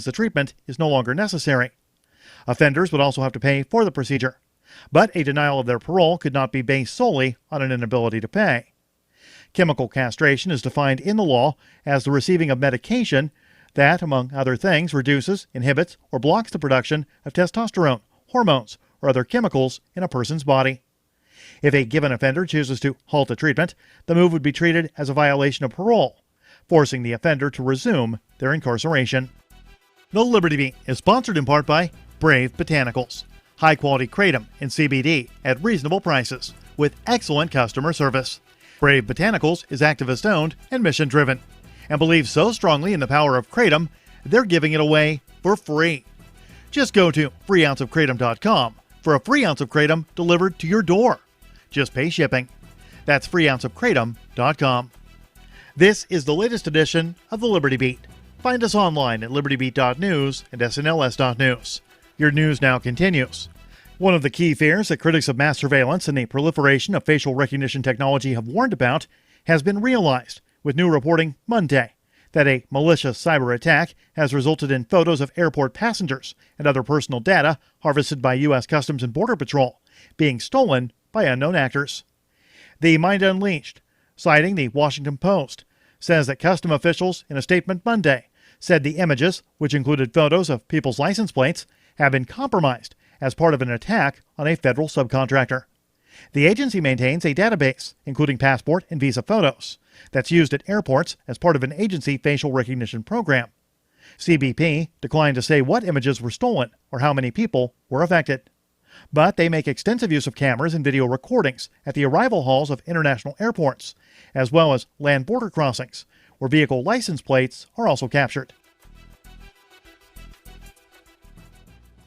the treatment is no longer necessary. Offenders would also have to pay for the procedure, but a denial of their parole could not be based solely on an inability to pay. Chemical castration is defined in the law as the receiving of medication that, among other things, reduces, inhibits, or blocks the production of testosterone, hormones, or other chemicals in a person's body. If a given offender chooses to halt the treatment, the move would be treated as a violation of parole, forcing the offender to resume their incarceration. The Liberty Beat is sponsored in part by Brave Botanicals, high-quality kratom and CBD at reasonable prices with excellent customer service. Brave Botanicals is activist-owned and mission-driven, and believes so strongly in the power of kratom, they're giving it away for free. Just go to freeounceofkratom.com for a free ounce of kratom delivered to your door. Just pay shipping. That's freeounceofkratom.com. This is the latest edition of the Liberty Beat. Find us online at libertybeat.news and snls.news. Your news now continues. One of the key fears that critics of mass surveillance and the proliferation of facial recognition technology have warned about has been realized, with new reporting Monday that a malicious cyber attack has resulted in photos of airport passengers and other personal data harvested by U.S. Customs and Border Patrol being stolen by unknown actors. The Mind Unleashed, citing the Washington Post, says that custom officials in a statement Monday said the images, which included photos of people's license plates, have been compromised as part of an attack on a federal subcontractor. The agency maintains a database, including passport and visa photos, that's used at airports as part of an agency facial recognition program. CBP declined to say what images were stolen or how many people were affected. But they make extensive use of cameras and video recordings at the arrival halls of international airports, as well as land border crossings, where vehicle license plates are also captured.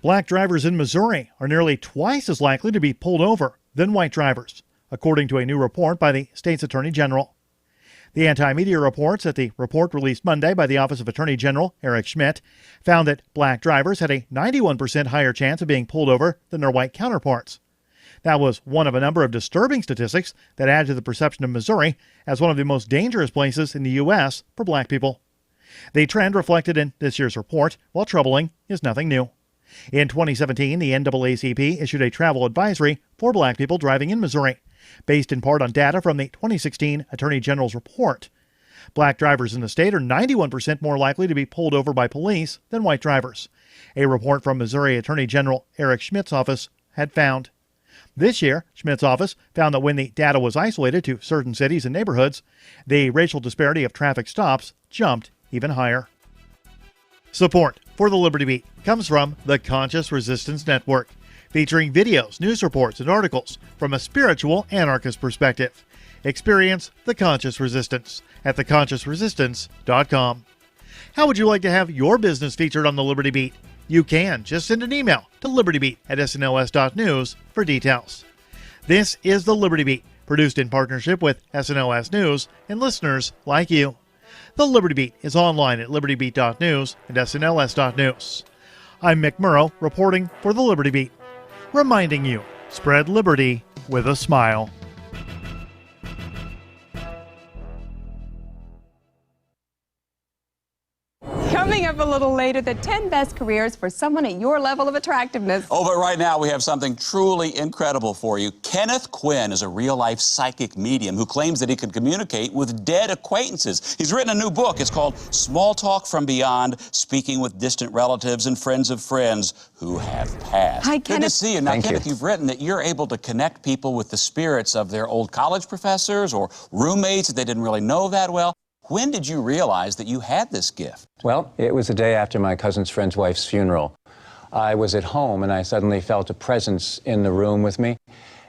Black drivers in Missouri are nearly twice as likely to be pulled over than white drivers, according to a new report by the state's Attorney General. The anti-media reports that the report released Monday by the Office of Attorney General Eric Schmidt found that black drivers had a 91% higher chance of being pulled over than their white counterparts. That was one of a number of disturbing statistics that add to the perception of Missouri as one of the most dangerous places in the U.S. for black people. The trend reflected in this year's report, while troubling, is nothing new. In 2017, the NAACP issued a travel advisory for black people driving in Missouri, based in part on data from the 2016 Attorney General's report. Black drivers in the state are 91% more likely to be pulled over by police than white drivers, a report from Missouri Attorney General Eric Schmidt's office had found. This year, Schmidt's office found that when the data was isolated to certain cities and neighborhoods, the racial disparity of traffic stops jumped even higher. Support for the Liberty Beat comes from the Conscious Resistance Network, featuring videos, news reports, and articles from a spiritual anarchist perspective. Experience the Conscious Resistance at theconsciousresistance.com. How would you like to have your business featured on the Liberty Beat? You can just send an email to libertybeat@snls.news for details. This is the Liberty Beat, produced in partnership with SNLS News and listeners like you. The Liberty Beat is online at libertybeat.news and snls.news. I'm Mick Murrow, reporting for the Liberty Beat, reminding you, spread liberty with a smile. Coming up a little later, the 10 best careers for someone at your level of attractiveness. Oh, but right now we have something truly incredible for you. Kenneth Quinn is a real-life psychic medium who claims that he can communicate with dead acquaintances. He's written a new book. It's called Small Talk from Beyond, Speaking with Distant Relatives and Friends of Friends Who Have Passed. Hi, Good Kenneth. to see you. Now, Kenneth, you've written that you're able to connect people with the spirits of their old college professors or roommates that they didn't really know that well. When did you realize that you had this gift? Well, it was the day after my cousin's friend's wife's funeral. I was at home and I suddenly felt a presence in the room with me.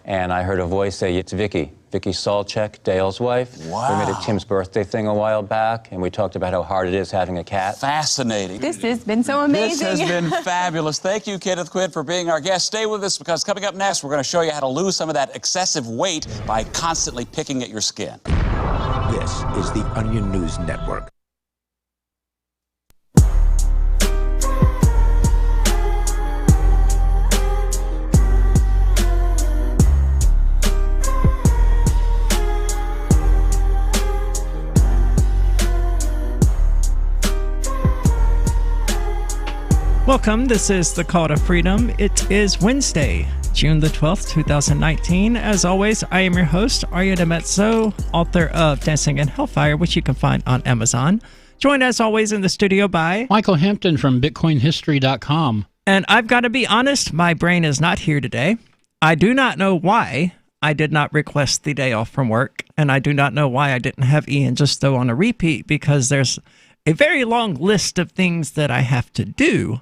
And I heard a voice say, "It's Vicky. Vicky Solchek, Dale's wife." Wow. We made a Tim's birthday thing a while back, and we talked about how hard it is having a cat. Fascinating. This has been so amazing. This has been fabulous. Thank you, Kenneth Quinn, for being our guest. Stay with us, because coming up next, we're going to show you how to lose some of that excessive weight by constantly picking at your skin. This is the Onion News Network. Welcome. This is the Call to Freedom. It is Wednesday, June the 12th, 2019. As always, I am your host, Arya DeMezzo, author of Dancing in Hellfire, which you can find on Amazon. Joined as always in the studio by Michael Hampton from BitcoinHistory.com. And I've got to be honest, my brain is not here today. I do not know why I did not request the day off from work, and I do not know why I didn't have Ian just throw on a repeat, because there's a very long list of things that I have to do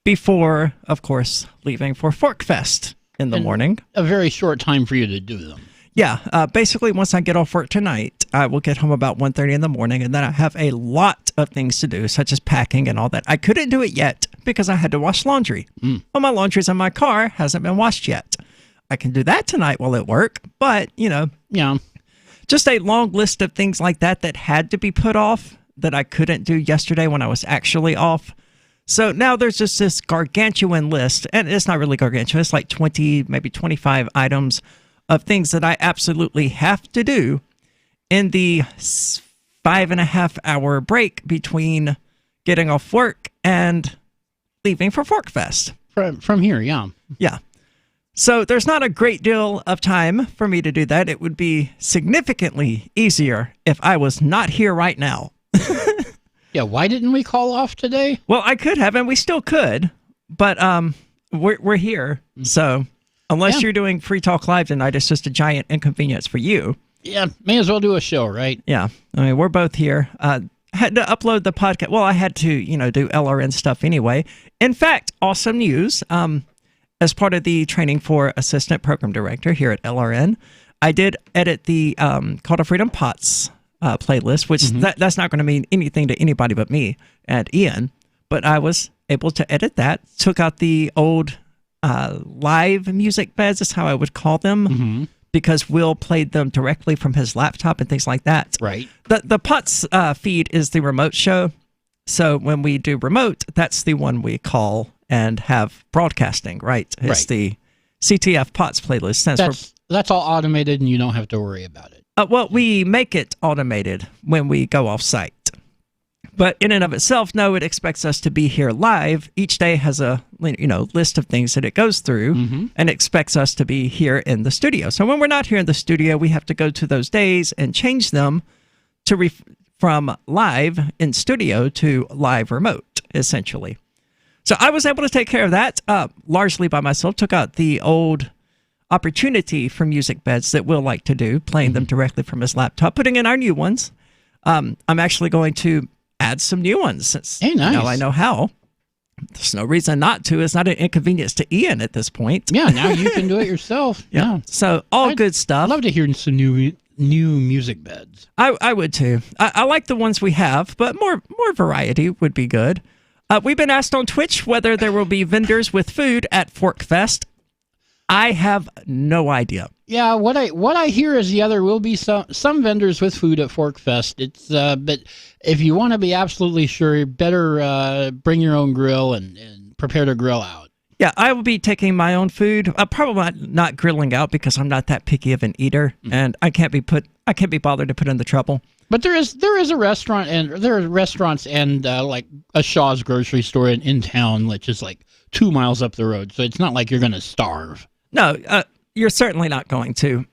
before, of course, leaving for Forkfest in the morning. A very short time for you to do them. Yeah, basically once I get off work tonight, I will get home about 1:30 in the morning, and then I have a lot of things to do, such as packing and all that. I couldn't do it yet because I had to wash laundry. Well, my laundry's in my car, hasn't been washed yet. I can do that tonight while at work, but, yeah, just a long list of things like that that had to be put off that I couldn't do yesterday when I was actually off. So now there's just this gargantuan list, and it's not really gargantuan. It's like 20, maybe 25 items of things that I absolutely have to do in the 5.5 hour break between getting off work and leaving for Forkfest. From here, yeah. Yeah. So there's not a great deal of time for me to do that. It would be significantly easier if I was not here right now. Yeah, why didn't we call off today? Well, I could have, and we still could, but we're here. So unless you're doing Free Talk Live tonight, it's just a giant inconvenience for you. Yeah, may as well do a show, right? Yeah, I mean, we're both here. Had to upload the podcast. Well, I had to, do LRN stuff anyway. In fact, awesome news. As part of the training for Assistant Program Director here at LRN, I did edit the Call to Freedom POTS playlist, which that's not going to mean anything to anybody but me and Ian. But I was able to edit that, took out the old live music beds, is how I would call them, because Will played them directly from his laptop and things like that. Right. The POTS feed is the remote show. So when we do remote, that's the one we call and have broadcasting, right? It's the CTF POTS playlist. That's all automated, and you don't have to worry about it. Well, we make it automated when we go off site. But in and of itself, no, it expects us to be here live. Each day has a list of things that it goes through and expects us to be here in the studio. So when we're not here in the studio, we have to go to those days and change them to from live in studio to live remote, essentially. So I was able to take care of that largely by myself. Took out the old opportunity for music beds that Will like to do, playing them directly from his laptop, putting in our new ones. I'm actually going to add some new ones since now I know how. There's no reason not to. It's not an inconvenience to Ian at this point. Yeah, now you can do it yourself. Yeah. So good stuff. I'd love to hear some new music beds. I would too. I like the ones we have, but more variety would be good. We've been asked on Twitch whether there will be vendors with food at Forkfest. I have no idea. Yeah, what I hear is there will be some vendors with food at Forkfest. It's but if you want to be absolutely sure, you better bring your own grill and prepare to grill out. Yeah, I will be taking my own food. Probably not grilling out because I'm not that picky of an eater, and I can't be bothered to put in the trouble. But there is a restaurant, and there are restaurants and like a Shaw's grocery store in town, which is like 2 miles up the road. So it's not like you're going to starve. No, you're certainly not going to.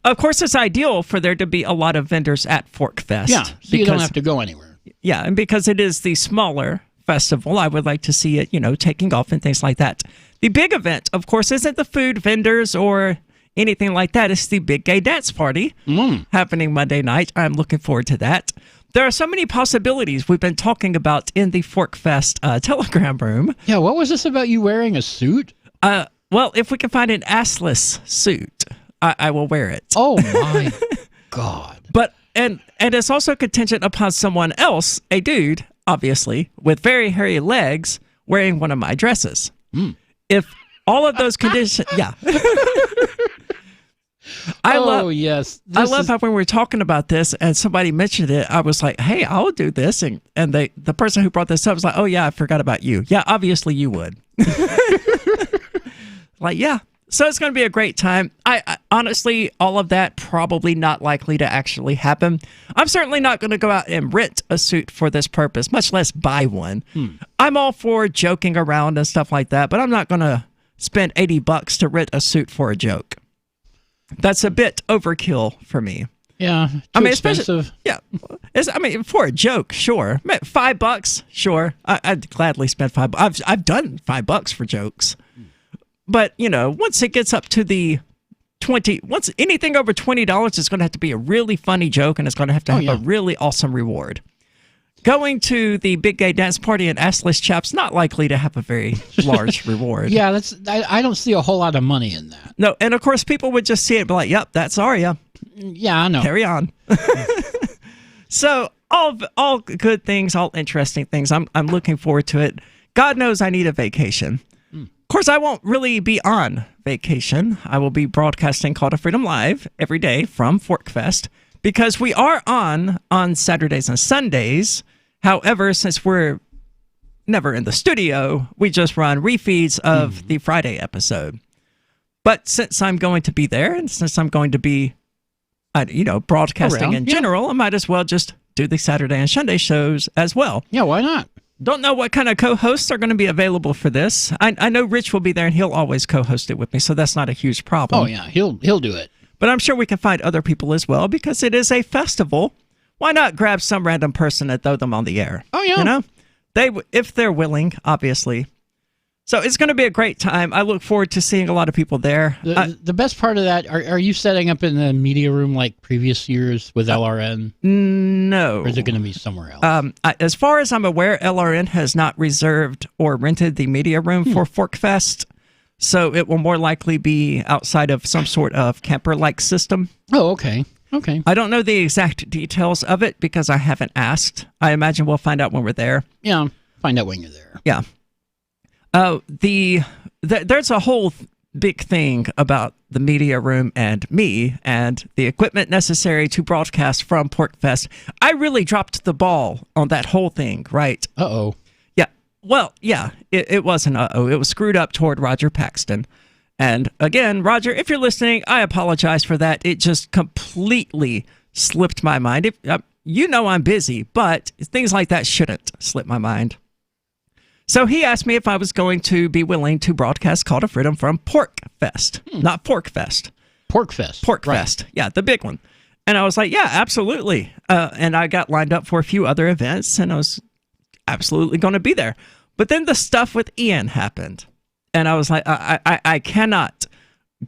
Of course, it's ideal for there to be a lot of vendors at Forkfest. Yeah, so you don't have to go anywhere. Yeah, and because it is the smaller festival, I would like to see it, taking off and things like that. The big event, of course, isn't the food vendors or anything like that. It's the big gay dance party happening Monday night. I'm looking forward to that. There are so many possibilities we've been talking about in the Forkfest Telegram room. Yeah, what was this about you wearing a suit? Well, if we can find an assless suit, I will wear it. Oh my God. But and it's also contingent upon someone else, a dude, obviously, with very hairy legs, wearing one of my dresses. If all of those conditions, yeah. I love how when we were talking about this and somebody mentioned it, I was like, hey, I'll do this. And the person who brought this up was like, oh, yeah, I forgot about you. Yeah, obviously you would. Like, yeah. So it's going to be a great time. I honestly, all of that probably not likely to actually happen. I'm certainly not going to go out and rent a suit for this purpose, much less buy one. I'm all for joking around and stuff like that, but I'm not going to spend $80 to rent a suit for a joke. That's a bit overkill for me. Yeah, expensive. Yeah, for a joke, sure. $5, sure. I'd gladly spend $5. I've done $5 for jokes, but once it gets up to the once anything over $20, it's going to have to be a really funny joke, and it's going to have a really awesome reward. Going to the big gay dance party and assless chaps not likely to have a very large reward. Yeah, I don't see a whole lot of money in that. No, and of course people would just see it and be like, "Yep, that's Arya." Yeah, I know. Carry on. So all good things, all interesting things. I'm looking forward to it. God knows I need a vacation. Of course, I won't really be on vacation. I will be broadcasting Call to Freedom Live every day from Forkfest because we are on Saturdays and Sundays. However, since we're never in the studio, we just run refeeds of the Friday episode. But since I'm going to be there, and since I'm going to be, broadcasting in general, I might as well just do the Saturday and Sunday shows as well. Yeah, why not? Don't know what kind of co-hosts are going to be available for this. I know Rich will be there, and he'll always co-host it with me, so that's not a huge problem. Oh, yeah, he'll do it. But I'm sure we can find other people as well because it is a festival. Why not grab some random person and throw them on the air? Oh, yeah. If they're willing, obviously. So it's going to be a great time. I look forward to seeing a lot of people there. The best part of that, are you setting up in the media room like previous years with LRN? No. Or is it going to be somewhere else? As far as I'm aware, LRN has not reserved or rented the media room for Forkfest. So it will more likely be outside of some sort of camper-like system. Oh, okay. Okay. I don't know the exact details of it because I haven't asked. I imagine we'll find out when we're there. Yeah, find out when you're there. Yeah. There's a whole big thing about the media room and me and the equipment necessary to broadcast from Porkfest. I really dropped the ball on that whole thing, right? Uh-oh. Yeah. Well, yeah, it wasn't uh-oh. It was screwed up toward Roger Paxton. And again, Roger, if you're listening, I apologize for that. It just completely slipped my mind. I'm busy, but things like that shouldn't slip my mind. So he asked me if I was going to be willing to broadcast Call to Freedom from Porkfest, not Porkfest. Porkfest. Porkfest. Right. Yeah, the big one. And I was like, yeah, absolutely. And I got lined up for a few other events, and I was absolutely going to be there. But then the stuff with Ian happened. And I was like, I cannot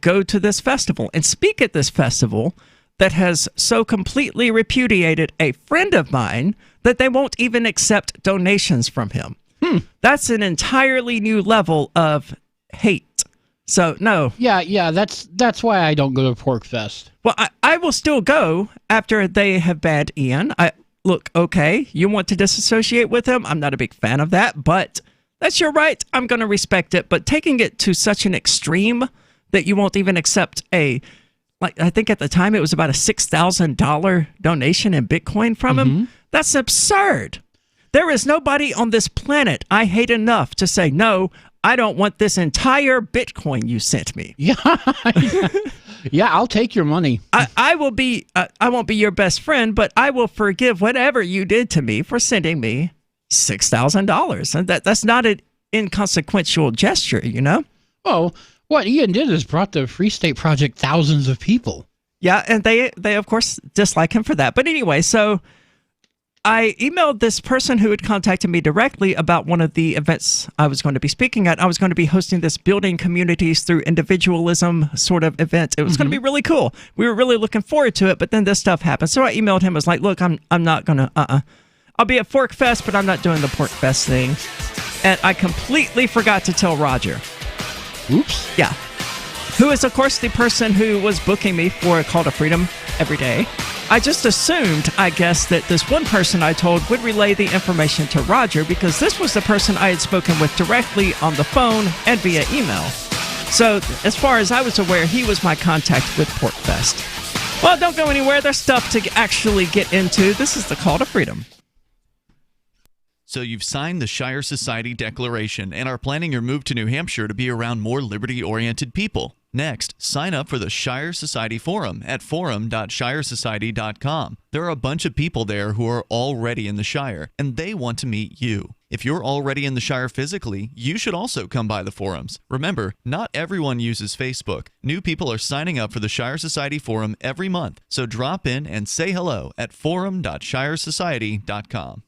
go to this festival and speak at this festival that has so completely repudiated a friend of mine that they won't even accept donations from him. That's an entirely new level of hate. So, no. Yeah, that's why I don't go to Porkfest. Well, I will still go after they have banned Ian. Look, okay, you want to disassociate with him? I'm not a big fan of that, but that's your right. I'm going to respect it. But taking it to such an extreme that you won't even accept I think at the time it was about a $6,000 donation in Bitcoin from him. That's absurd. There is nobody on this planet I hate enough to say, no, I don't want this entire Bitcoin you sent me. Yeah. Yeah, I'll take your money. I won't be your best friend, but I will forgive whatever you did to me for sending me $6,000. And that's not an inconsequential gesture, Oh, what Ian did is brought the Free State Project thousands of people. Yeah, and they of course dislike him for that. But anyway, so I emailed this person who had contacted me directly about one of the events I was going to be speaking at. I was going to be hosting this Building Communities Through Individualism sort of event. It was going to be really cool. We were really looking forward to it, but then this stuff happened. So I emailed him. I was like, look, I'm not going to, I'll be at Forkfest, but I'm not doing the Porkfest thing. And I completely forgot to tell Roger. Oops. Yeah. Who is, of course, the person who was booking me for a Call to Freedom every day. I just assumed, I guess, that this one person I told would relay the information to Roger because this was the person I had spoken with directly on the phone and via email. So, as far as I was aware, he was my contact with Porkfest. Well, don't go anywhere. There's stuff to actually get into. This is the Call to Freedom. So you've signed the Shire Society Declaration and are planning your move to New Hampshire to be around more liberty-oriented people. Next, sign up for the Shire Society Forum at forum.shiresociety.com. There are a bunch of people there who are already in the Shire, and they want to meet you. If you're already in the Shire physically, you should also come by the forums. Remember, not everyone uses Facebook. New people are signing up for the Shire Society Forum every month, so drop in and say hello at forum.shiresociety.com.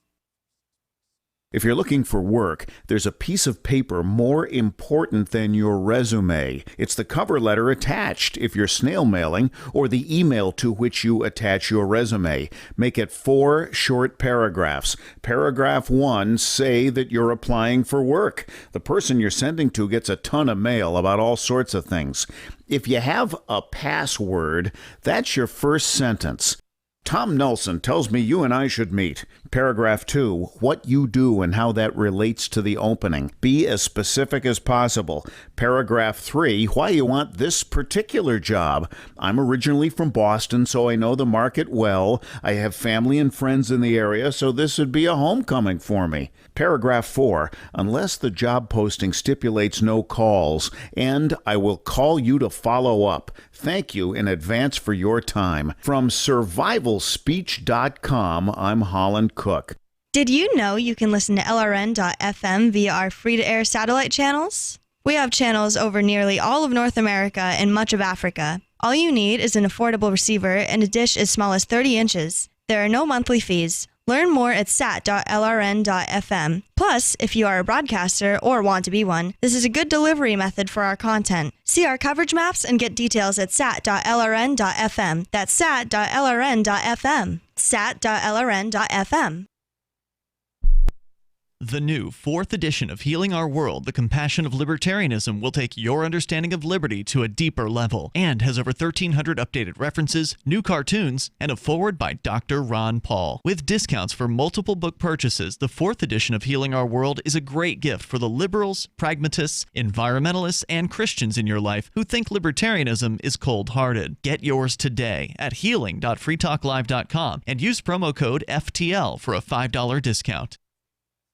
If you're looking for work, there's a piece of paper more important than your resume. It's the cover letter attached if you're snail mailing, or the email to which you attach your resume. Make it 4 short paragraphs. Paragraph 1, say that you're applying for work. The person you're sending to gets a ton of mail about all sorts of things. If you have a password, that's your first sentence. Tom Nelson tells me you and I should meet. Paragraph 2, what you do and how that relates to the opening. Be as specific as possible. Paragraph 3, why you want this particular job. I'm originally from Boston, so I know the market well. I have family and friends in the area, so this would be a homecoming for me. Paragraph 4, unless the job posting stipulates no calls, and I will call you to follow up. Thank you in advance for your time. From survivalspeech.com, I'm Holland Cook. Did you know you can listen to LRN.FM via our free-to-air satellite channels? We have channels over nearly all of North America and much of Africa. All you need is an affordable receiver and a dish as small as 30 inches. There are no monthly fees. Learn more at sat.lrn.fm. Plus, if you are a broadcaster or want to be one, this is a good delivery method for our content. See our coverage maps and get details at sat.lrn.fm. That's sat.lrn.fm. sat.lrn.fm. The new 4th edition of Healing Our World, The Compassion of Libertarianism, will take your understanding of liberty to a deeper level and has over 1,300 updated references, new cartoons, and a foreword by Dr. Ron Paul. With discounts for multiple book purchases, the 4th edition of Healing Our World is a great gift for the liberals, pragmatists, environmentalists, and Christians in your life who think libertarianism is cold-hearted. Get yours today at healing.freetalklive.com and use promo code FTL for a $5 discount.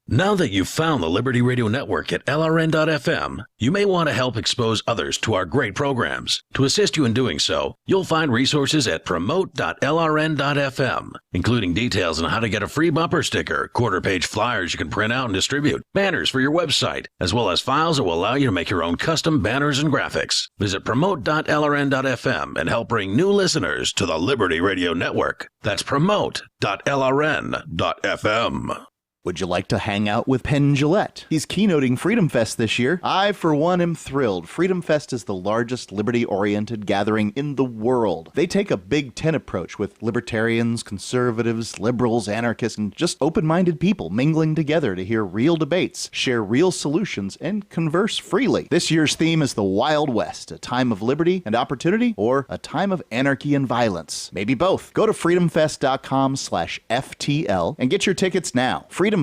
Now that you've found the Liberty Radio Network at LRN.FM, you may want to help expose others to our great programs. To assist you in doing so, you'll find resources at promote.lrn.fm, including details on how to get a free bumper sticker, quarter-page flyers you can print out and distribute, banners for your website, as well as files that will allow you to make your own custom banners and graphics. Visit promote.lrn.fm and help bring new listeners to the Liberty Radio Network. That's promote.lrn.fm. Would you like to hang out with Penn Jillette? He's keynoting Freedom Fest this year. I, for one, am thrilled. Freedom Fest is the largest liberty-oriented gathering in the world. They take a Big Ten approach with libertarians, conservatives, liberals, anarchists, and just open-minded people mingling together to hear real debates, share real solutions, and converse freely. This year's theme is the Wild West, a time of liberty and opportunity, or a time of anarchy and violence. Maybe both. Go to freedomfest.com/FTL and get your tickets now. freedomfest.com/FTL.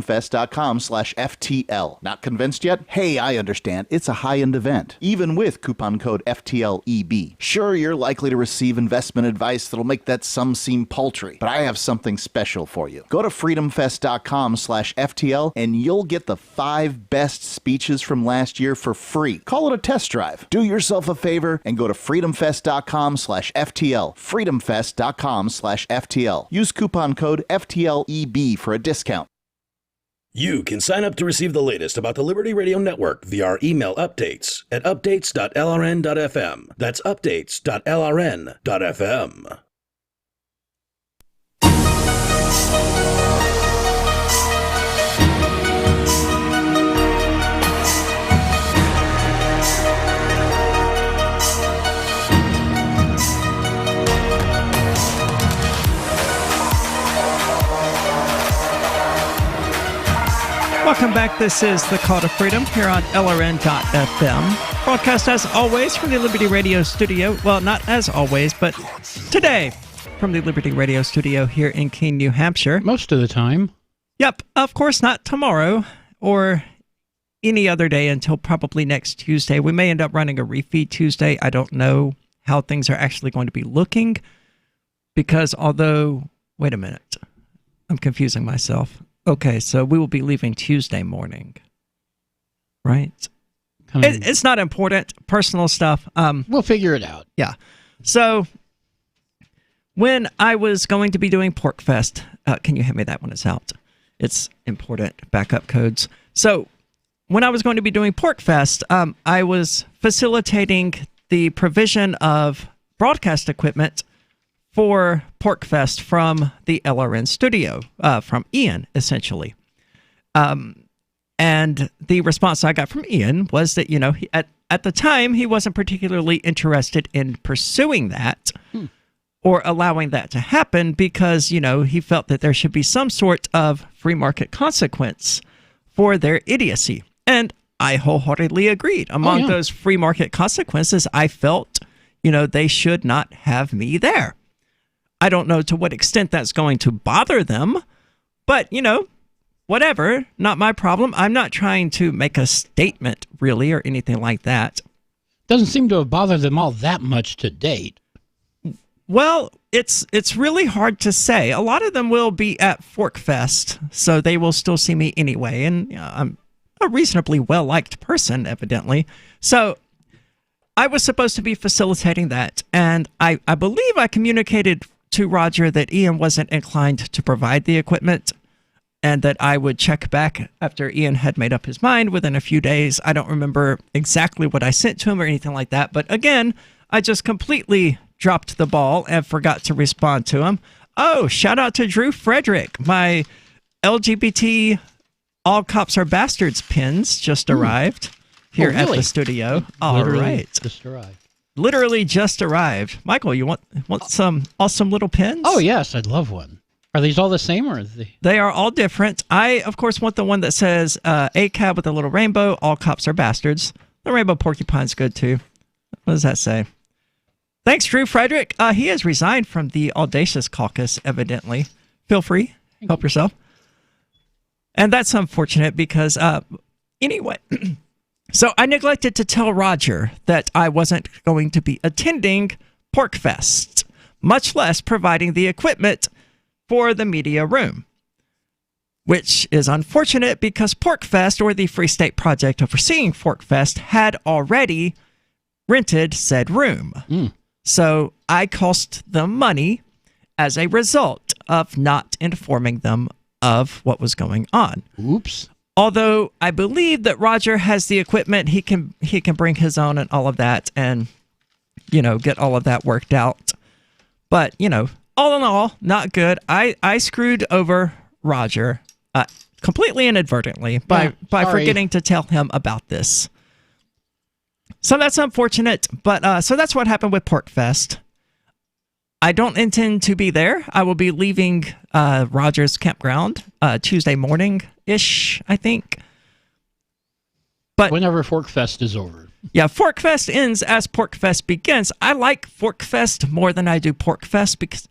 Not convinced yet? Hey, I understand. It's a high-end event, even with coupon code FTLEB. Sure, you're likely to receive investment advice that'll make that sum seem paltry, but I have something special for you. Go to freedomfest.com/FTL and you'll get the 5 best speeches from last year for free. Call it a test drive. Do yourself a favor and go to freedomfest.com/FTL. freedomfest.com/FTL. Use coupon code FTLEB for a discount. You can sign up to receive the latest about the Liberty Radio Network via our email updates at updates.lrn.fm. That's updates.lrn.fm. Welcome back. This is The Call to Freedom here on LRN.FM. Broadcast as always from the Liberty Radio studio. Well, not as always, but today from the Liberty Radio studio here in Keene, New Hampshire. Most of the time. Yep. Of course, not tomorrow or any other day until probably next Tuesday. We may end up running a refeed Tuesday. I don't know how things are actually going to be looking because although, wait a minute, I'm confusing myself. Okay, so we will be leaving Tuesday morning, right? I mean, It's not important. Personal stuff. We'll figure it out. Yeah. So when I was going to be doing PorkFest, can you hand me that when it's out? It's important. Backup codes. So when I was going to be doing PorkFest, I was facilitating the provision of broadcast equipment for PorkFest from the LRN studio, from Ian, essentially. And the response I got from Ian was that, at the time, he wasn't particularly interested in pursuing that or allowing that to happen because, he felt that there should be some sort of free market consequence for their idiocy. And I wholeheartedly agreed. Among those free market consequences, I felt, they should not have me there. I don't know to what extent that's going to bother them, but, whatever, not my problem. I'm not trying to make a statement, really, or anything like that. Doesn't seem to have bothered them all that much to date. Well, it's really hard to say. A lot of them will be at ForkFest, so they will still see me anyway, and I'm a reasonably well-liked person, evidently. So I was supposed to be facilitating that, and I believe I communicated to Roger that Ian wasn't inclined to provide the equipment, and that I would check back after Ian had made up his mind within a few days. I don't remember exactly what I sent to him or anything like that, but again, I just completely dropped the ball and forgot to respond to him. Oh, shout out to Drew Frederick. My LGBT All Cops Are Bastards pins just arrived here at the studio. All right. Just arrived. Literally just arrived. Michael, you want some awesome little pins? Oh, yes, I'd love one. Are these all the same, or are they? They are all different. I, of course, want the one that says ACAB with a little rainbow. All cops are bastards. The rainbow porcupine's good, too. What does that say? Thanks, Drew Frederick. He has resigned from the Audacious Caucus, evidently. Feel free. Help yourself. And that's unfortunate because, anyway... So I neglected to tell Roger that I wasn't going to be attending PorkFest, much less providing the equipment for the media room, which is unfortunate because PorkFest, or the Free State Project overseeing PorkFest, had already rented said room. So I cost them money as a result of not informing them of what was going on. Oops. Although I believe that Roger has the equipment, he can bring his own and all of that and, get all of that worked out. But, all in all, not good. I screwed over Roger completely inadvertently by forgetting to tell him about this. So that's unfortunate, but so that's what happened with PorkFest. I don't intend to be there. I will be leaving Rogers Campground Tuesday morning-ish, I think. But whenever ForkFest is over. Yeah, ForkFest ends as PorkFest begins. I like ForkFest more than I do PorkFest because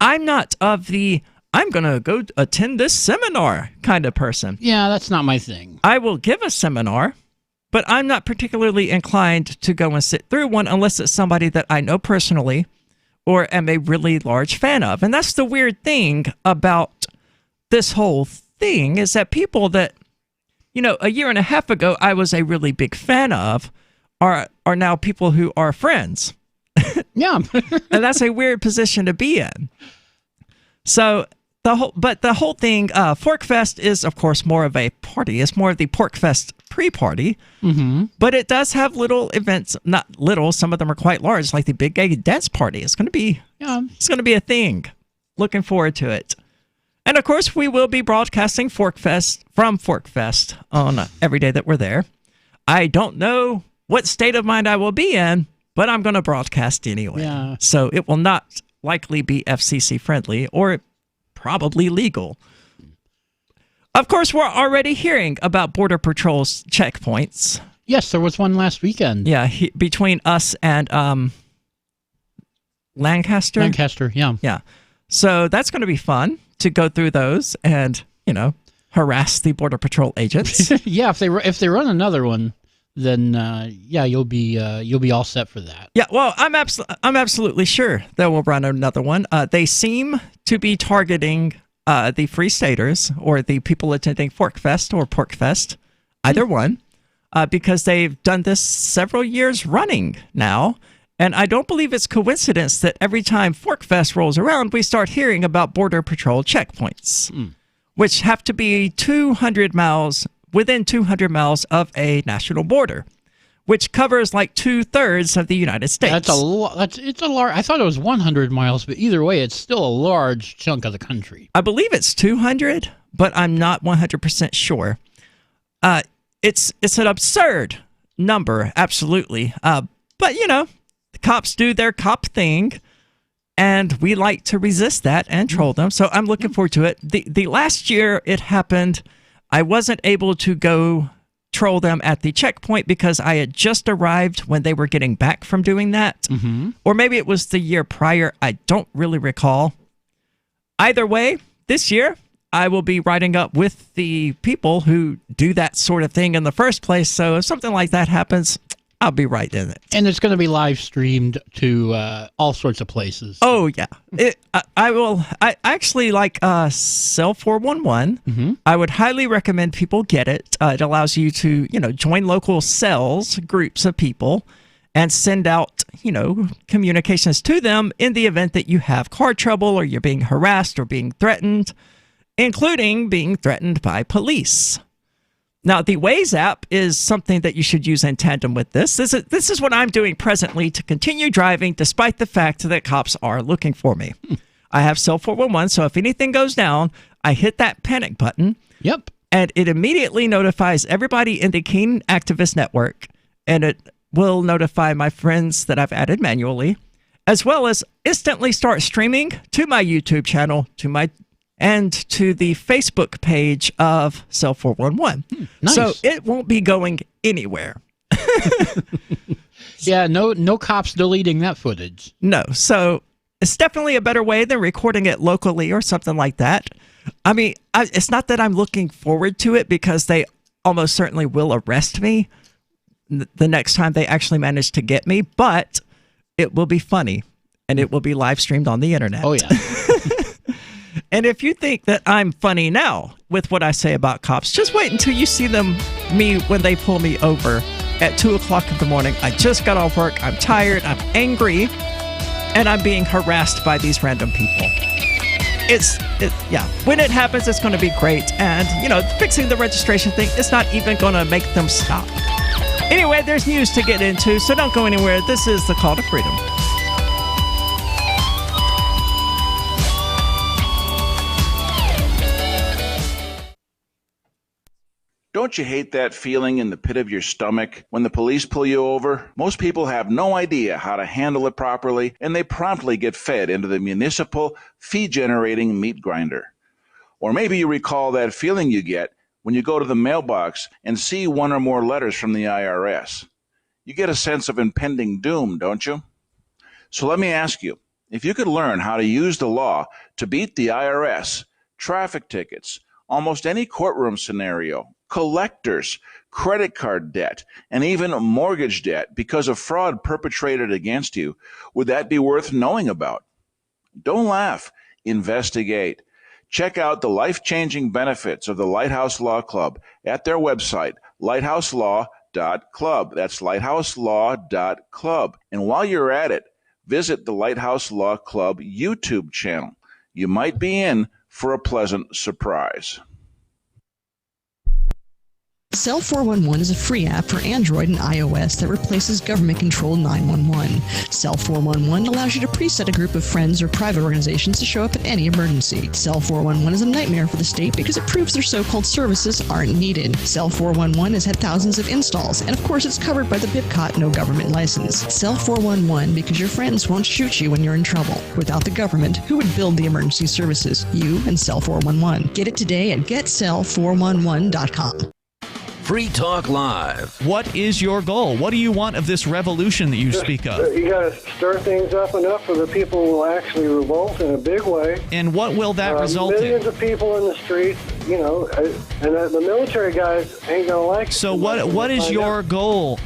I'm not of the I'm going to go attend this seminar kind of person. Yeah, that's not my thing. I will give a seminar, but I'm not particularly inclined to go and sit through one unless it's somebody that I know personally or am a really large fan of. And that's the weird thing about this whole thing is that people that, a year and a half ago I was a really big fan of are now people who are friends. Yeah. And that's a weird position to be in. So the whole thing, ForkFest is of course more of a party. It's more of the PorkFest pre-party, but it does have little events. Not little, some of them are quite large, like the Big Gay Dance Party. It's going to be, it's going to be a thing. Looking forward to it. And of course, we will be broadcasting ForkFest from ForkFest on every day that we're there. I don't know what state of mind I will be in, but I'm going to broadcast anyway. Yeah. So it will not likely be FCC friendly or probably legal. Of course, we're already hearing about Border Patrol's checkpoints. Yes, there was one last weekend. Yeah, between us and Lancaster. Lancaster, yeah. Yeah. So that's going to be fun to go through those and, harass the Border Patrol agents. Yeah, if they run another one, then you'll be all set for that. Yeah, well, I'm absolutely sure they will run another one. They seem to be targeting the Free Staters or the people attending ForkFest or PorkFest, either one. because they've done this several years running now. And I don't believe it's coincidence that every time ForkFest rolls around, we start hearing about Border Patrol checkpoints, which have to be 200 miles, within 200 miles of a national border, which covers like 2/3 of the United States. That's a lot. It's a large. I thought it was 100 miles, but either way, it's still a large chunk of the country. I believe it's 200, but I'm not 100% sure. It's an absurd number, absolutely. But you know, the cops do their cop thing, and we like to resist that and troll them. So I'm looking forward to it. The last year it happened, I wasn't able to go troll them at the checkpoint because I had just arrived when they were getting back from doing that. Or maybe it was the year prior. I don't really recall. Either way, this year I will be riding up with the people who do that sort of thing in the first place. So if something like that happens, I'll be right in it. And it's going to be live streamed to all sorts of places. Oh, yeah. I will. I actually like Cell 411. I would highly recommend people get it. It allows you to, join local cells, groups of people, and send out, communications to them in the event that you have car trouble or you're being harassed or being threatened, including being threatened by police. Now, the Waze app is something that you should use in tandem with this. This is what I'm doing presently to continue driving despite the fact that cops are looking for me. I have Cell 411, so if anything goes down, I hit that panic button. Yep. And it immediately notifies everybody in the Keen Activist Network, and it will notify my friends that I've added manually, as well as instantly start streaming to my YouTube channel, and to the Facebook page of Cell 411. Nice. So it won't be going anywhere. Yeah, no cops deleting that footage. No. So it's definitely a better way than recording it locally or something like that. I mean, it's not that I'm looking forward to it because they almost certainly will arrest me the next time they actually manage to get me, but it will be funny and it will be live streamed on the internet. Oh, yeah. And if you think that I'm funny now with what I say about cops, just wait until you see me when they pull me over at 2 o'clock in the morning. I just got off work. I'm tired. I'm angry. And I'm being harassed by these random people. Yeah. When it happens, it's going to be great. And, fixing the registration thing, it's not even going to make them stop. Anyway, there's news to get into, so don't go anywhere. This is the Call to Freedom. Don't you hate that feeling in the pit of your stomach when the police pull you over? Most people have no idea how to handle it properly, and they promptly get fed into the municipal fee-generating meat grinder. Or maybe you recall that feeling you get when you go to the mailbox and see one or more letters from the IRS. You get a sense of impending doom, don't you? So let me ask you, if you could learn how to use the law to beat the IRS, traffic tickets, almost any courtroom scenario, collectors, credit card debt, and even mortgage debt because of fraud perpetrated against you, would that be worth knowing about? Don't laugh. Investigate. Check out the life-changing benefits of the Lighthouse Law Club at their website, lighthouselaw.club. That's lighthouselaw.club. And while you're at it, visit the Lighthouse Law Club YouTube channel. You might be in for a pleasant surprise. Cell 411 is a free app for Android and iOS that replaces government-controlled 911. Cell 411 allows you to preset a group of friends or private organizations to show up at any emergency. Cell 411 is a nightmare for the state because it proves their so-called services aren't needed. Cell 411 has had thousands of installs, and of course it's covered by the BIPCOT no government license. Cell 411 because your friends won't shoot you when you're in trouble. Without the government, who would build the emergency services? You and Cell 411. Get it today at getcell411.com. Free Talk Live. What is your goal? What do you want of this revolution that you speak of? You got to stir things up enough for the people will actually revolt in a big way. And what will that result in? Millions of people in the streets, and the military guys ain't going to like it. So what is your goal?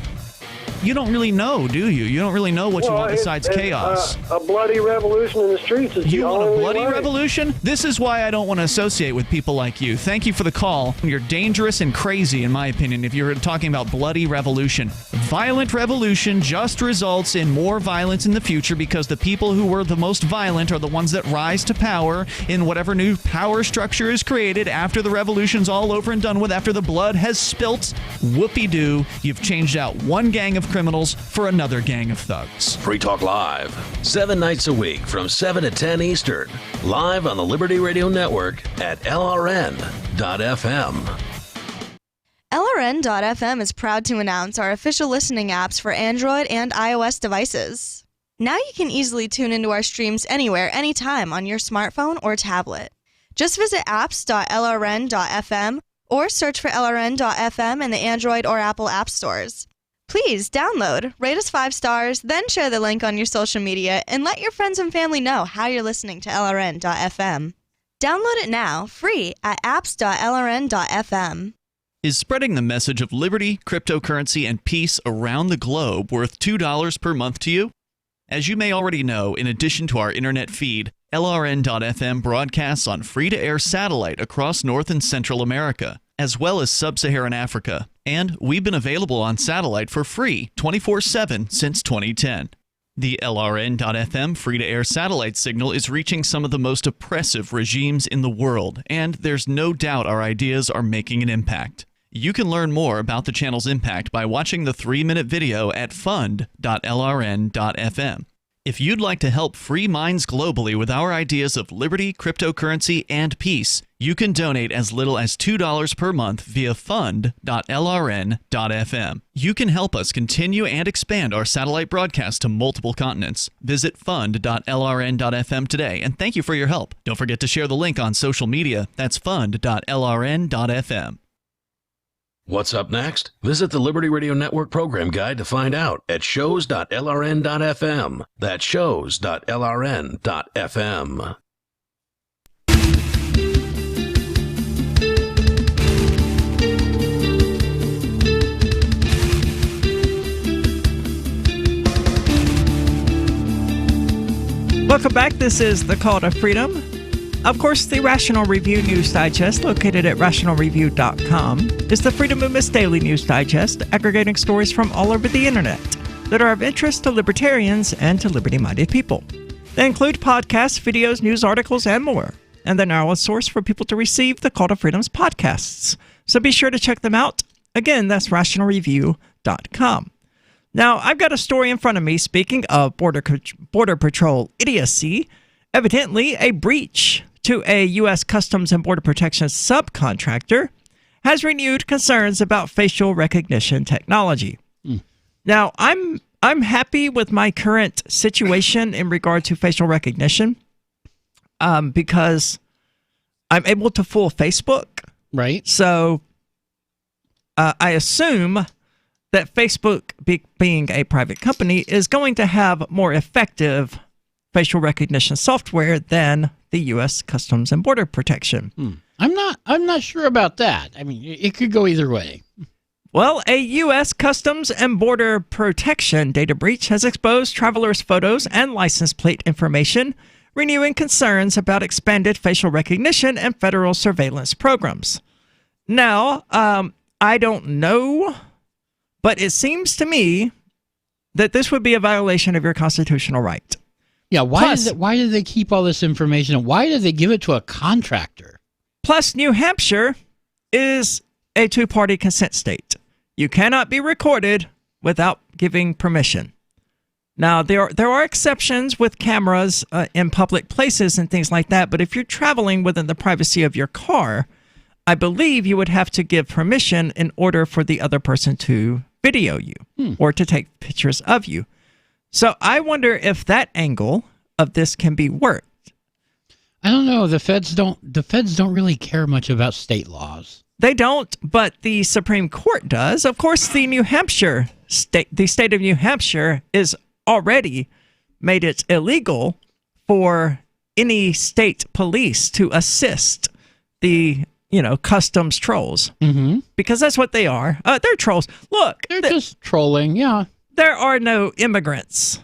you don't really know, do you? You don't really know what you want besides chaos. A bloody revolution in the streets is You the want a only bloody way. revolution? This is why I don't want to associate with people like you. Thank you for the call. You're dangerous and crazy, in my opinion, if you're talking about bloody revolution. Violent revolution just results in more violence in the future because the people who were the most violent are the ones that rise to power in whatever new power structure is created after the revolution's all over and done with, after the blood has spilt. Whoopee-doo, you've changed out one gang of criminals for another gang of thugs. Free Talk Live, 7 nights a week from 7 to 10 Eastern. Live on the Liberty Radio Network at LRN.FM. LRN.FM is proud to announce our official listening apps for Android and iOS devices. Now you can easily tune into our streams anywhere, anytime on your smartphone or tablet. Just visit apps.lrn.fm or search for LRN.FM in the Android or Apple app stores. Please download, rate us 5 stars, then share the link on your social media and let your friends and family know how you're listening to LRN.FM. Download it now, free at apps.lrn.fm. Is spreading the message of liberty, cryptocurrency, and peace around the globe worth $2 per month to you? As you may already know, in addition to our internet feed, LRN.FM broadcasts on free-to-air satellite across North and Central America, as well as Sub-Saharan Africa. And we've been available on satellite for free 24/7 since 2010. The LRN.FM free-to-air satellite signal is reaching some of the most oppressive regimes in the world, and there's no doubt our ideas are making an impact. You can learn more about the channel's impact by watching the 3-minute video at fund.lrn.fm. If you'd like to help free minds globally with our ideas of liberty, cryptocurrency, and peace, you can donate as little as $2 per month via fund.lrn.fm. You can help us continue and expand our satellite broadcast to multiple continents. Visit fund.lrn.fm today, and thank you for your help. Don't forget to share the link on social media. That's fund.lrn.fm. What's up next? Visit the Liberty Radio Network program guide to find out at shows.lrn.fm. That's shows.lrn.fm. Welcome back. This is the Call to Freedom. Of course, the Rational Review News Digest, located at rationalreview.com, is the Freedom Movement's daily news digest, aggregating stories from all over the internet that are of interest to libertarians and to liberty-minded people. They include podcasts, videos, news articles, and more. And they're now a source for people to receive the Call to Freedom's podcasts. So be sure to check them out. Again, that's rationalreview.com. Now, I've got a story in front of me, speaking of Border Patrol idiocy. Evidently, a breach to a U.S. Customs and Border Protection subcontractor has renewed concerns about facial recognition technology. Now, I'm happy with my current situation in regard to facial recognition because I'm able to fool Facebook. Right. So I assume that Facebook, being a private company, is going to have more effective facial recognition software than the U.S. Customs and Border Protection. I'm not sure about that. I mean, it could go either way. Well, a U.S. Customs and Border Protection data breach has exposed travelers' photos and license plate information, renewing concerns about expanded facial recognition and federal surveillance programs. Now, I don't know, but it seems to me that this would be a violation of your constitutional right. Yeah, why do they keep all this information, and why do they give it to a contractor? Plus, New Hampshire is a two-party consent state. You cannot be recorded without giving permission. Now, there are exceptions with cameras in public places and things like that, but if you're traveling within the privacy of your car, I believe you would have to give permission in order for the other person to video you or to take pictures of you. So I wonder if that angle of this can be worked. I don't know. The feds don't really care much about state laws. They don't, but the Supreme Court does. Of course, the state of New Hampshire is already made it illegal for any state police to assist the customs trolls, because that's what they are. They're trolls. Look, they're just trolling. Yeah. there are no immigrants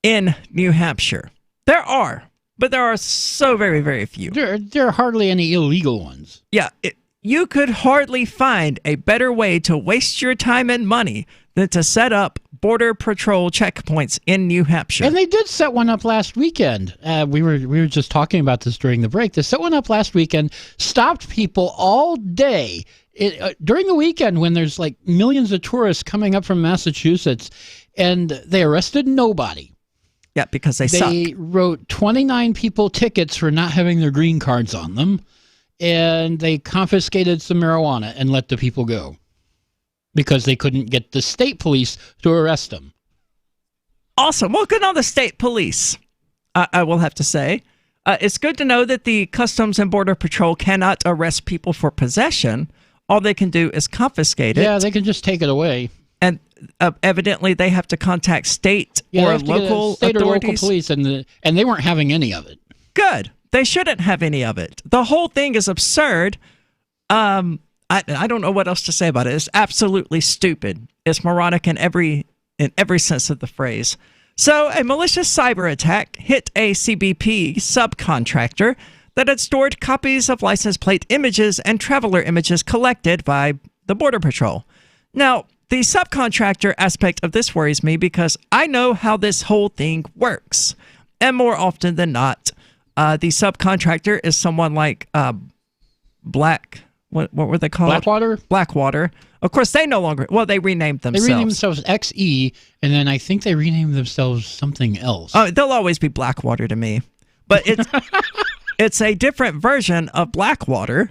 in New Hampshire. There are, but there are so very, very few. There are hardly any illegal ones. Yeah, you could hardly find a better way to waste your time and money than to set up Border Patrol checkpoints in New Hampshire. And they did set one up last weekend. We were just talking about this during the break. They set one up last weekend, stopped people all day. During the weekend when there's like millions of tourists coming up from Massachusetts, and they arrested nobody. Yeah, because they suck. They wrote 29 people tickets for not having their green cards on them, and they confiscated some marijuana and let the people go because they couldn't get the state police to arrest them. Awesome. Well, good on the state police, I will have to say. It's good to know that the Customs and Border Patrol cannot arrest people for possession. All they can do is confiscate it. Yeah, they can just take it away. And evidently, they have to contact state or local state authorities. or local police, and they weren't having any of it. Good. They shouldn't have any of it. The whole thing is absurd. I don't know what else to say about it. It's absolutely stupid. It's moronic in every sense of the phrase. So, a malicious cyber attack hit a CBP subcontractor that had stored copies of license plate images and traveler images collected by the Border Patrol. Now, the subcontractor aspect of this worries me because I know how this whole thing works. And more often than not, the subcontractor is someone like what were they called? Blackwater. Of course, they no longer, they renamed themselves. They renamed themselves XE, and then I think they renamed themselves something else. Oh, they'll always be Blackwater to me. But it's a different version of Blackwater.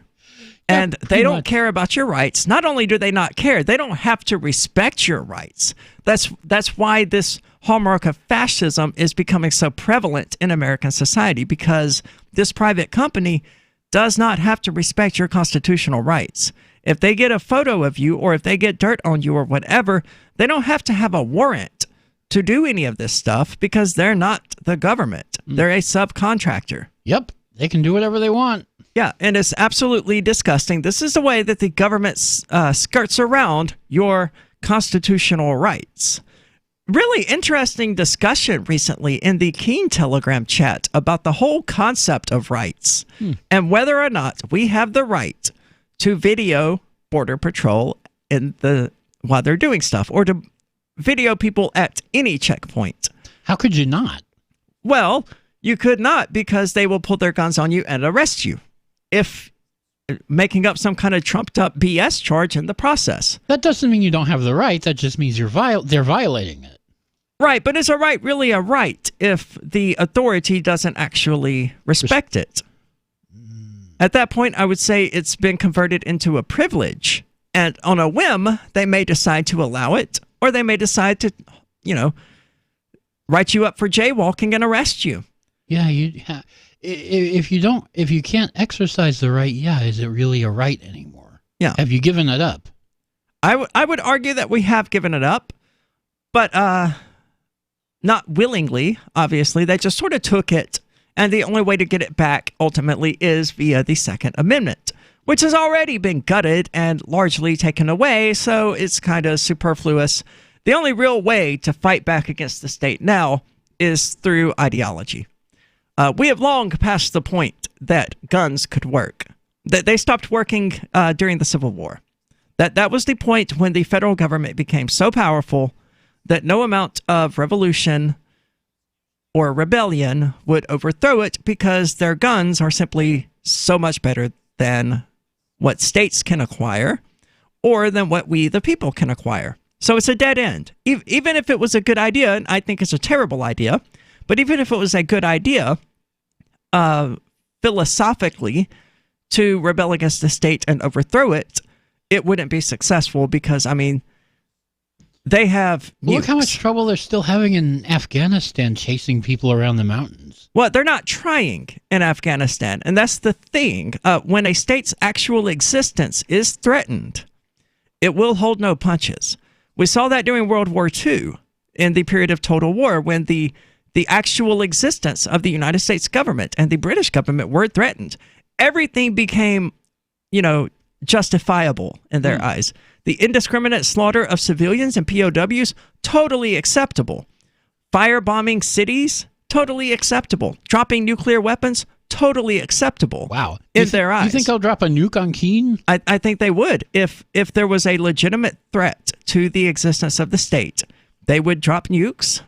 And they don't care about your rights. Not only do they not care, they don't have to respect your rights. That's why this hallmark of fascism is becoming so prevalent in American society, because this private company does not have to respect your constitutional rights. If they get a photo of you or if they get dirt on you or whatever, they don't have to have a warrant to do any of this stuff because they're not the government. They're a subcontractor. Yep, they can do whatever they want. Yeah, and it's absolutely disgusting. This is the way that the government skirts around your constitutional rights. Really interesting discussion recently in the Keen Telegram chat about the whole concept of rights and whether or not we have the right to video Border Patrol while they're doing stuff, or to video people at any checkpoint. How could you not? Well, you could not, because they will pull their guns on you and arrest you, if making up some kind of trumped up BS charge in the process. That doesn't mean you don't have the right. That just means they're violating it. Right, but is a right really a right if the authority doesn't actually respect it? At that point, I would say it's been converted into a privilege. And on a whim, they may decide to allow it, or they may decide to, write you up for jaywalking and arrest you. Yeah, if you can't exercise the right, is it really a right anymore? Yeah. Have you given it up? I would argue that we have given it up, but not willingly, obviously. They just sort of took it, and the only way to get it back ultimately is via the Second Amendment, which has already been gutted and largely taken away, so it's kind of superfluous. The only real way to fight back against the state now is through ideology. We have long passed the point that guns could work. That they stopped working during the Civil War. That was the point when the federal government became so powerful that no amount of revolution or rebellion would overthrow it, because their guns are simply so much better than what states can acquire or than what we, the people, can acquire. So it's a dead end. Even if it was a good idea, and I think it's a terrible idea, but even if it was a good idea, philosophically, to rebel against the state and overthrow it, it wouldn't be successful because, they have nukes. Look how much trouble they're still having in Afghanistan chasing people around the mountains. Well, they're not trying in Afghanistan, and that's the thing. When a state's actual existence is threatened, it will hold no punches. We saw that during World War II, in the period of total war, when the actual existence of the United States government and the British government were threatened. Everything became, justifiable in their eyes. The indiscriminate slaughter of civilians and POWs, totally acceptable. Firebombing cities, totally acceptable. Dropping nuclear weapons, totally acceptable. Wow. In their eyes. You think they'll drop a nuke on Keene? I think they would. If there was a legitimate threat to the existence of the state, they would drop nukes.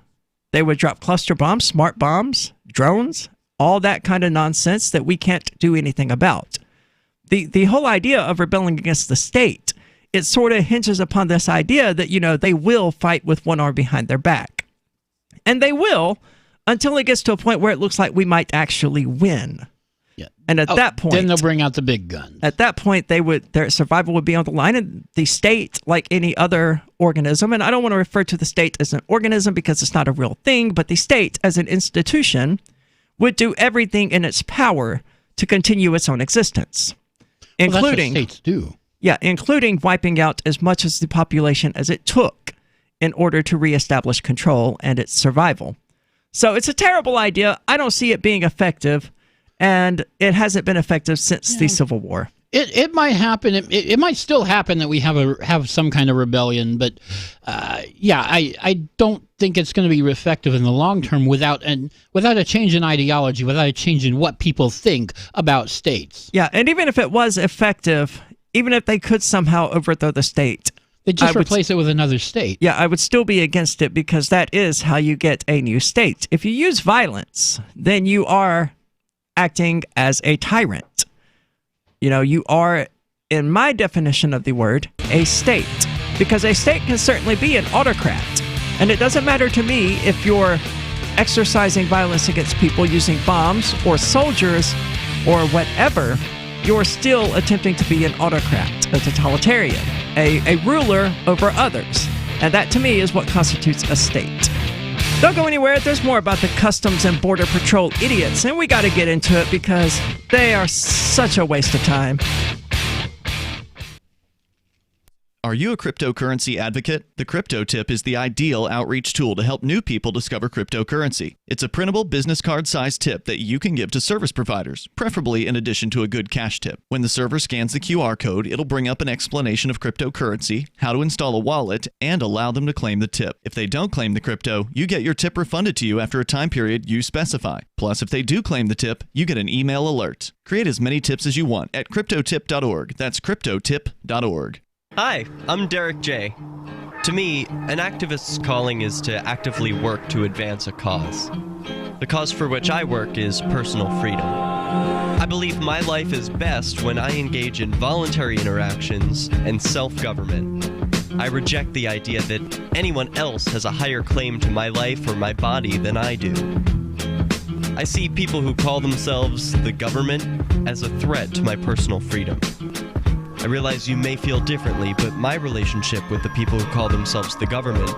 They would drop cluster bombs, smart bombs, drones, all that kind of nonsense that we can't do anything about. The whole idea of rebelling against the state, it sort of hinges upon this idea that, you know, they will fight with one arm behind their back. And they will until it gets to a point where it looks like we might actually win. Yeah. And at that point, then they'll bring out the big guns. At that point, their survival would be on the line, and the state, like any other organism, and I don't want to refer to the state as an organism because it's not a real thing, but the state as an institution would do everything in its power to continue its own existence, including that's what states do. Yeah, including wiping out as much of the population as it took in order to reestablish control and its survival. So it's a terrible idea. I don't see it being effective. And it hasn't been effective since the Civil War. It might happen. It might still happen that we have some kind of rebellion, but I don't think it's going to be effective in the long term without a change in ideology, without a change in what people think about states. Yeah, and even if it was effective, even if they could somehow overthrow the state, they just replace it with another state. Yeah, I would still be against it because that is how you get a new state. If you use violence, then you are acting as a tyrant. You know, you are, in my definition of the word, a state. Because a state can certainly be an autocrat. And it doesn't matter to me if you're exercising violence against people using bombs or soldiers or whatever. You're still attempting to be an autocrat, a totalitarian, a ruler over others. And that, to me, is what constitutes a state. Don't go anywhere. There's more about the Customs and Border Patrol idiots, and we got to get into it because they are such a waste of time. Are you a cryptocurrency advocate? The Crypto Tip is the ideal outreach tool to help new people discover cryptocurrency. It's a printable business card-sized tip that you can give to service providers, preferably in addition to a good cash tip. When the server scans the QR code, it'll bring up an explanation of cryptocurrency, how to install a wallet, and allow them to claim the tip. If they don't claim the crypto, you get your tip refunded to you after a time period you specify. Plus, if they do claim the tip, you get an email alert. Create as many tips as you want at cryptotip.org. That's cryptotip.org. Hi, I'm Derek J. To me, an activist's calling is to actively work to advance a cause. The cause for which I work is personal freedom. I believe my life is best when I engage in voluntary interactions and self-government. I reject the idea that anyone else has a higher claim to my life or my body than I do. I see people who call themselves the government as a threat to my personal freedom. I realize you may feel differently, but my relationship with the people who call themselves the government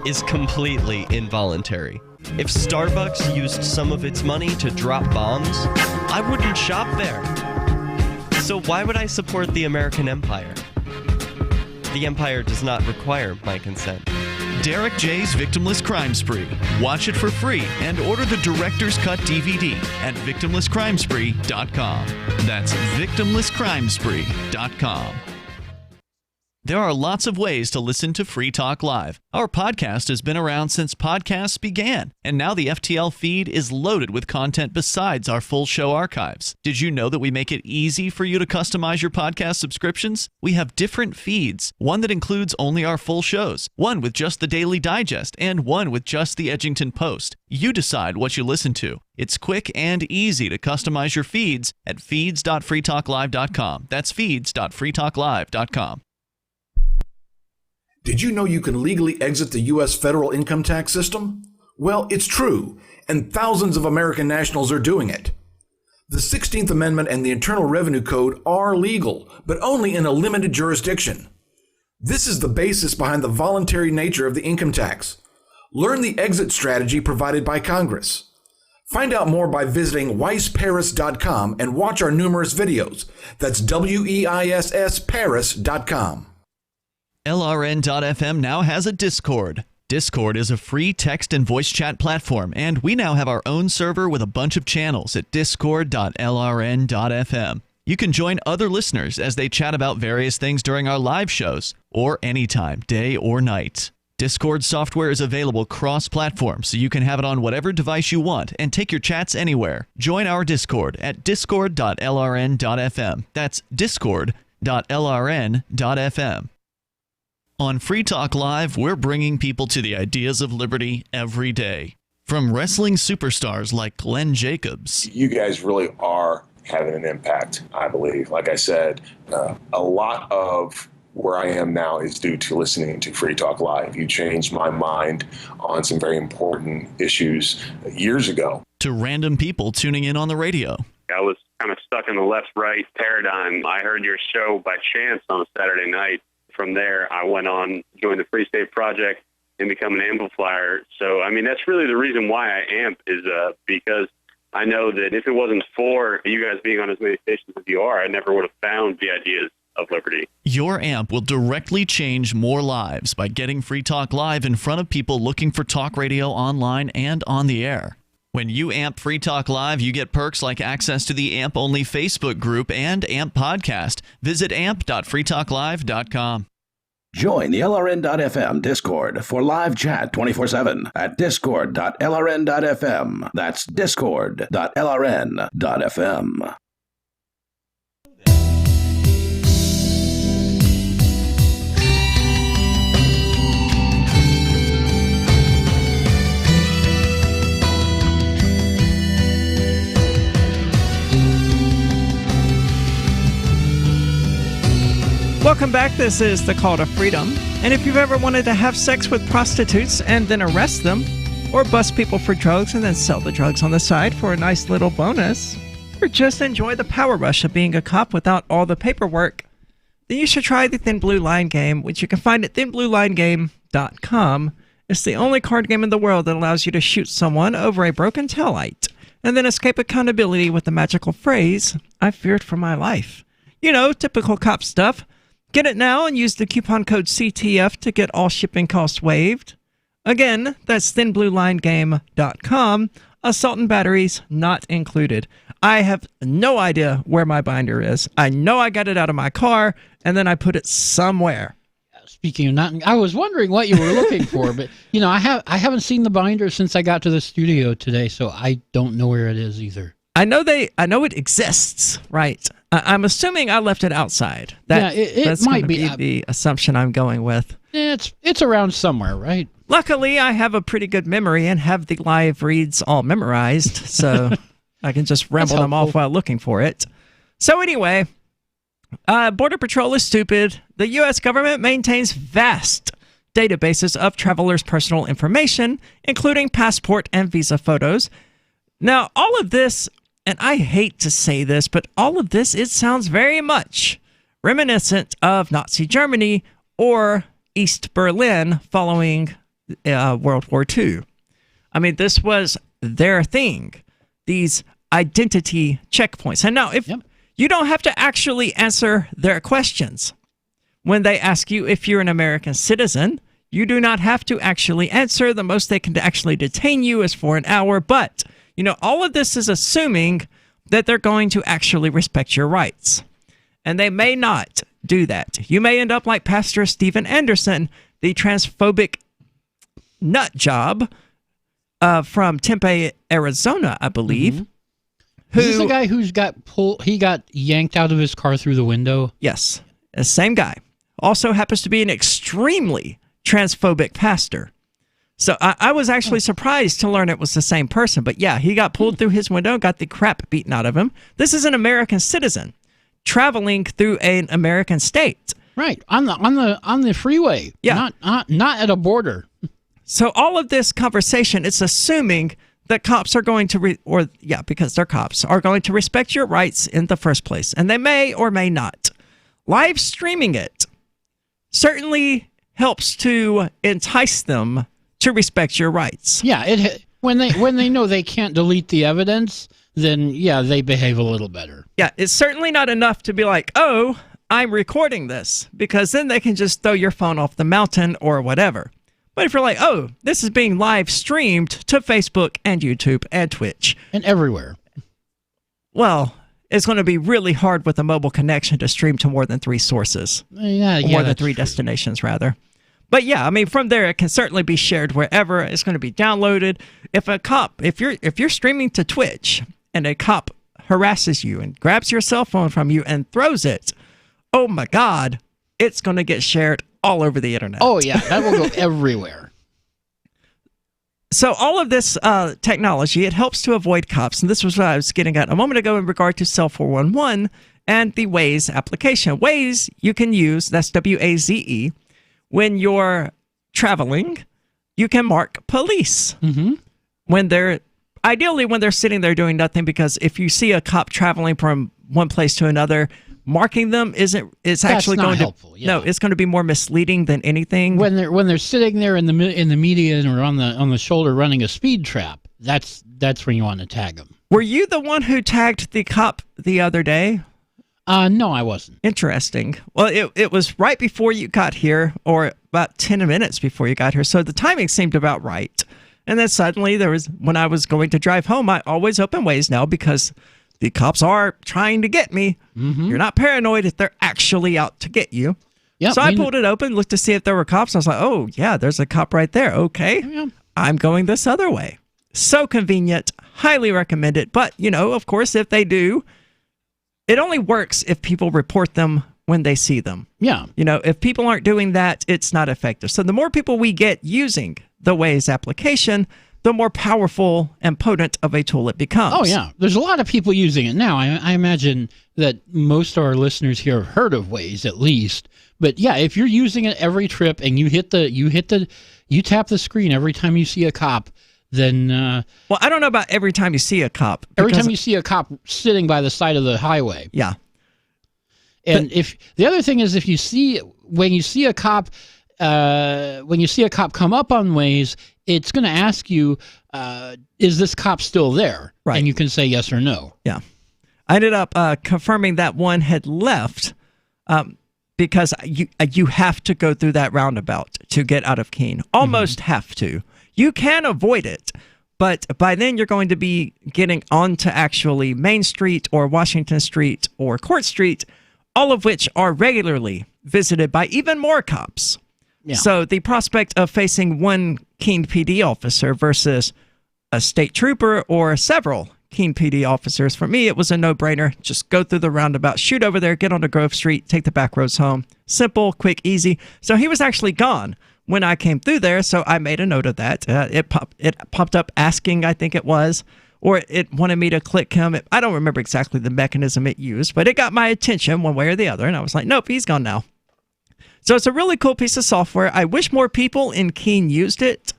is completely involuntary. If Starbucks used some of its money to drop bombs, I wouldn't shop there. So why would I support the American empire? The empire does not require my consent. Derek J's Victimless Crime Spree. Watch it for free and order the Director's Cut DVD at victimlesscrimespree.com. That's victimlesscrimespree.com. There are lots of ways to listen to Free Talk Live. Our podcast has been around since podcasts began, and now the FTL feed is loaded with content besides our full show archives. Did you know that we make it easy for you to customize your podcast subscriptions? We have different feeds, one that includes only our full shows, one with just the Daily Digest, and one with just the Edgington Post. You decide what you listen to. It's quick and easy to customize your feeds at feeds.freetalklive.com. That's feeds.freetalklive.com. Did you know you can legally exit the U.S. federal income tax system? Well, it's true, and thousands of American nationals are doing it. The 16th Amendment and the Internal Revenue Code are legal, but only in a limited jurisdiction. This is the basis behind the voluntary nature of the income tax. Learn the exit strategy provided by Congress. Find out more by visiting weissparis.com and watch our numerous videos. That's WEISSparis.com. LRN.FM now has a Discord. Discord is a free text and voice chat platform, and we now have our own server with a bunch of channels at discord.lrn.fm. You can join other listeners as they chat about various things during our live shows or anytime, day or night. Discord software is available cross-platform, so you can have it on whatever device you want and take your chats anywhere. Join our Discord at discord.lrn.fm. That's discord.lrn.fm. On Free Talk Live, we're bringing people to the ideas of liberty every day. From wrestling superstars like Glenn Jacobs. You guys really are having an impact, I believe. Like I said, a lot of where I am now is due to listening to Free Talk Live. You changed my mind on some very important issues years ago. To random people tuning in on the radio. I was kind of stuck in the left-right paradigm. I heard your show by chance on a Saturday night. From there, I went on, joined the Free State Project, and become an amplifier. So, I mean, that's really the reason why I amp is because I know that if it wasn't for you guys being on as many stations as you are, I never would have found the ideas of liberty. Your amp will directly change more lives by getting Free Talk Live in front of people looking for talk radio online and on the air. When you amp Free Talk Live, you get perks like access to the AMP-only Facebook group and AMP podcast. Visit amp.freetalklive.com. Join the LRN.FM Discord for live chat 24/7 at discord.lrn.fm. That's discord.lrn.fm. Welcome back. This is The Call to Freedom. And if you've ever wanted to have sex with prostitutes and then arrest them, or bust people for drugs and then sell the drugs on the side for a nice little bonus, or just enjoy the power rush of being a cop without all the paperwork, then you should try the Thin Blue Line game, which you can find at thinbluelinegame.com. It's the only card game in the world that allows you to shoot someone over a broken taillight and then escape accountability with the magical phrase, "I feared for my life." You know, typical cop stuff. Get it now and use the coupon code CTF to get all shipping costs waived. Again, that's thinbluelinegame.com. Assault and batteries not included. I have no idea where my binder is. I know I got it out of my car, and then I put it somewhere. Speaking of not, I was wondering what you were looking for, but you know, I haven't seen the binder since I got to the studio today, so I don't know where it is either. I know it exists, right? I'm assuming I left it outside. That's might be the assumption I'm going with. It's around somewhere, right? Luckily, I have a pretty good memory and have the live reads all memorized, so I can just ramble them off while looking for it. So anyway, Border Patrol is stupid. The U.S. government maintains vast databases of travelers' personal information, including passport and visa photos. Now, all of this, and I hate to say this, but all of this, it sounds very much reminiscent of Nazi Germany or East Berlin following World War II. I mean, this was their thing, these identity checkpoints. And now, if you don't have to actually answer their questions when they ask you if you're an American citizen, you do not have to actually answer. The most they can actually detain you is for an hour, but you know, all of this is assuming that they're going to actually respect your rights. And they may not do that. You may end up like Pastor Steven Anderson, the transphobic nut job from Tempe, Arizona, I believe. Mm-hmm. Is this the guy who's got yanked out of his car through the window? Yes, the same guy. Also happens to be an extremely transphobic pastor. So I was actually surprised to learn it was the same person. But yeah, he got pulled through his window, got the crap beaten out of him. This is an American citizen traveling through an American state. Right, on the freeway. Yeah. Not at a border. So all of this conversation, it's assuming that cops are going to, because they're cops, are going to respect your rights in the first place. And they may or may not. Live streaming it certainly helps to entice them to respect your rights. Yeah, when they know they can't delete the evidence, then yeah, they behave a little better. Yeah, it's certainly not enough to be like, oh, I'm recording this, because then they can just throw your phone off the mountain or whatever. But if you're like, oh, this is being live streamed to Facebook and YouTube and Twitch. And everywhere. Well, it's going to be really hard with a mobile connection to stream to more than 3 sources. Yeah, more than that's 3 destinations, rather. But yeah, I mean, from there, it can certainly be shared wherever. It's going to be downloaded. If you're streaming to Twitch and a cop harasses you and grabs your cell phone from you and throws it, oh my God, it's going to get shared all over the internet. Oh yeah, that will go everywhere. So all of this technology, it helps to avoid cops. And this was what I was getting at a moment ago in regard to Cell 411 and the Waze application. Waze, you can use, that's W-A-Z-E, when you're traveling, you can mark police. Ideally when they're sitting there doing nothing, because if you see a cop traveling from one place to another, marking them it's actually not going helpful, to no, it's going to be more misleading than anything. When they're sitting there in the median or on the shoulder running a speed trap, that's when you want to tag them. Were you the one who tagged the cop the other day? No, I wasn't. Interesting. Well, it was right before you got here, or about 10 minutes before you got here, so the timing seemed about right. And then suddenly when I was going to drive home, I always open Waze now because the cops are trying to get me. You're not paranoid if they're actually out to get you. Yep, so I pulled it open, looked to see if there were cops. I was like, oh, yeah, there's a cop right there. Okay, I'm going this other way. So convenient. Highly recommend it. But, of course, if they do, it only works if people report them when they see them. Yeah. If people aren't doing that, it's not effective. So the more people we get using the Waze application, the more powerful and potent of a tool it becomes. Oh, yeah. There's a lot of people using it now. I imagine that most of our listeners here have heard of Waze, at least. But yeah, if you're using it every trip and you tap the screen every time you see a cop, then well, I don't know about every time you see a cop. Every time you see a cop sitting by the side of the highway. Yeah. And if the other thing is, when you see a cop come up on Waze, it's going to ask you, is this cop still there? Right. And you can say yes or no. Yeah. I ended up confirming that one had left because you have to go through that roundabout to get out of Keene. Almost have to. You can avoid it, but by then you're going to be getting onto actually Main Street or Washington Street or Court Street, all of which are regularly visited by even more cops. Yeah. So the prospect of facing one Keene PD officer versus a state trooper or several Keene PD officers, for me, it was a no-brainer. Just go through the roundabout, shoot over there, get onto Grove Street, take the back roads home. Simple, quick, easy. So he was actually gone when I came through there, so I made a note of that. It popped up asking, I think it was, or it wanted me to click him. I don't remember exactly the mechanism it used, but it got my attention one way or the other, and I was like, nope, he's gone now. So it's a really cool piece of software. I wish more people in Keene used it.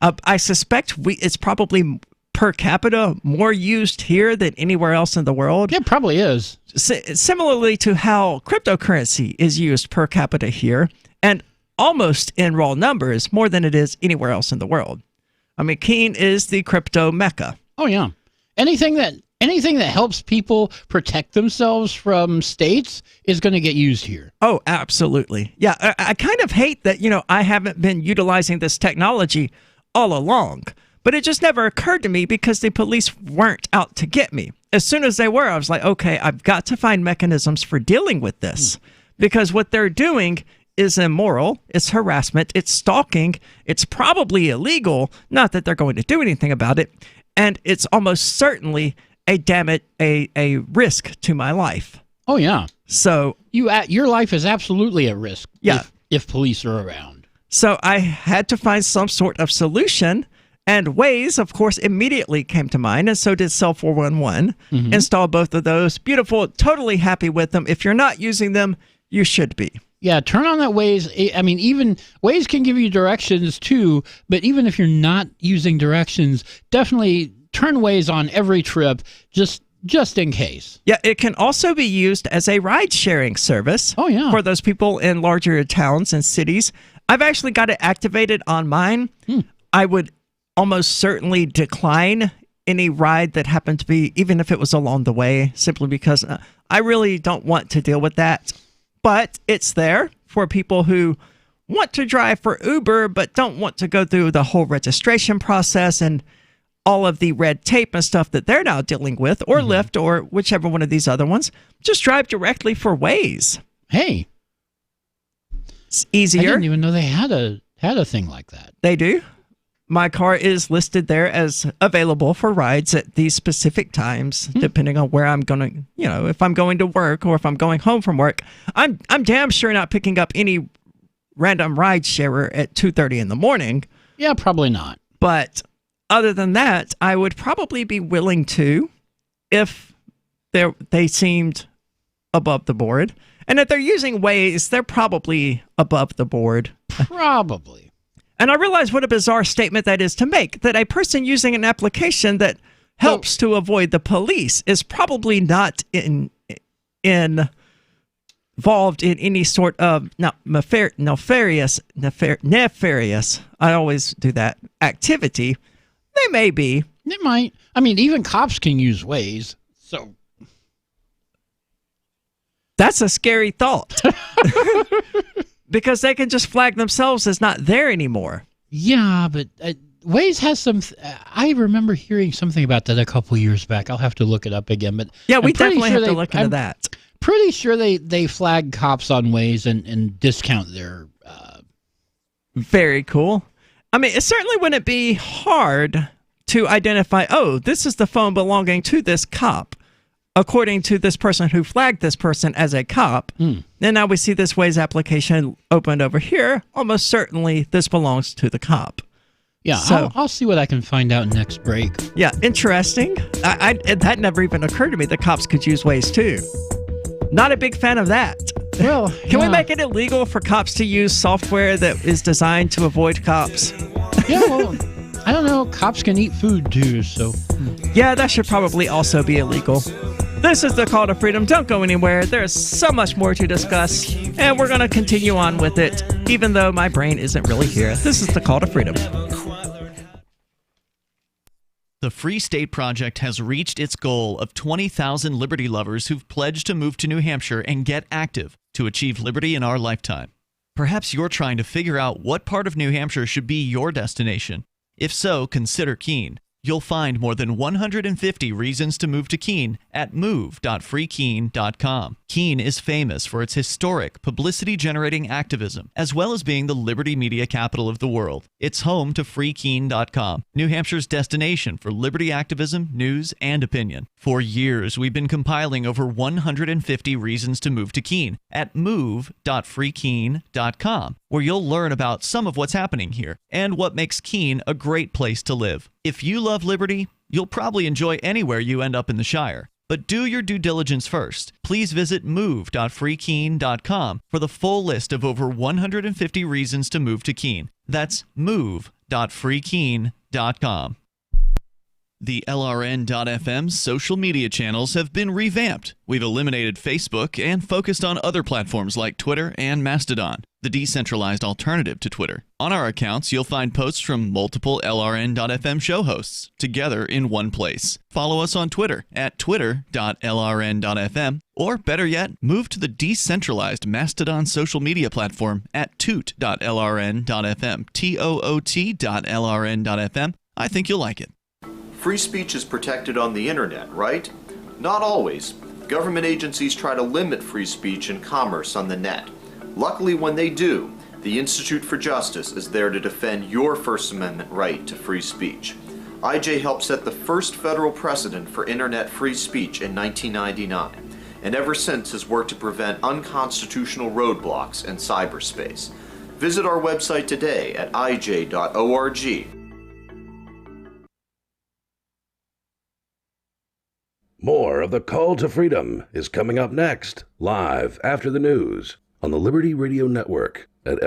I suspect it's probably per capita more used here than anywhere else in the world. It probably is. Similarly to how cryptocurrency is used per capita here, and almost in raw numbers more than it is anywhere else in the world. I mean, Keene is the crypto mecca. Oh, yeah. Anything that helps people protect themselves from states is going to get used here. Oh, absolutely. Yeah, I kind of hate that, I haven't been utilizing this technology all along, but it just never occurred to me because the police weren't out to get me. As soon as they were, I was like, okay, I've got to find mechanisms for dealing with this because what they're doing is immoral, it's harassment, it's stalking, it's probably illegal, not that they're going to do anything about it, and it's almost certainly a risk to my life. Oh yeah. So your life is absolutely at risk. Yeah. If police are around. So I had to find some sort of solution, and Waze, of course, immediately came to mind, and so did Cell 411. Install both of those. Beautiful. Totally happy with them. If you're not using them, you should be. Yeah, turn on that Waze. I mean, even Waze can give you directions too, but even if you're not using directions, definitely turn Waze on every trip, just in case. Yeah, it can also be used as a ride-sharing service. Oh, yeah. For those people in larger towns and cities. I've actually got it activated on mine. I would almost certainly decline any ride that happened to be, even if it was along the way, simply because I really don't want to deal with that. But it's there for people who want to drive for Uber but don't want to go through the whole registration process. And all of the red tape and stuff that they're now dealing with, or Lyft, or whichever one of these other ones. Just drive directly for Waze. Hey, it's easier. I didn't even know they had a thing like that. They do. My car is listed there as available for rides at these specific times, depending on where I'm going to, if I'm going to work or if I'm going home from work. I'm damn sure not picking up any random ride sharer at 2:30 in the morning. Yeah, probably not. But other than that, I would probably be willing to if they seemed above the board. And if they're using Waze, they're probably above the board. Probably. And I realize what a bizarre statement that is to make, that a person using an application that helps to avoid the police is probably not involved in any sort of nefarious, I always do that, activity. They may be. They might. I mean, even cops can use Waze, so. That's a scary thought. Because they can just flag themselves as not there anymore. Yeah, but Waze has some. I remember hearing something about that a couple years back. I'll have to look it up again. But yeah, we definitely have to look into that. Pretty sure they flag cops on Waze and discount their. Very cool. I mean, it certainly wouldn't be hard to identify. Oh, this is the phone belonging to this cop. According to this person who flagged this person as a cop, and now we see this Waze application opened over here. Almost certainly this belongs to the cop. Yeah, so, I'll see what I can find out next break. Yeah, interesting. That never even occurred to me that cops could use Waze too. Not a big fan of that. Well, can we make it illegal for cops to use software that is designed to avoid cops? Yeah, well, I don't know. Cops can eat food too, so. Yeah, that should probably also be illegal. This is the Call to Freedom. Don't go anywhere. There's so much more to discuss, and we're going to continue on with it, even though my brain isn't really here. This is the Call to Freedom. The Free State Project has reached its goal of 20,000 liberty lovers who've pledged to move to New Hampshire and get active to achieve liberty in our lifetime. Perhaps you're trying to figure out what part of New Hampshire should be your destination. If so, consider Keene. You'll find more than 150 reasons to move to Keene at move.freekeene.com. Keene is famous for its historic, publicity-generating activism, as well as being the liberty media capital of the world. It's home to freekeene.com, New Hampshire's destination for liberty activism, news, and opinion. For years, we've been compiling over 150 reasons to move to Keene at move.freekeene.com, where you'll learn about some of what's happening here and what makes Keene a great place to live. If you love liberty, you'll probably enjoy anywhere you end up in the Shire. But do your due diligence first. Please visit move.freekeene.com for the full list of over 150 reasons to move to Keene. That's move.freekeene.com. The LRN.FM social media channels have been revamped. We've eliminated Facebook and focused on other platforms like Twitter and Mastodon, the decentralized alternative to Twitter. On our accounts, you'll find posts from multiple LRN.FM show hosts together in one place. Follow us on Twitter at twitter.lrn.fm, or better yet, move to the decentralized Mastodon social media platform at toot.lrn.fm, toot.lrn.fm. I think you'll like it. Free speech is protected on the internet, right? Not always. Government agencies try to limit free speech and commerce on the net. Luckily, when they do, the Institute for Justice is there to defend your First Amendment right to free speech. IJ helped set the first federal precedent for internet free speech in 1999, and ever since has worked to prevent unconstitutional roadblocks in cyberspace. Visit our website today at ij.org. More of the Call to Freedom is coming up next, live after the news on the Liberty Radio Network at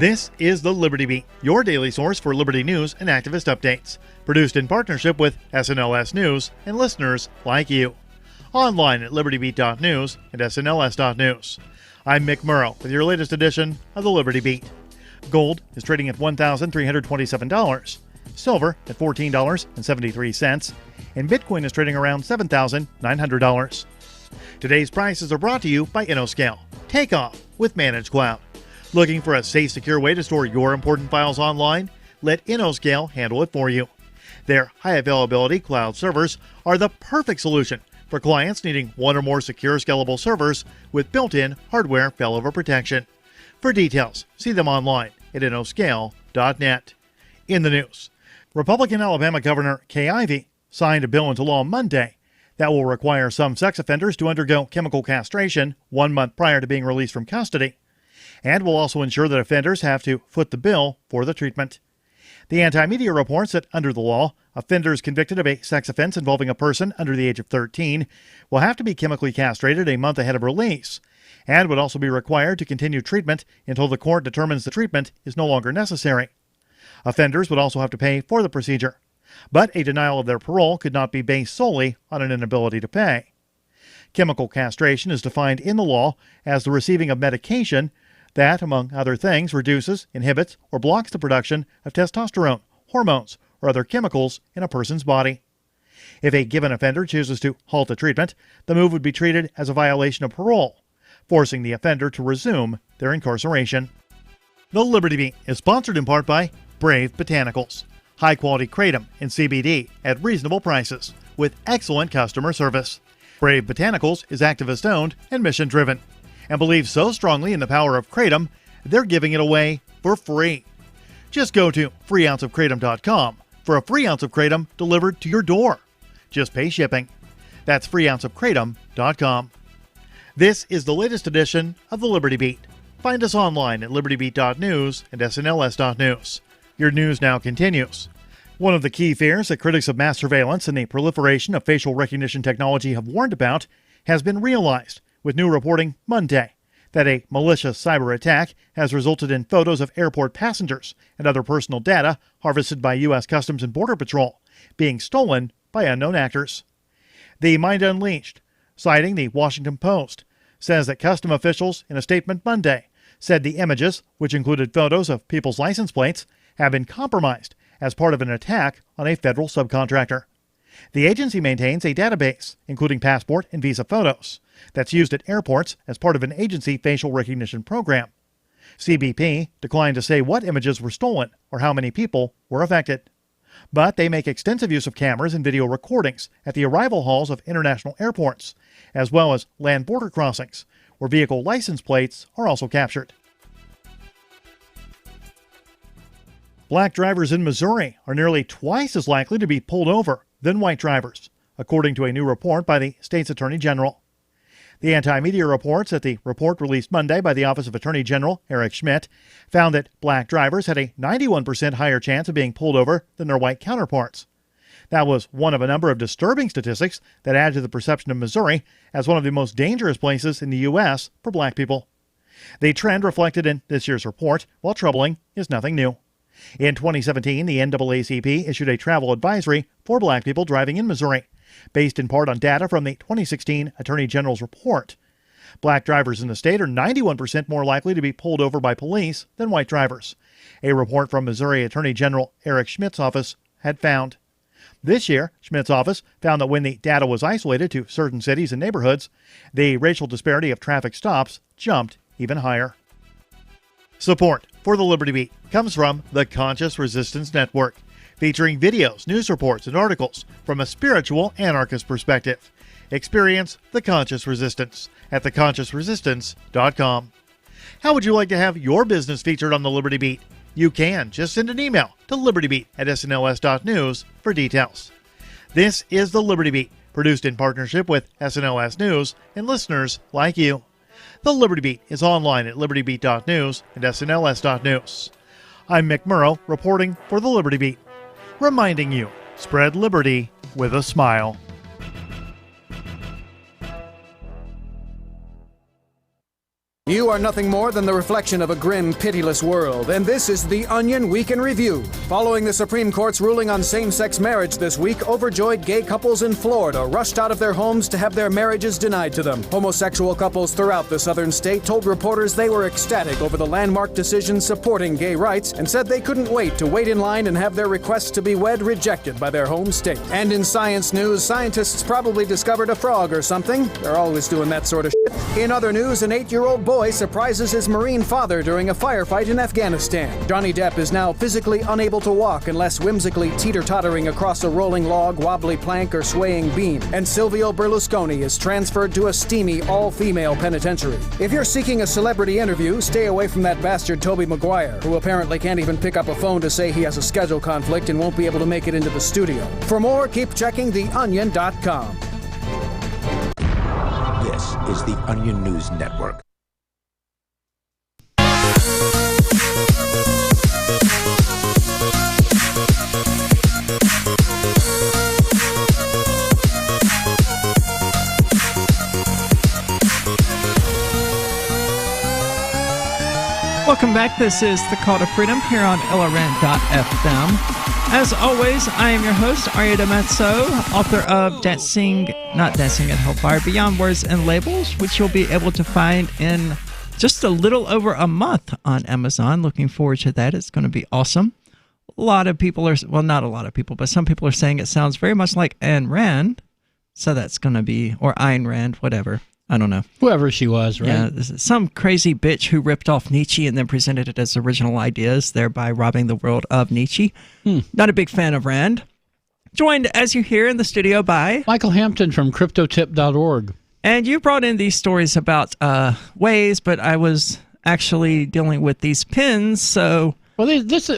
This is the Liberty Beat, your daily source for liberty news and activist updates. Produced in partnership with SNLS News and listeners like you. Online at libertybeat.news and snls.news. I'm Mick Murrow with your latest edition of the Liberty Beat. Gold is trading at $1,327. Silver at $14.73, and Bitcoin is trading around $7,900. Today's prices are brought to you by InnoScale. Take off with Managed Cloud. Looking for a safe, secure way to store your important files online? let InnoScale handle it for you. Their high-availability cloud servers are the perfect solution for clients needing one or more secure, scalable servers with built-in hardware failover protection. For details, see them online at InnoScale.net. In the news, Republican Alabama Governor Kay Ivey signed a bill into law Monday that will require some sex offenders to undergo chemical castration 1 month prior to being released from custody, and will also ensure that offenders have to foot the bill for the treatment. The Anti-Media reports that under the law, offenders convicted of a sex offense involving a person under the age of 13 will have to be chemically castrated a month ahead of release, and would also be required to continue treatment until the court determines the treatment is no longer necessary. Offenders would also have to pay for the procedure, but a denial of their parole could not be based solely on an inability to pay. Chemical castration is defined in the law as the receiving of medication that, among other things, reduces, inhibits, or blocks the production of testosterone, hormones, or other chemicals in a person's body. If a given offender chooses to halt the treatment, the move would be treated as a violation of parole, forcing the offender to resume their incarceration. The Liberty Beat is sponsored in part by Brave Botanicals, high-quality kratom and CBD at reasonable prices with excellent customer service. Brave Botanicals is activist-owned and mission-driven, and believes so strongly in the power of kratom, they're giving it away for free. Just go to freeounceofkratom.com for a free ounce of kratom delivered to your door. Just pay shipping. That's freeounceofkratom.com. This is the latest edition of the Liberty Beat. Find us online at libertybeat.news and snls.news. Your news now continues. One of the key fears that critics of mass surveillance and the proliferation of facial recognition technology have warned about has been realized, with new reporting Monday that a malicious cyber attack has resulted in photos of airport passengers and other personal data harvested by U.S. Customs and Border Patrol being stolen by unknown actors. The Mind Unleashed, citing the Washington Post, says that custom officials in a statement Monday said the images, which included photos of people's license plates, have been compromised as part of an attack on a federal subcontractor. The agency maintains a database, including passport and visa photos, that's used at airports as part of an agency facial recognition program. CBP declined to say what images were stolen or how many people were affected. But they make extensive use of cameras and video recordings at the arrival halls of international airports, as well as land border crossings, where vehicle license plates are also captured. Black drivers in Missouri are nearly twice as likely to be pulled over than white drivers, according to a new report by the state's Attorney General. The Anti-Media reports that the report released Monday by the Office of Attorney General Eric Schmidt found that black drivers had a 91% higher chance of being pulled over than their white counterparts. That was one of a number of disturbing statistics that add to the perception of Missouri as one of the most dangerous places in the U.S. for black people. The trend reflected in this year's report, while troubling, is nothing new. In 2017, the NAACP issued a travel advisory for black people driving in Missouri, based in part on data from the 2016 Attorney General's report. Black drivers in the state are 91% more likely to be pulled over by police than white drivers, a report from Missouri Attorney General Eric Schmidt's office had found. This year, Schmidt's office found that when the data was isolated to certain cities and neighborhoods, the racial disparity of traffic stops jumped even higher. Support for the Liberty Beat comes from the Conscious Resistance Network, featuring videos, news reports, and articles from a spiritual anarchist perspective. Experience the Conscious Resistance at theconsciousresistance.com. How would you like to have your business featured on the Liberty Beat? You can. Just send an email to libertybeat@snls.news for details. This is the Liberty Beat, produced in partnership with SNLS News and listeners like you. The Liberty Beat is online at libertybeat.news and snls.news. I'm Mick Murrow, reporting for the Liberty Beat, reminding you, spread liberty with a smile. You are nothing more than the reflection of a grim, pitiless world, and this is The Onion Week in Review. Following the Supreme Court's ruling on same-sex marriage this week, overjoyed gay couples in Florida rushed out of their homes to have their marriages denied to them. Homosexual couples throughout the southern state told reporters they were ecstatic over the landmark decision supporting gay rights and said they couldn't wait to wait in line and have their requests to be wed rejected by their home state. And in science news, scientists probably discovered a frog or something. They're always doing that sort of shit. In other news, an 8-year-old boy boy surprises his Marine father during a firefight in Afghanistan. Johnny Depp is now physically unable to walk unless whimsically teeter-tottering across a rolling log, wobbly plank, or swaying beam. And Silvio Berlusconi is transferred to a steamy, all-female penitentiary. If you're seeking a celebrity interview, stay away from that bastard Tobey Maguire, who apparently can't even pick up a phone to say he has a schedule conflict and won't be able to make it into the studio. For more, keep checking theonion.com. This is the Onion News Network. Welcome back. This is The Call to Freedom here on LRN.FM. As always, I am your host, Arya DiMezzo, author of Not Dancing at Hellfire, Beyond Words and Labels, which you'll be able to find in just a little over a month on Amazon. Looking forward to that. It's going to be awesome. A lot of people are, well, not a lot of people, but some people are saying it sounds very much like Ayn Rand. So that's going to be, or Ayn Rand, whatever. I don't know. Whoever she was, right? Yeah, some crazy bitch who ripped off Nietzsche and then presented it as original ideas, thereby robbing the world of Nietzsche. Not a big fan of Rand. Joined, as you hear, in the studio by Michael Hampton from CryptoTip.org. And you brought in these stories about Waze, but I was actually dealing with these pins, so... Well,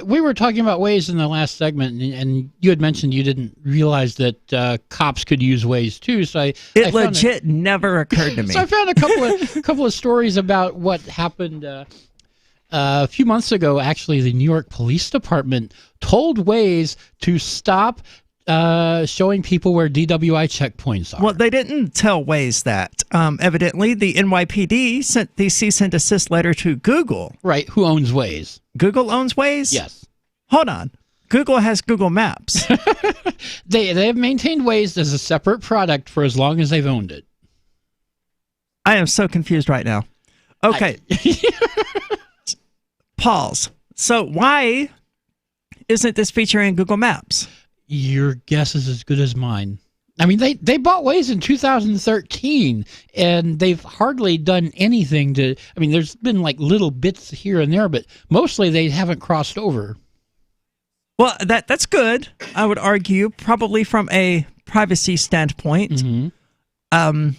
we were talking about Waze in the last segment, and you had mentioned you didn't realize that cops could use Waze too. So I legit never occurred to me. So I found a couple of stories about what happened a few months ago. Actually, the New York Police Department told Waze to stop showing people where DWI checkpoints are. Well, they didn't tell Waze that. Evidently, the NYPD sent the cease and desist letter to Google. Right, who owns Waze? Google owns Waze? Yes. Hold on. Google has Google Maps. They have maintained Waze as a separate product for as long as they've owned it. I am so confused right now. Okay. Pause. So why isn't this featuring Google Maps? Your guess is as good as mine. I mean, they bought Waze in 2013, and they've hardly done anything to... I mean, there's been like little bits here and there, but mostly they haven't crossed over. Well, that's good, I would argue, probably from a privacy standpoint. Mm-hmm.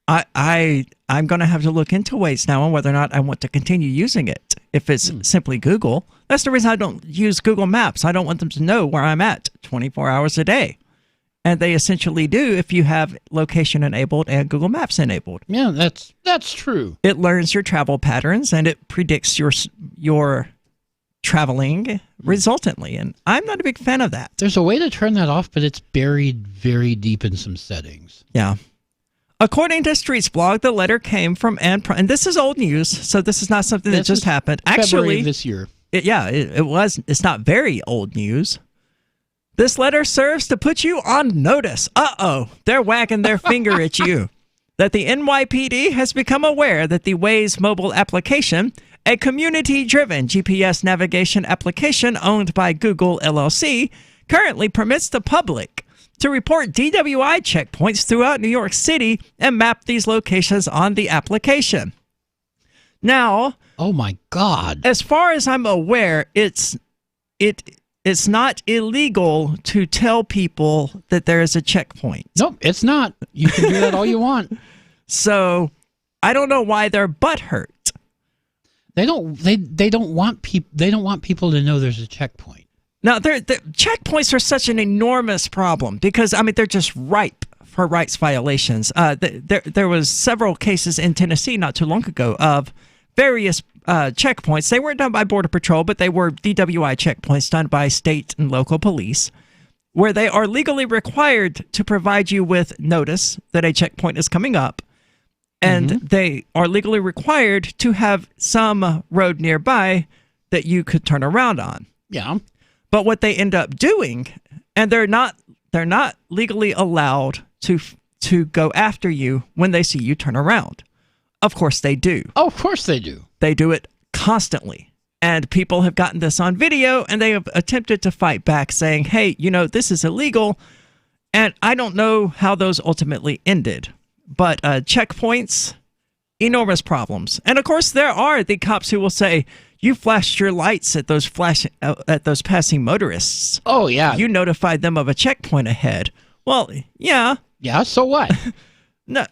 I'm going to have to look into Waze now on whether or not I want to continue using it. If it's simply Google, that's the reason I don't use Google Maps. I don't want them to know where I'm at 24 hours a day. And they essentially do if you have location enabled and Google Maps enabled. Yeah, that's true. It learns your travel patterns and it predicts your traveling resultantly. And I'm not a big fan of that. There's a way to turn that off, but it's buried very deep in some settings. Yeah. According to Streets Blog, the letter came from Anne, and this is old news, so this is not something that just happened. February of this year. It was. It's not very old news. This letter serves to put you on notice. They're wagging their finger at you. That the NYPD has become aware that the Waze mobile application, a community-driven GPS navigation application owned by Google LLC, currently permits the public to report DWI checkpoints throughout New York City and map these locations on the application. Now, oh my God! As far as I'm aware, it's not illegal to tell people that there is a checkpoint. Nope, it's not. You can do that all you want. So, I don't know why they're butthurt. They don't want people to know there's a checkpoint. Now, the checkpoints are such an enormous problem because, I mean, they're just ripe for rights violations. There was several cases in Tennessee not too long ago of various checkpoints. They weren't done by Border Patrol, but they were DWI checkpoints done by state and local police, where they are legally required to provide you with notice that a checkpoint is coming up, and they are legally required to have some road nearby that you could turn around on. Yeah. But what they end up doing, and they're not legally allowed to go after you when they see you turn around. Of course they do. Oh, of course they do. They do it constantly. And people have gotten this on video, and they have attempted to fight back saying, hey, this is illegal. And I don't know how those ultimately ended. But checkpoints, enormous problems. And of course, there are the cops who will say, "You flashed your lights at those passing motorists. Oh yeah, you notified them of a checkpoint ahead." Well, yeah. Yeah. So what? No,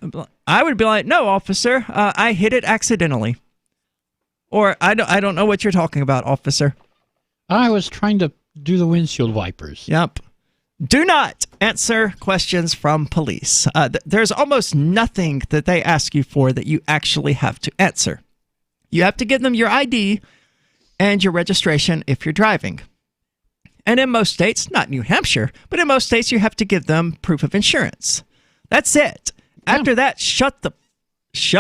I would be like, "No, officer, I hit it accidentally," or I don't know what you're talking about, officer. I was trying to do the windshield wipers. Yep. Do not answer questions from police. There's almost nothing that they ask you for that you actually have to answer. You have to give them your ID and your registration if you're driving. And in most states, not New Hampshire, but in most states, you have to give them proof of insurance. That's it. After that, shut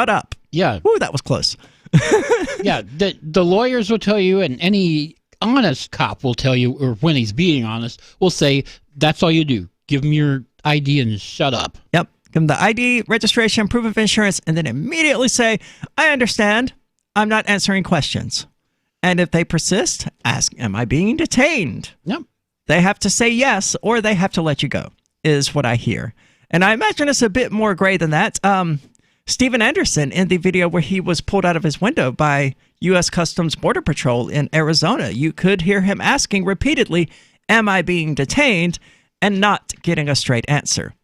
up. Yeah. Ooh, that was close. Yeah, the lawyers will tell you, and any honest cop will tell you, or when he's being honest, will say, that's all you do. Give them your ID and shut up. Yep. Give them the ID, registration, proof of insurance, and then immediately say, "I understand. I'm not answering questions." And if they persist, ask, "Am I being detained?" Yep. They have to say yes, or they have to let you go, is what I hear. And I imagine it's a bit more gray than that. Steven Anderson, in the video where he was pulled out of his window by U.S. Customs Border Patrol in Arizona, you could hear him asking repeatedly, "Am I being detained?" and not getting a straight answer.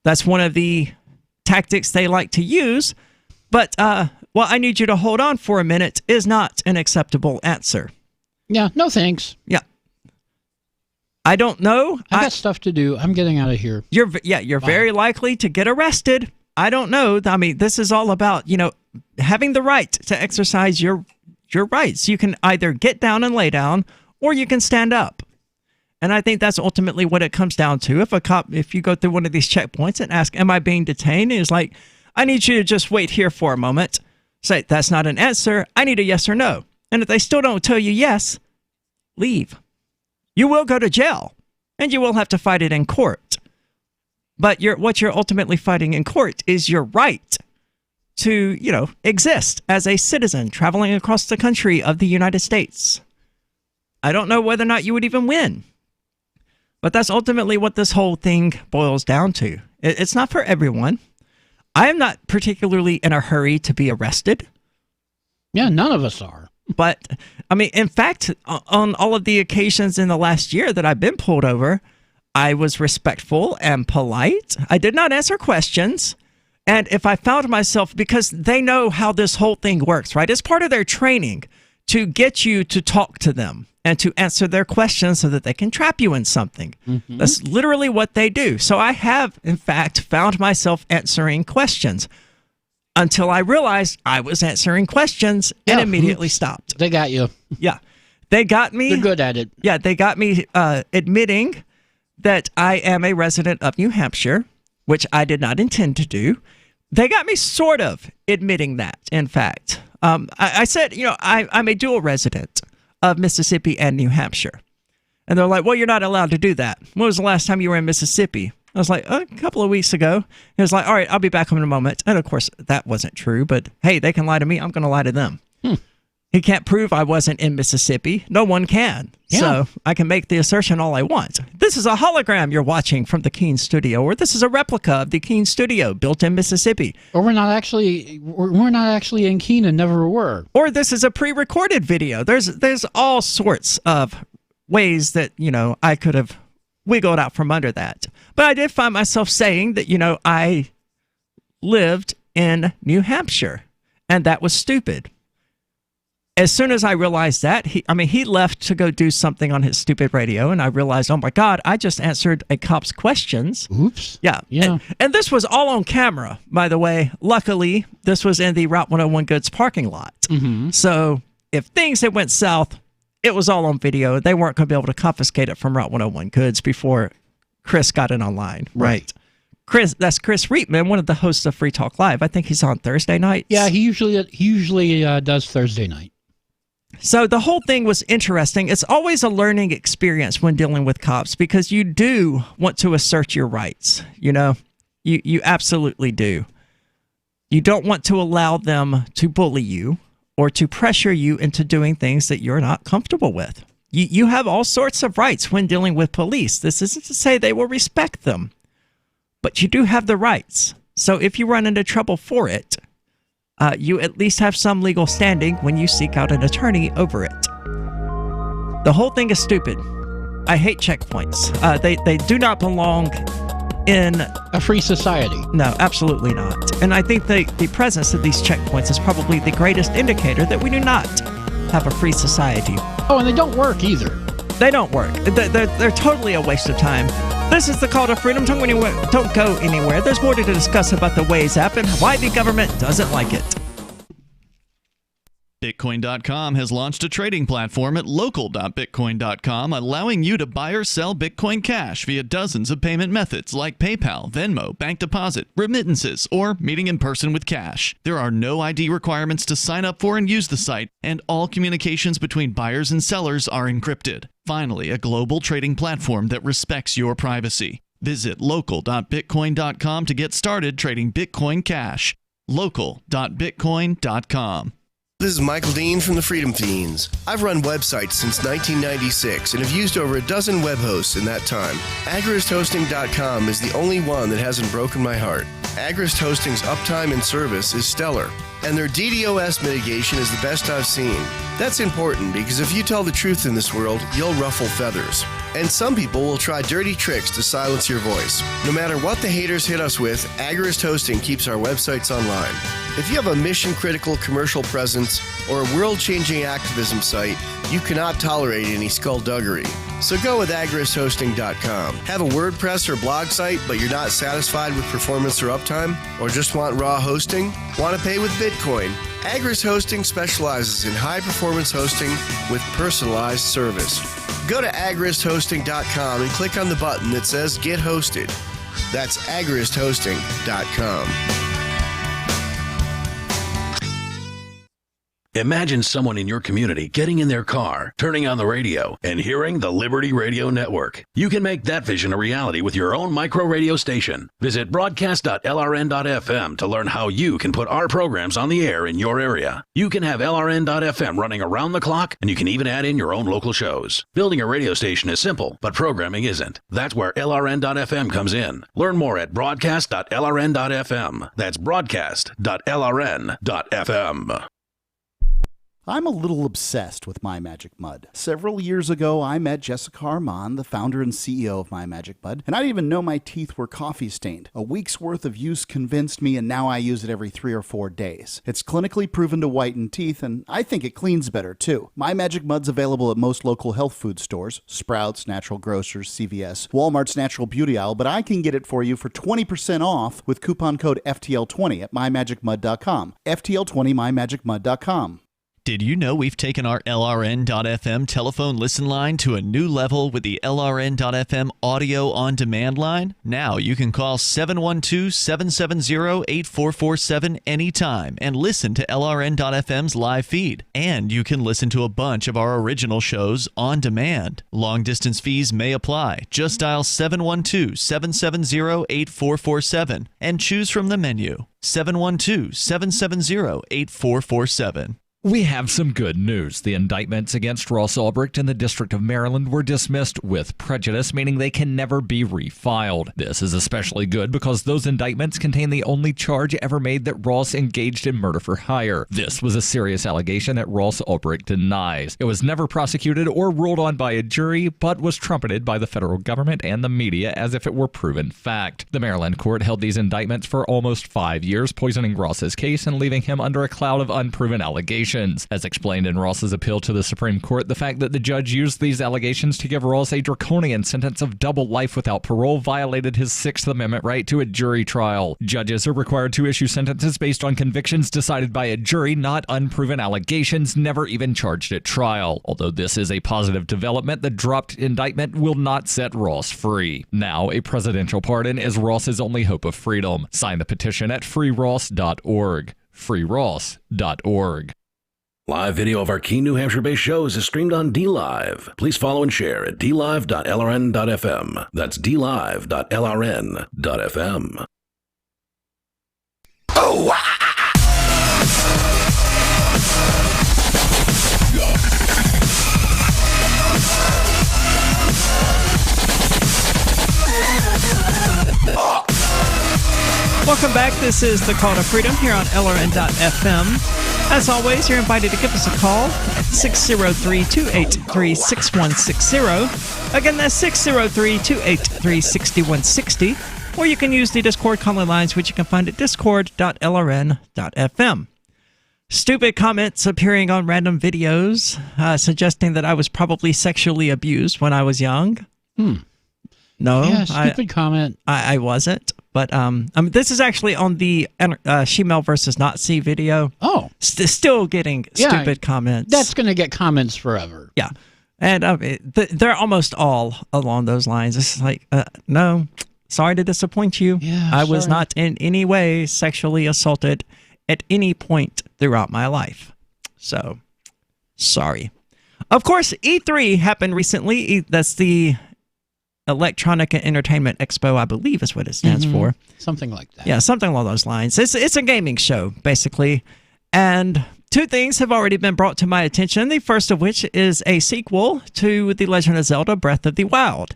That's one of the tactics they like to use, but, "Well, I need you to hold on for a minute" is not an acceptable answer. Yeah, no thanks. Yeah. I don't know. I got stuff to do. I'm getting out of here. You're very likely to get arrested. I don't know. I mean, this is all about, having the right to exercise your rights. You can either get down and lay down, or you can stand up. And I think that's ultimately what it comes down to. If you go through one of these checkpoints and ask, "Am I being detained?" It's like, "I need you to just wait here for a moment." Say, "That's not an answer. I need a yes or no." And if they still don't tell you yes, leave. You will go to jail, and you will have to fight it in court. But what you're ultimately fighting in court is your right to, exist as a citizen traveling across the country of the United States. I don't know whether or not you would even win. But that's ultimately what this whole thing boils down to. It's not for everyone. I am not particularly in a hurry to be arrested. Yeah, none of us are. But, I mean, in fact, on all of the occasions in the last year that I've been pulled over, I was respectful and polite. I did not answer questions. And if I found myself, because they know how this whole thing works, right? It's part of their training to get you to talk to them and to answer their questions so that they can trap you in something. Mm-hmm. That's literally what they do. So I have, in fact, found myself answering questions until I realized I was answering questions and immediately stopped. They got you. Yeah. They got me. They're good at it. Yeah, they got me admitting that I am a resident of New Hampshire, which I did not intend to do. They got me sort of admitting that, in fact. I said, I'm a dual resident of Mississippi and New Hampshire. And they're like, "Well, you're not allowed to do that. When was the last time you were in Mississippi?" I was like, "A couple of weeks ago." It was like, "All right, I'll be back home in a moment." And of course, that wasn't true. But hey, they can lie to me. I'm going to lie to them. He can't prove I wasn't in Mississippi. No one can. Yeah. So I can make the assertion all I want. This is a hologram you're watching from the Keene Studio, or this is a replica of the Keene Studio built in Mississippi. Or we're not actually in Keene and never were. Or this is a pre-recorded video. There's all sorts of ways that, I could have wiggled out from under that. But I did find myself saying that, I lived in New Hampshire, and that was stupid. As soon as I realized that, he left to go do something on his stupid radio, and I realized, oh my God, I just answered a cop's questions. Oops. Yeah. And this was all on camera, by the way. Luckily, this was in the Route 101 Goods parking lot. Mm-hmm. So if things had went south, it was all on video. They weren't going to be able to confiscate it from Route 101 Goods before Chris got it online. Right. That's Chris Reitman, one of the hosts of Free Talk Live. I think he's on Thursday nights. Yeah, he usually does Thursday night. So the whole thing was interesting. It's always a learning experience when dealing with cops because you do want to assert your rights. You absolutely do. You don't want to allow them to bully you or to pressure you into doing things that you're not comfortable with. You have all sorts of rights when dealing with police. This isn't to say they will respect them, but you do have the rights. So if you run into trouble for it, you at least have some legal standing when you seek out an attorney over it. The whole thing is stupid. I hate checkpoints. They do not belong in a free society. No, absolutely not. And I think the presence of these checkpoints is probably the greatest indicator that we do not have a free society. Oh, and they don't work either. They don't work. They're totally a waste of time. This is the Call to Freedom. Don't go anywhere. There's more to discuss about the Waze app and why the government doesn't like it. Bitcoin.com has launched a trading platform at local.bitcoin.com, allowing you to buy or sell Bitcoin Cash via dozens of payment methods like PayPal, Venmo, bank deposit, remittances, or meeting in person with cash. There are no ID requirements to sign up for and use the site, and all communications between buyers and sellers are encrypted. Finally, a global trading platform that respects your privacy. Visit local.bitcoin.com to get started trading Bitcoin Cash. local.bitcoin.com. This is Michael Dean from the Freedom Fiends. I've run websites since 1996 and have used over a dozen web hosts in that time. AgristHosting.com is the only one that hasn't broken my heart. Agrist Hosting's uptime and service is stellar, and their DDoS mitigation is the best I've seen. That's important because if you tell the truth in this world, you'll ruffle feathers. And some people will try dirty tricks to silence your voice. No matter what the haters hit us with, Agrist Hosting keeps our websites online. If you have a mission-critical commercial presence or a world-changing activism site, you cannot tolerate any skullduggery. So go with AgristHosting.com. Have a WordPress or blog site, but you're not satisfied with performance or uptime? Or just want raw hosting? Want to pay with Bitcoin? Agrist Hosting specializes in high-performance hosting with personalized service. Go to AgristHosting.com and click on the button that says Get Hosted. That's AgristHosting.com. Imagine someone in your community getting in their car, turning on the radio, and hearing the Liberty Radio Network. You can make that vision a reality with your own micro radio station. Visit broadcast.lrn.fm to learn how you can put our programs on the air in your area. You can have LRN.FM running around the clock, and you can even add in your own local shows. Building a radio station is simple, but programming isn't. That's where LRN.FM comes in. Learn more at broadcast.lrn.fm. That's broadcast.lrn.fm. I'm a little obsessed with My Magic Mud. Several years ago, I met Jessica Armand, the founder and CEO of My Magic Mud, and I didn't even know my teeth were coffee stained. A week's worth of use convinced me, and now I use it every 3 or 4 days. It's clinically proven to whiten teeth, and I think it cleans better too. My Magic Mud's available at most local health food stores, Sprouts, Natural Grocers, CVS, Walmart's Natural Beauty Aisle, but I can get it for you for 20% off with coupon code FTL20 at mymagicmud.com. FTL20 mymagicmud.com. Did you know we've taken our LRN.FM telephone listen line to a new level with the LRN.FM audio on demand line? Now you can call 712-770-8447 anytime and listen to LRN.FM's live feed. And you can listen to a bunch of our original shows on demand. Long distance fees may apply. Just dial 712-770-8447 and choose from the menu. 712-770-8447. We have some good news. The indictments against Ross Ulbricht in the District of Maryland were dismissed with prejudice, meaning they can never be refiled. This is especially good because those indictments contain the only charge ever made that Ross engaged in murder for hire. This was a serious allegation that Ross Ulbricht denies. It was never prosecuted or ruled on by a jury, but was trumpeted by the federal government and the media as if it were proven fact. The Maryland court held these indictments for almost 5 years, poisoning Ross's case and leaving him under a cloud of unproven allegations. As explained in Ross's appeal to the Supreme Court, the fact that the judge used these allegations to give Ross a draconian sentence of double life without parole violated his Sixth Amendment right to a jury trial. Judges are required to issue sentences based on convictions decided by a jury, not unproven allegations never even charged at trial. Although this is a positive development, the dropped indictment will not set Ross free. Now, a presidential pardon is Ross's only hope of freedom. Sign the petition at freeross.org. freeross.org. Live video of our key New Hampshire-based shows is streamed on DLive. Please follow and share at dlive.lrn.fm. That's dlive.lrn.fm. Oh! Welcome back. This is the Call to Freedom here on LRN.FM. As always, you're invited to give us a call at 603-283-6160. Again, that's 603-283-6160. Or you can use the Discord calling lines, which you can find at discord.lrn.fm. Stupid comments appearing on random videos suggesting that I was probably sexually abused when I was young. No, Yeah, stupid comment. I wasn't. But this is actually on the Shemale versus Nazi video. Oh. Still getting stupid comments. That's going to get comments forever. Yeah. And they're almost all along those lines. It's like, no, sorry to disappoint you. Yeah, I was sorry. not in any way sexually assaulted at any point throughout my life. So, sorry. Of course, E3 happened recently. That's the Electronic Entertainment Expo, I believe is what it stands for. Something like that. Yeah, something along those lines. It's a gaming show, basically. And two things have already been brought to my attention. The first of which is a sequel to The Legend of Zelda Breath of the Wild.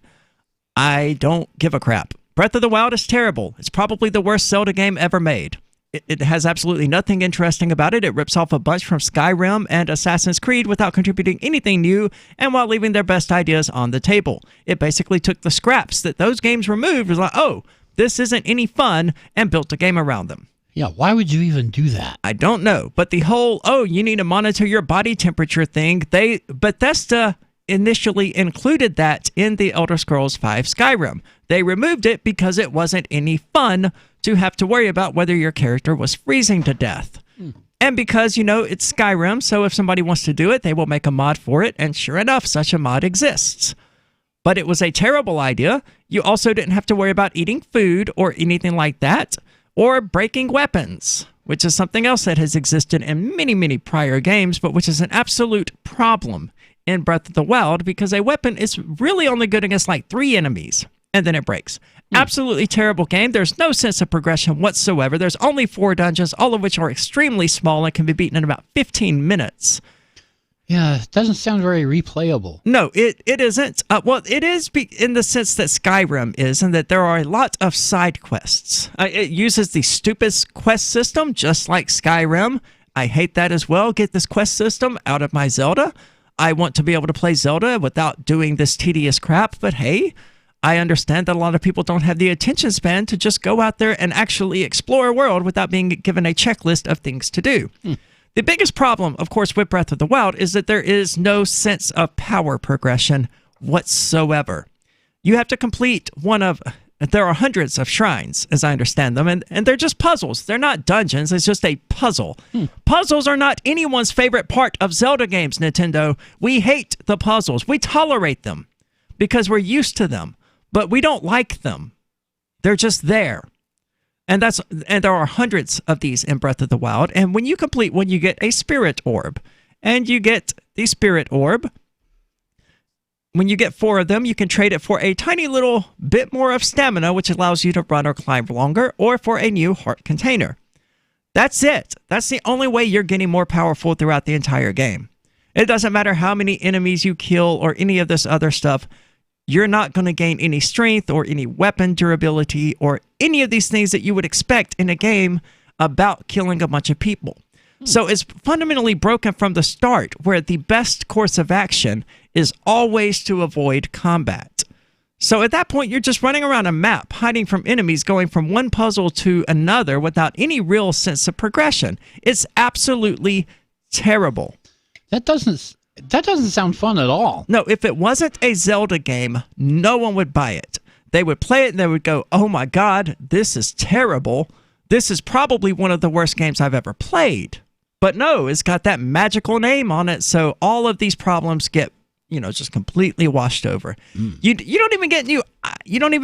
I don't give a crap. Breath of the Wild is terrible. It's probably the worst Zelda game ever made. It has absolutely nothing interesting about it. It rips off a bunch from Skyrim and Assassin's Creed without contributing anything new and while leaving their best ideas on the table. It basically took the scraps that those games removed, was like, oh, this isn't any fun, and built a game around them. Yeah, why would you even do that? I don't know, but the whole, oh, you need to monitor your body temperature thing, Bethesda initially included that in the Elder Scrolls V Skyrim. They removed it because it wasn't any fun to have to worry about whether your character was freezing to death. And because, it's Skyrim, so if somebody wants to do it, they will make a mod for it, and sure enough, such a mod exists. But it was a terrible idea. You also didn't have to worry about eating food or anything like that, or breaking weapons, which is something else that has existed in many, many prior games, but which is an absolute problem in Breath of the Wild, because a weapon is really only good against like 3 enemies, and then it breaks. Absolutely terrible game. There's no sense of progression whatsoever. There's only 4 dungeons, all of which are extremely small and can be beaten in about 15 minutes. Yeah, it doesn't sound very replayable. No, it isn't. Well, it is in the sense that Skyrim is, and that there are a lot of side quests. It uses the stupidest quest system, just like Skyrim. I hate that as well. Get this quest system out of my Zelda. I want to be able to play Zelda without doing this tedious crap, but hey, I understand that a lot of people don't have the attention span to just go out there and actually explore a world without being given a checklist of things to do. The biggest problem, of course, with Breath of the Wild is that there is no sense of power progression whatsoever. You have to complete there are hundreds of shrines, as I understand them, and they're just puzzles. They're not dungeons. It's just a puzzle. Puzzles are not anyone's favorite part of Zelda games, Nintendo. We hate the puzzles. We tolerate them because we're used to them, but we don't like them. They're just there. And there are hundreds of these in Breath of the Wild. And when you complete one, you get a spirit orb. And you get the spirit orb. When you get 4 of them, you can trade it for a tiny little bit more of stamina, which allows you to run or climb longer, or for a new heart container. That's it. That's the only way you're getting more powerful throughout the entire game. It doesn't matter how many enemies you kill or any of this other stuff. You're not going to gain any strength or any weapon durability or any of these things that you would expect in a game about killing a bunch of people. So it's fundamentally broken from the start, where the best course of action is always to avoid combat. So at that point, you're just running around a map, hiding from enemies, going from one puzzle to another without any real sense of progression. It's absolutely terrible. That doesn't sound fun at all. No, if it wasn't a Zelda game, no one would buy it. They would play it and they would go, oh my God, this is terrible. This is probably one of the worst games I've ever played. But no, it's got that magical name on it, so all of these problems get, just completely washed over. You don't even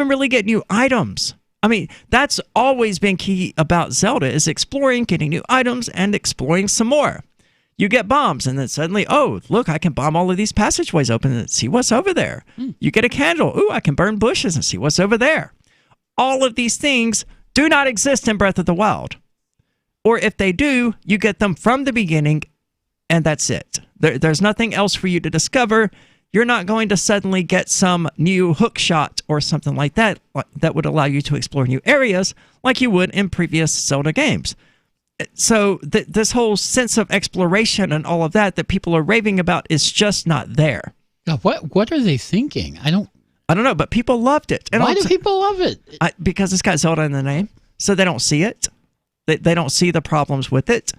really get new items. I mean, that's always been key about Zelda, is exploring, getting new items, and exploring some more. You get bombs, and then suddenly, oh, look, I can bomb all of these passageways open and see what's over there. You get a candle. Ooh, I can burn bushes and see what's over there. All of these things do not exist in Breath of the Wild. Or if they do, you get them from the beginning, and that's it. There's nothing else for you to discover. you're not going to suddenly get some new hook shot or something like that that would allow you to explore new areas like you would in previous Zelda games. So this whole sense of exploration and all of that people are raving about is just not there. What are they thinking? I don't know, but people loved it. And why do people love it? Because it's got Zelda in the name, so they don't see it. They don't see the problems with it.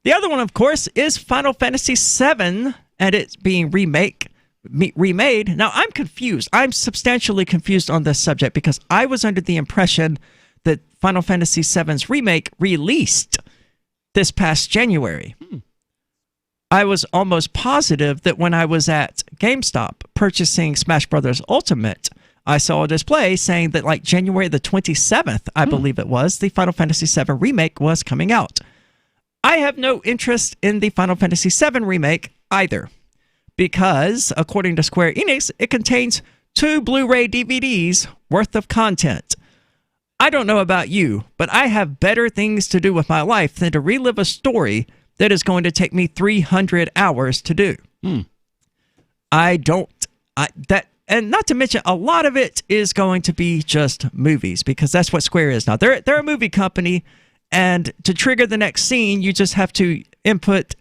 The other one, of course, is Final Fantasy VII and it's being remade. Now, I'm confused. I'm substantially confused on this subject because I was under the impression that Final Fantasy VII's remake released this past January. I was almost positive that when I was at GameStop purchasing Smash Bros. Ultimate, I saw a display saying that like January the 27th, I believe it was, the Final Fantasy VII remake was coming out. I have no interest in the Final Fantasy VII remake either, because according to Square Enix, it contains 2 Blu-ray DVDs worth of content. I don't know about you, but I have better things to do with my life than to relive a story that is going to take me 300 hours to do. And not to mention, a lot of it is going to be just movies, because that's what Square is now. They're a movie company, and to trigger the next scene, you just have to input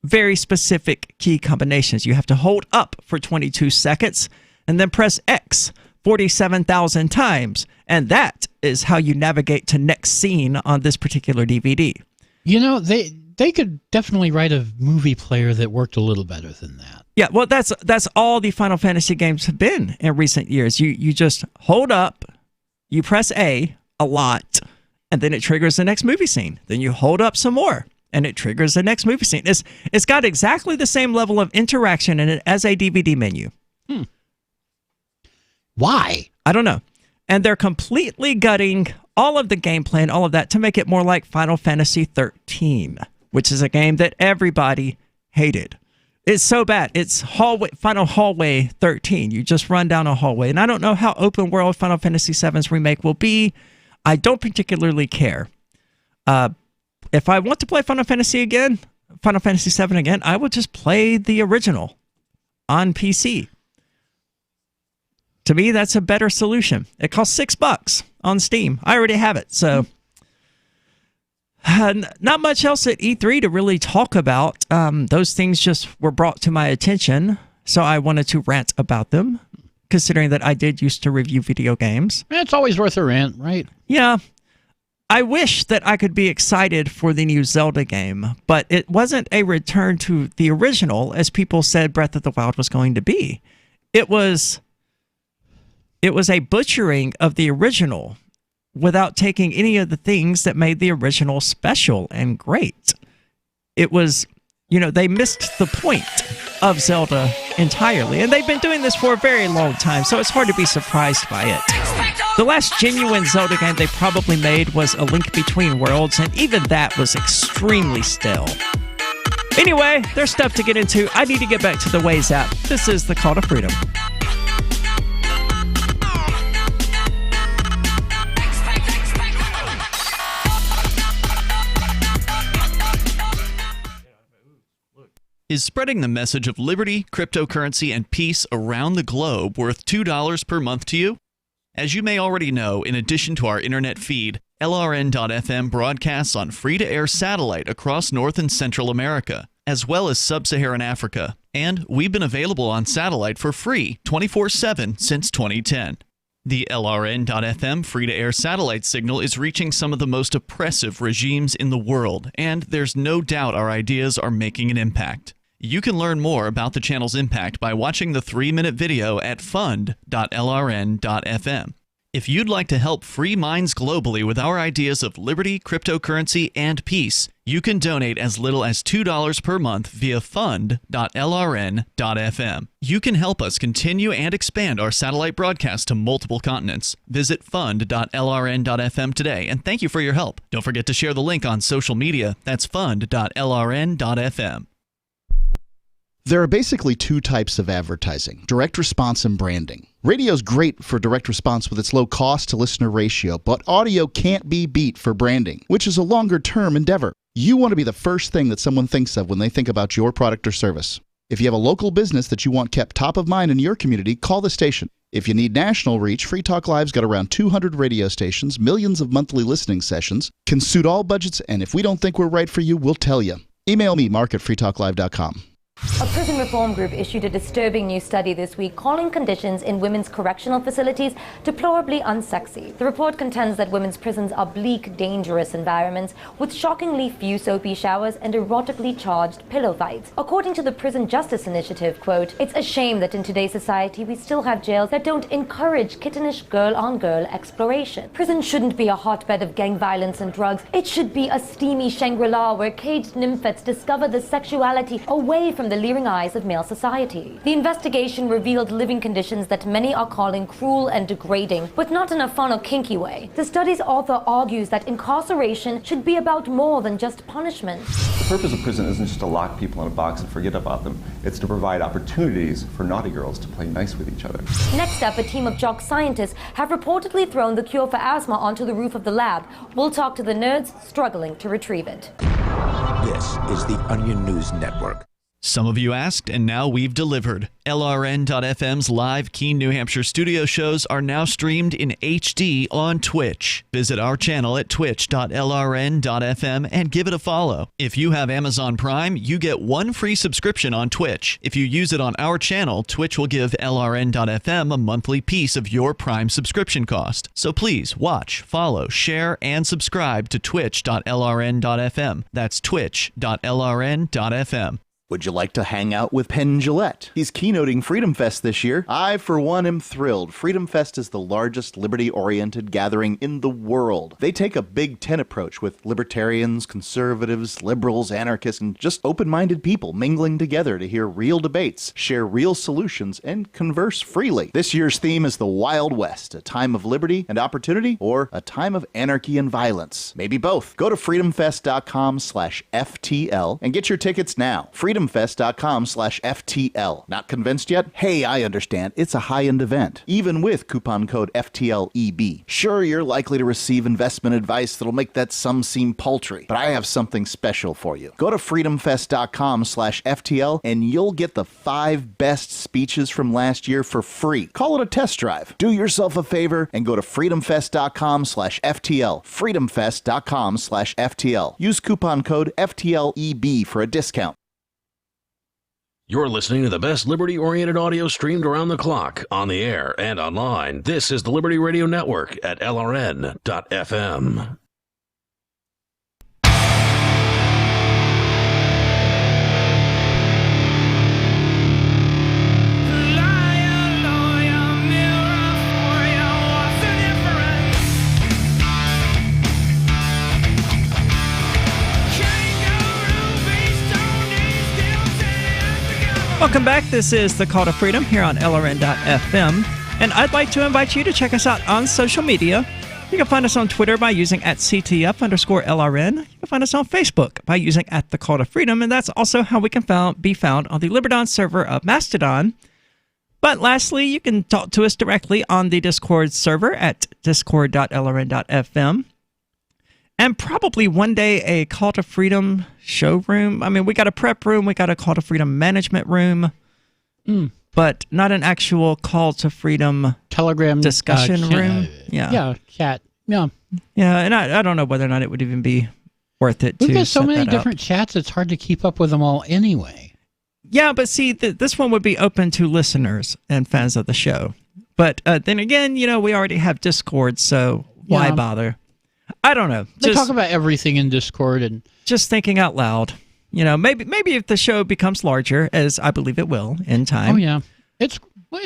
very specific key combinations. You have to hold up for 22 seconds, and then press X 47,000 times, and that is how you navigate to next scene on this particular DVD. You know, they could definitely write a movie player that worked a little better than that. Yeah, well, that's all the Final Fantasy games have been in recent years. You just hold up, you press A lot, and then it triggers the next movie scene. Then you hold up some more, and it triggers the next movie scene. It's got exactly the same level of interaction in it as a DVD menu. Why? I don't know. And they're completely gutting all of the gameplay and all of that to make it more like Final Fantasy XIII, which is a game that everybody hated. It's so bad. It's Final Hallway 13. You just run down a hallway. And I don't know how open world Final Fantasy VII's remake will be. I don't particularly care. If I want to play Final Fantasy VII again, I will just play the original on PC. To me, that's a better solution. It costs $6 on Steam. I already have it, so not much else at E3 to really talk about. Those things just were brought to my attention, so I wanted to rant about them, considering that I did used to review video games. It's always worth a rant, right? Yeah. I wish that I could be excited for the new Zelda game, but it wasn't a return to the original, as people said Breath of the Wild was going to be. It was a butchering of the original without taking any of the things that made the original special and great. It was, they missed the point of Zelda entirely, and they've been doing this for a very long time, so it's hard to be surprised by it. The last genuine Zelda game they probably made was A Link Between Worlds, and even that was extremely stale. Anyway, there's stuff to get into. I need to get back to the Waze app. This is the Call to Freedom. Is spreading the message of liberty, cryptocurrency, and peace around the globe worth $2 per month to you? As you may already know, in addition to our internet feed, LRN.FM broadcasts on free-to-air satellite across North and Central America, as well as Sub-Saharan Africa. And we've been available on satellite for free 24/7 since 2010. The LRN.FM free-to-air satellite signal is reaching some of the most oppressive regimes in the world, and there's no doubt our ideas are making an impact. You can learn more about the channel's impact by watching the 3-minute video at fund.lrn.fm. If you'd like to help free minds globally with our ideas of liberty, cryptocurrency, and peace, you can donate as little as $2 per month via fund.lrn.fm. You can help us continue and expand our satellite broadcast to multiple continents. Visit fund.lrn.fm today, and thank you for your help. Don't forget to share the link on social media. That's fund.lrn.fm. There are basically 2 types of advertising: direct response and branding. Radio's great for direct response with its low cost to listener ratio, but audio can't be beat for branding, which is a longer term endeavor. You want to be the first thing that someone thinks of when they think about your product or service. If you have a local business that you want kept top of mind in your community, call the station. If you need national reach, Free Talk Live's got around 200 radio stations, millions of monthly listening sessions, can suit all budgets, and if we don't think we're right for you, we'll tell you. Email me, Mark at freetalklive.com. A prison reform group issued a disturbing new study this week calling conditions in women's correctional facilities deplorably unsexy. The report contends that women's prisons are bleak, dangerous environments with shockingly few soapy showers and erotically charged pillow fights. According to the Prison Justice Initiative, quote, "It's a shame that in today's society we still have jails that don't encourage kittenish girl-on-girl exploration. Prison shouldn't be a hotbed of gang violence and drugs. It should be a steamy Shangri-La where caged nymphets discover the sexuality away from the leering eyes of male society." The investigation revealed living conditions that many are calling cruel and degrading, but not in a fun or kinky way. The study's author argues that incarceration should be about more than just punishment. The purpose of prison isn't just to lock people in a box and forget about them. It's to provide opportunities for naughty girls to play nice with each other. Next up, a team of jock scientists have reportedly thrown the cure for asthma onto the roof of the lab. We'll talk to the nerds struggling to retrieve it. This is the Onion News Network. Some of you asked, and now we've delivered. LRN.FM's live Keene, New Hampshire studio shows are now streamed in HD on Twitch. Visit our channel at twitch.lrn.fm and give it a follow. If you have Amazon Prime, you get one free subscription on Twitch. If you use it on our channel, Twitch will give LRN.FM a monthly piece of your Prime subscription cost. So please watch, follow, share, and subscribe to twitch.lrn.fm. That's twitch.lrn.fm. Would you like to hang out with Penn Jillette? He's keynoting Freedom Fest this year. I, for one, am thrilled. Freedom Fest is the largest liberty-oriented gathering in the world. They take a Big Ten approach with libertarians, conservatives, liberals, anarchists, and just open-minded people mingling together to hear real debates, share real solutions, and converse freely. This year's theme is the Wild West, a time of liberty and opportunity, or a time of anarchy and violence. Maybe both. Go to freedomfest.com/FTL and get your tickets now. freedomfest.com/FTL. Not convinced yet? Hey, I understand. It's a high-end event, even with coupon code FTLEB. Sure, you're likely to receive investment advice that'll make that sum seem paltry, but I have something special for you. Go to freedomfest.com/FTL and you'll get the 5 best speeches from last year for free. Call it a test drive. Do yourself a favor and go to freedomfest.com/FTL. freedomfest.com/FTL. Use coupon code FTLEB for a discount. You're listening to the best liberty-oriented audio streamed around the clock, on the air, and online. This is the Liberty Radio Network at LRN.FM. Welcome back. This is The Call to Freedom here on LRN.FM. And I'd like to invite you to check us out on social media. You can find us on Twitter by using @CTF_LRN. You can find us on Facebook by using @The Call to Freedom. And that's also how we can be found on the Liberdon server of Mastodon. But lastly, you can talk to us directly on the Discord server at discord.lrn.fm. And probably one day a Call to Freedom showroom. I mean, we got a prep room, we got a Call to Freedom management room, but not an actual Call to Freedom Telegram discussion room. Chat. Yeah. Yeah, and I don't know whether or not it would even be worth it to We've got so set many that different chats, it's hard to keep up with them all anyway. Yeah, but see, this one would be open to listeners and fans of the show. But then again, you know, we already have Discord, so why bother? I don't know. They talk about everything in Discord, and just thinking out loud. You know, maybe if the show becomes larger, as I believe it will in time. Oh yeah, it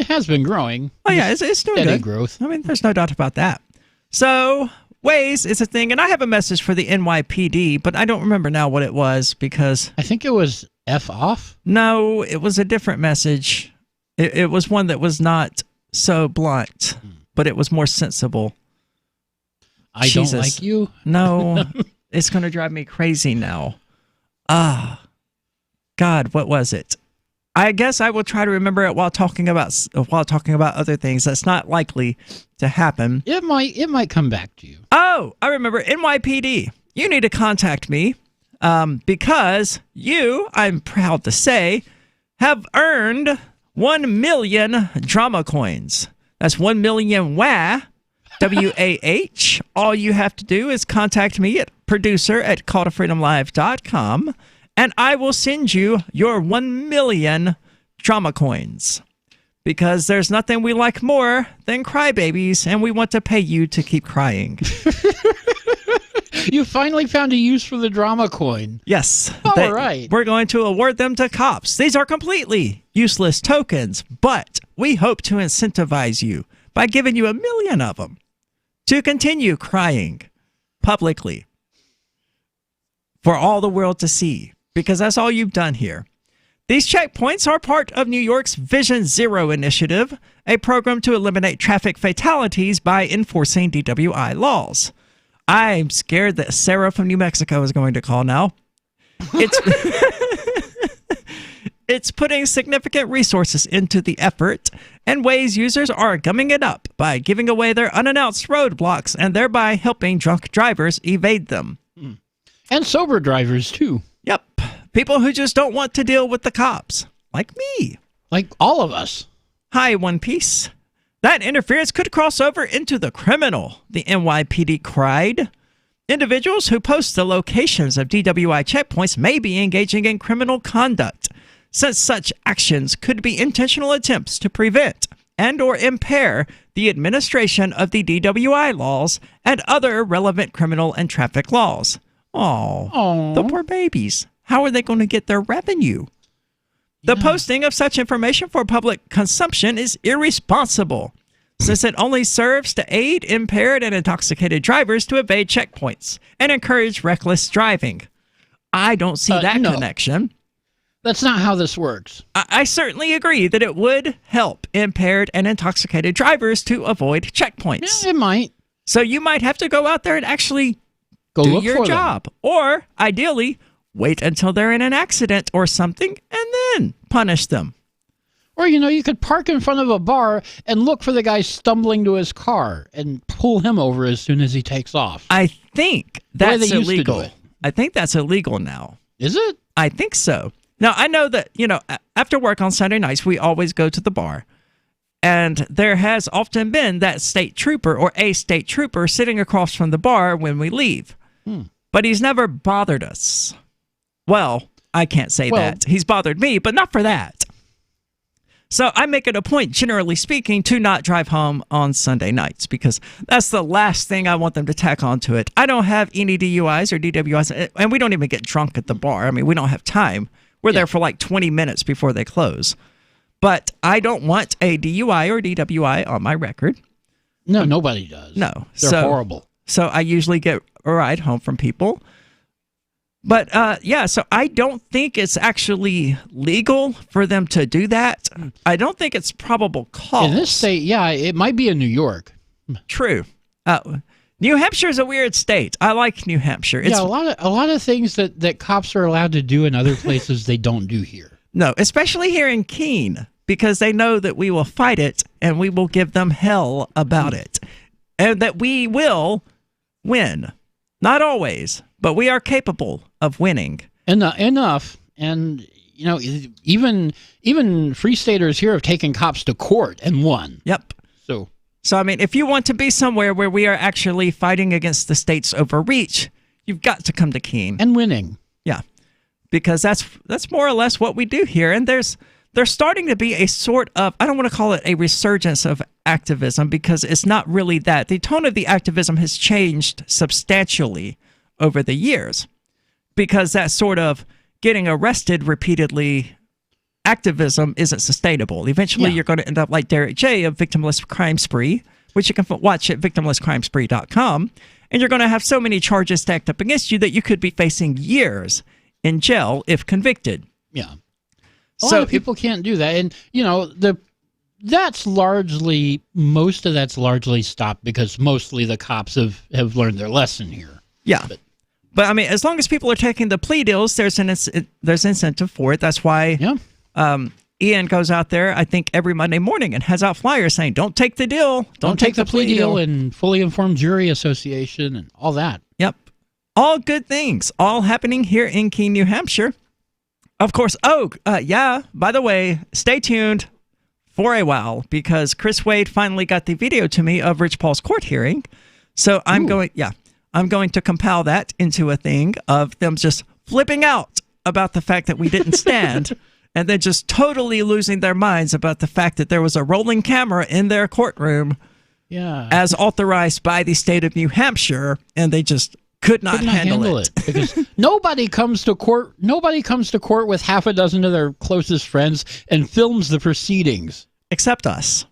has been growing. Oh yeah, it's doing steady good growth. I mean, there's no doubt about that. So Waze is a thing, and I have a message for the NYPD, but I don't remember now what it was because I think it was F off. No, it was a different message. It was one that was not so blunt, but it was more sensible. I don't like you. No, it's going to drive me crazy now. God, what was it? I guess I will try to remember it while talking about other things. That's not likely to happen. It might come back to you. Oh, I remember. NYPD. You need to contact me because you, I'm proud to say, have earned 1 million drama coins. That's 1 million WAH, W-A-H. All you have to do is contact me at producer@calltofreedomlive.com, and I will send you your 1 million drama coins. Because there's nothing we like more than crybabies, and we want to pay you to keep crying. You finally found a use for the drama coin. Yes. All right. We're going to award them to cops. These are completely useless tokens, but we hope to incentivize you by giving you 1 million of them to continue crying publicly for all the world to see, because that's all you've done here. These checkpoints are part of New York's Vision Zero initiative, a program to eliminate traffic fatalities by enforcing DWI laws. I'm scared that Sarah from New Mexico is going to call now. It's putting significant resources into the effort, and Waze users are gumming it up by giving away their unannounced roadblocks and thereby helping drunk drivers evade them. And sober drivers, too. Yep. People who just don't want to deal with the cops. Like me. Like all of us. Hi, One Piece. That interference could cross over into the criminal, the NYPD cried. Individuals who post the locations of DWI checkpoints may be engaging in criminal conduct, since such actions could be intentional attempts to prevent and or impair the administration of the DWI laws and other relevant criminal and traffic laws. Oh, the poor babies. How are they going to get their revenue? The posting of such information for public consumption is irresponsible, since it only serves to aid impaired and intoxicated drivers to evade checkpoints and encourage reckless driving. I don't see that connection. That's not how this works. I certainly agree that it would help impaired and intoxicated drivers to avoid checkpoints. Yeah, it might. So you might have to go out there and actually go do look your for job. Or, ideally, wait until they're in an accident or something and then punish them. Or, you could park in front of a bar and look for the guy stumbling to his car and pull him over as soon as he takes off. I think that's used to do illegal. it. I think that's illegal now. Is it? I think so. Now, I know that, after work on Sunday nights, we always go to the bar. And there has often been that state trooper or a state trooper sitting across from the bar when we leave. But he's never bothered us. Well, I can't say that. He's bothered me, but not for that. So I make it a point, generally speaking, to not drive home on Sunday nights because that's the last thing I want them to tack onto it. I don't have any DUIs or DWIs, and we don't even get drunk at the bar. I mean, we don't have time. We're there for like 20 minutes before they close. But I don't want a DUI or DWI on my record. No, nobody does. No. They're horrible. So I usually get a ride home from people. But, so I don't think it's actually legal for them to do that. I don't think it's probable cause. In this state, it might be in New York. True. New Hampshire is a weird state. I like New Hampshire. It's, a lot of things that cops are allowed to do in other places they don't do here. No, especially here in Keene, because they know that we will fight it and we will give them hell about it. And that we will win. Not always, but we are capable of winning. Enough. And, even Free Staters here have taken cops to court and won. Yep. So, I mean, if you want to be somewhere where we are actually fighting against the state's overreach, you've got to come to Keene. And winning. Yeah. Because that's more or less what we do here. And there's starting to be a sort of, I don't want to call it a resurgence of activism because it's not really that. The tone of the activism has changed substantially over the years because that sort of getting arrested repeatedly activism isn't sustainable. Eventually, you're going to end up like Derek J. of Victimless Crime Spree, which you can watch at victimlesscrimespree.com, and you're going to have so many charges stacked up against you that you could be facing years in jail if convicted. Yeah. A lot of people can't do that. And, most of that's largely stopped because mostly the cops have learned their lesson here. Yeah. But I mean, as long as people are taking the plea deals, there's incentive for it. That's why Ian goes out there, I think, every Monday morning and has out flyers saying, don't take the deal. Don't take the plea deal. And fully informed jury association and all that. Yep. All good things. All happening here in Keene, New Hampshire. Of course. Oh, yeah. By the way, stay tuned for a while because Chris Wade finally got the video to me of Rich Paul's court hearing. So I'm going to compile that into a thing of them just flipping out about the fact that we didn't stand and then just totally losing their minds about the fact that there was a rolling camera in their courtroom as authorized by the state of New Hampshire, and they just could not handle it. Because nobody comes to court with half a dozen of their closest friends and films the proceedings. Except us.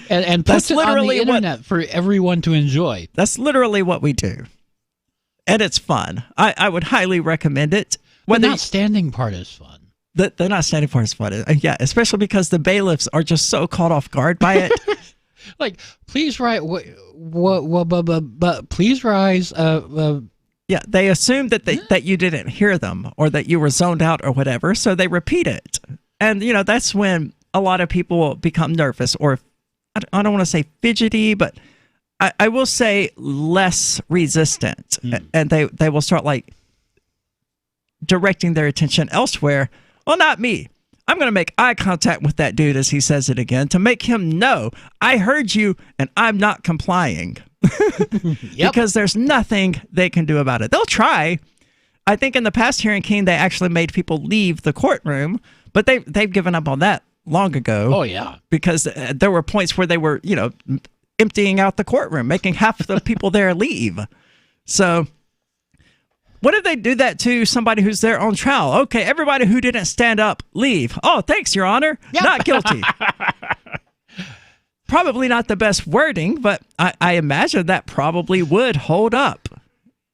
and puts it on the internet for everyone to enjoy. That's literally what we do. And it's fun. I would highly recommend it. The not standing part is fun. The not standing part is fun. Yeah, especially because the bailiffs are just so caught off guard by it. Like, please write please rise. Yeah, they assume that you didn't hear them or that you were zoned out or whatever, so they repeat it. And, that's when a lot of people become nervous, or I don't want to say fidgety, but I will say less resistant. And they will start directing their attention elsewhere. Well, not me. I'm going to make eye contact with that dude as he says it again to make him know I heard you and I'm not complying. Because there's nothing they can do about it. They'll try. I think in the past hearing, King, they actually made people leave the courtroom, but they've given up on that long ago. Oh, yeah. Because there were points where they were, emptying out the courtroom, making half of the people there leave. So what if they do that to somebody who's there on trial? Okay, everybody who didn't stand up, leave. Oh, thanks, Your Honor. Yep. Not guilty. Probably not the best wording, but I imagine that probably would hold up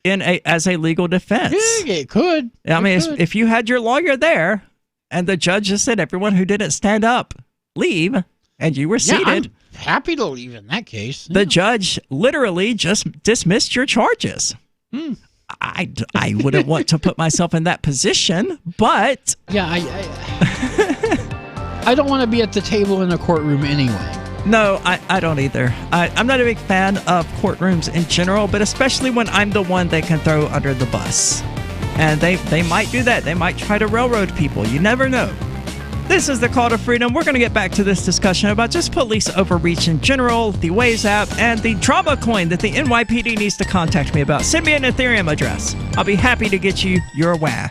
as a legal defense. Yeah, it could. I mean, if you had your lawyer there and the judge just said everyone who didn't stand up, leave, and you were seated. I'm happy to leave in that case. The judge literally just dismissed your charges. I wouldn't want to put myself in that position, but... Yeah, I don't want to be at the table in a courtroom anyway. No, I don't either. I'm not a big fan of courtrooms in general, but especially when I'm the one they can throw under the bus. And they might do that. They might try to railroad people. You never know. This is the Call to Freedom. We're going to get back to this discussion about just police overreach in general, the Waze app, and the drama coin that the NYPD needs to contact me about. Send me an Ethereum address. I'll be happy to get you your WAH.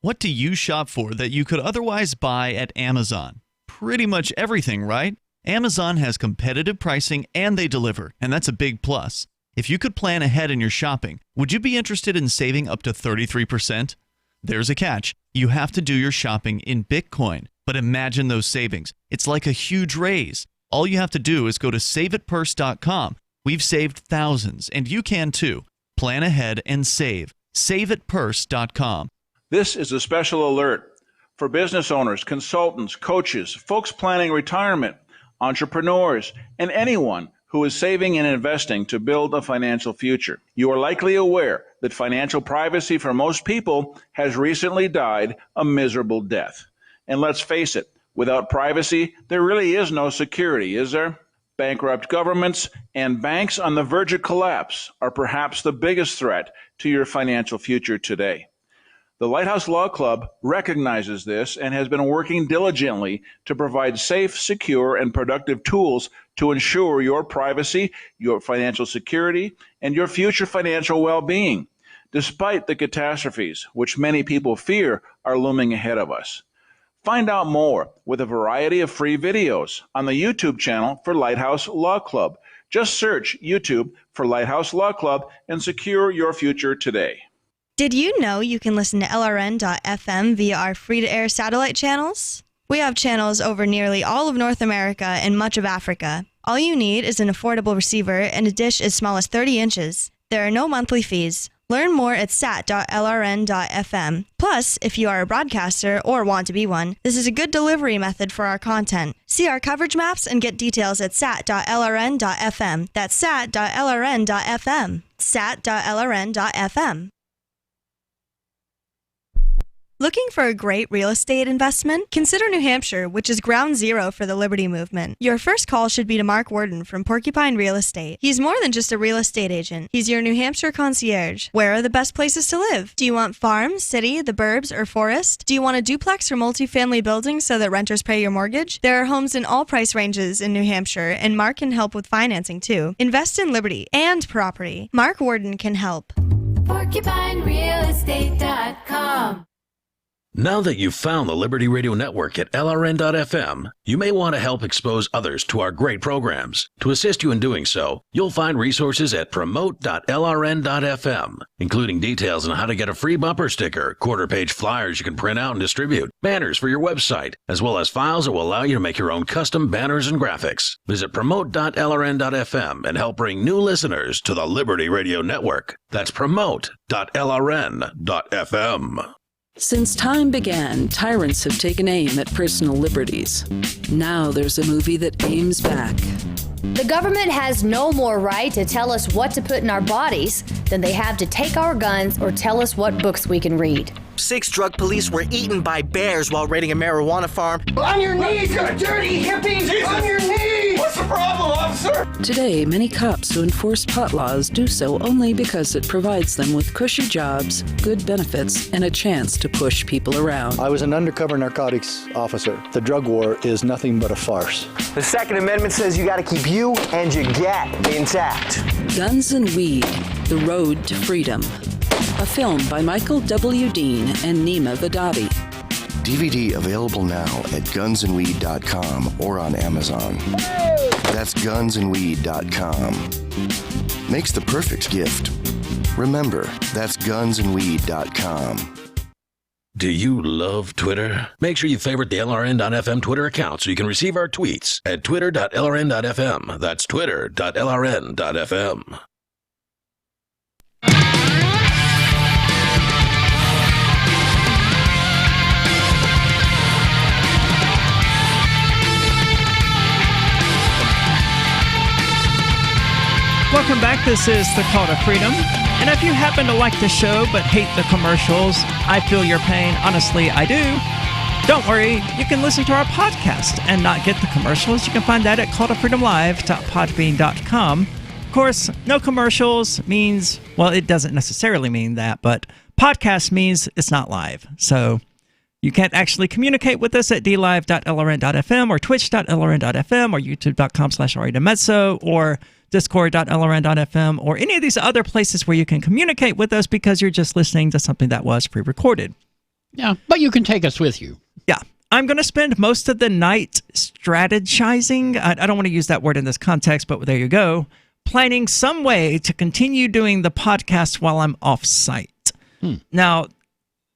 What do you shop for that you could otherwise buy at Amazon? Pretty much everything, right? Amazon has competitive pricing and they deliver, and that's a big plus. If you could plan ahead in your shopping, would you be interested in saving up to 33%? There's a catch. You have to do your shopping in Bitcoin. But imagine those savings. It's like a huge raise. All you have to do is go to saveitpurse.com. We've saved thousands, and you can too. Plan ahead and save. Saveitpurse.com. This is a special alert for business owners, consultants, coaches, folks planning retirement, entrepreneurs, and anyone who is saving and investing to build a financial future. You are likely aware that financial privacy for most people has recently died a miserable death. And let's face it, without privacy, there really is no security, is there? Bankrupt governments and banks on the verge of collapse are perhaps the biggest threat to your financial future today. The Lighthouse Law Club recognizes this and has been working diligently to provide safe, secure, and productive tools to ensure your privacy, your financial security, and your future financial well-being, despite the catastrophes which many people fear are looming ahead of us. Find out more with a variety of free videos on the YouTube channel for Lighthouse Law Club. Just search YouTube for Lighthouse Law Club and secure your future today. Did you know you can listen to LRN.FM via our free-to-air satellite channels? We have channels over nearly all of North America and much of Africa. All you need is an affordable receiver and a dish as small as 30 inches. There are no monthly fees. Learn more at sat.lrn.fm. Plus, if you are a broadcaster or want to be one, this is a good delivery method for our content. See our coverage maps and get details at sat.lrn.fm. That's sat.lrn.fm. sat.lrn.fm. Looking for a great real estate investment? Consider New Hampshire, which is ground zero for the Liberty Movement. Your first call should be to Mark Worden from Porcupine Real Estate. He's more than just a real estate agent. He's your New Hampshire concierge. Where are the best places to live? Do you want farm, city, the burbs, or forest? Do you want a duplex or multifamily building so that renters pay your mortgage? There are homes in all price ranges in New Hampshire, and Mark can help with financing too. Invest in liberty and property. Mark Worden can help. PorcupineRealEstate.com. Now that you've found the Liberty Radio Network at LRN.FM, you may want to help expose others to our great programs. To assist you in doing so, you'll find resources at promote.lrn.fm, including details on how to get a free bumper sticker, quarter-page flyers you can print out and distribute, banners for your website, as well as files that will allow you to make your own custom banners and graphics. Visit promote.lrn.fm and help bring new listeners to the Liberty Radio Network. That's promote.lrn.fm. Since time began, tyrants have taken aim at personal liberties. Now there's a movie that aims back. The government has no more right to tell us what to put in our bodies than they have to take our guns or tell us what books we can read. 6 drug police were eaten by bears while raiding a marijuana farm. On your knees, you dirty hippies! Jesus. On your knees! What's the problem, officer? Today, many cops who enforce pot laws do so only because it provides them with cushy jobs, good benefits, and a chance to push people around. I was an undercover narcotics officer. The drug war is nothing but a farce. The Second Amendment says you got to keep you and your gat intact. Guns and Weed, The Road to Freedom. A film by Michael W. Dean and Nima Vadavi. DVD available now at gunsandweed.com or on Amazon. That's gunsandweed.com. Makes the perfect gift. Remember, that's gunsandweed.com. Do you love Twitter? Make sure you favorite the LRN.FM Twitter account so you can receive our tweets at twitter.lrn.fm. That's twitter.lrn.fm. Welcome back. This is the Call to Freedom. And if you happen to like the show but hate the commercials, I feel your pain. Honestly, I do. Don't worry. You can listen to our podcast and not get the commercials. You can find that at calltofreedomlive.podbean.com. Of course, no commercials means, well, it doesn't necessarily mean that, but podcast means it's not live. So you can't actually communicate with us at dlive.lrn.fm or twitch.lrn.fm or youtube.com/ariadamezzo or discord.lrn.fm or any of these other places where you can communicate with us because you're just listening to something that was pre-recorded. Yeah, but you can take us with you. Yeah. I'm going to spend most of the night strategizing. I don't want to use that word in this context, but there you go. Planning some way to continue doing the podcast while I'm off-site. Now,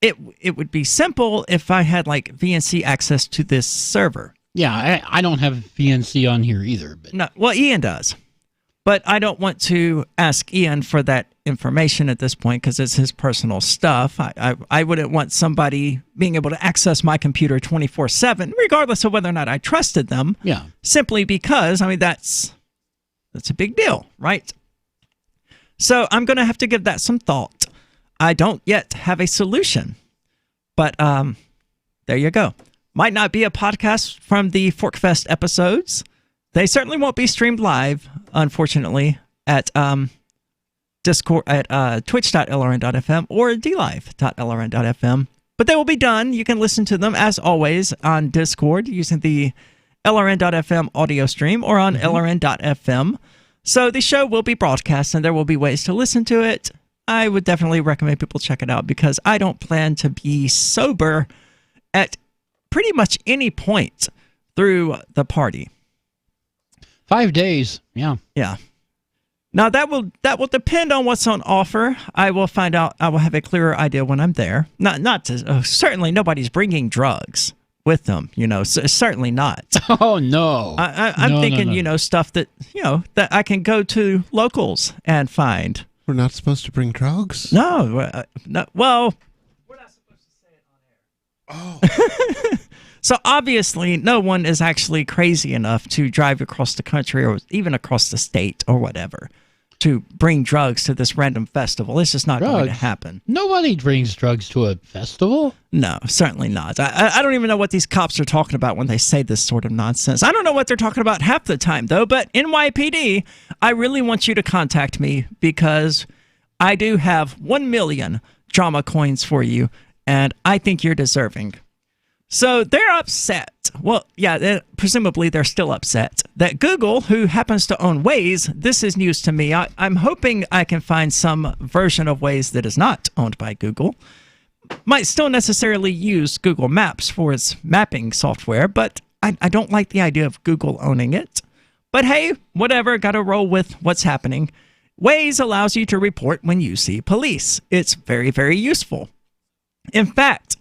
it would be simple if I had like VNC access to this server. Yeah, I don't have VNC on here either. But no, well, Ian does. But I don't want to ask Ian for that information at this point because it's his personal stuff. I wouldn't want somebody being able to access my computer 24/7, regardless of whether or not I trusted them. Yeah. Simply because, I mean, that's a big deal, right? So I'm going to have to give that some thought. I don't yet have a solution. But there you go. Might not be a podcast from the ForkFest episodes. They certainly won't be streamed live, unfortunately, at Discord at twitch.lrn.fm or dlive.lrn.fm. But they will be done. You can listen to them, as always, on Discord using the lrn.fm audio stream or on lrn.fm. So the show will be broadcast, and there will be ways to listen to it. I would definitely recommend people check it out because I don't plan to be sober at pretty much any point through the party. 5 days, yeah. Yeah. Now that will depend on what's on offer. I will find out. I will have a clearer idea when I'm there. Certainly nobody's bringing drugs with them. Certainly not. Oh no. I'm thinking stuff that that I can go to locals and find. We're not supposed to bring drugs. No. No. Well, we're not supposed to say it on air. Oh. So obviously, no one is actually crazy enough to drive across the country or even across the state or whatever. to bring drugs to this random festival. It's just not going to happen. Nobody brings drugs to a festival. No, certainly not. I don't even know what these cops are talking about when they say this sort of nonsense. I don't know what they're talking about half the time, though. But NYPD, I really want you to contact me because I do have 1 million drama coins for you, and I think you're deserving. So they're upset. Well, yeah, presumably they're still upset that Google, who happens to own Waze, this is news to me. I'm hoping I can find some version of Waze that is not owned by Google. Might still necessarily use Google Maps for its mapping software, but I don't like the idea of Google owning it. But hey, whatever, gotta roll with what's happening. Waze allows you to report when you see police. It's very, very useful. In fact,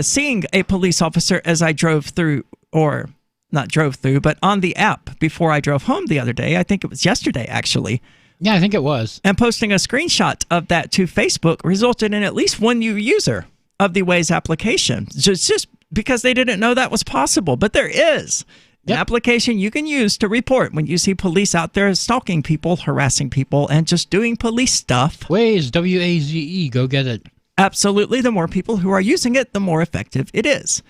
seeing a police officer as I drove through, or not drove through, but on the app before I drove home the other day, I think it was yesterday actually. Yeah, I think it was. And posting a screenshot of that to Facebook resulted in at least one new user of the Waze application. Just because they didn't know that was possible. But there is an application you can use to report when you see police out there stalking people, harassing people, and just doing police stuff. Waze, W-A-Z-E, go get it. Absolutely. The more people who are using it, the more effective it is.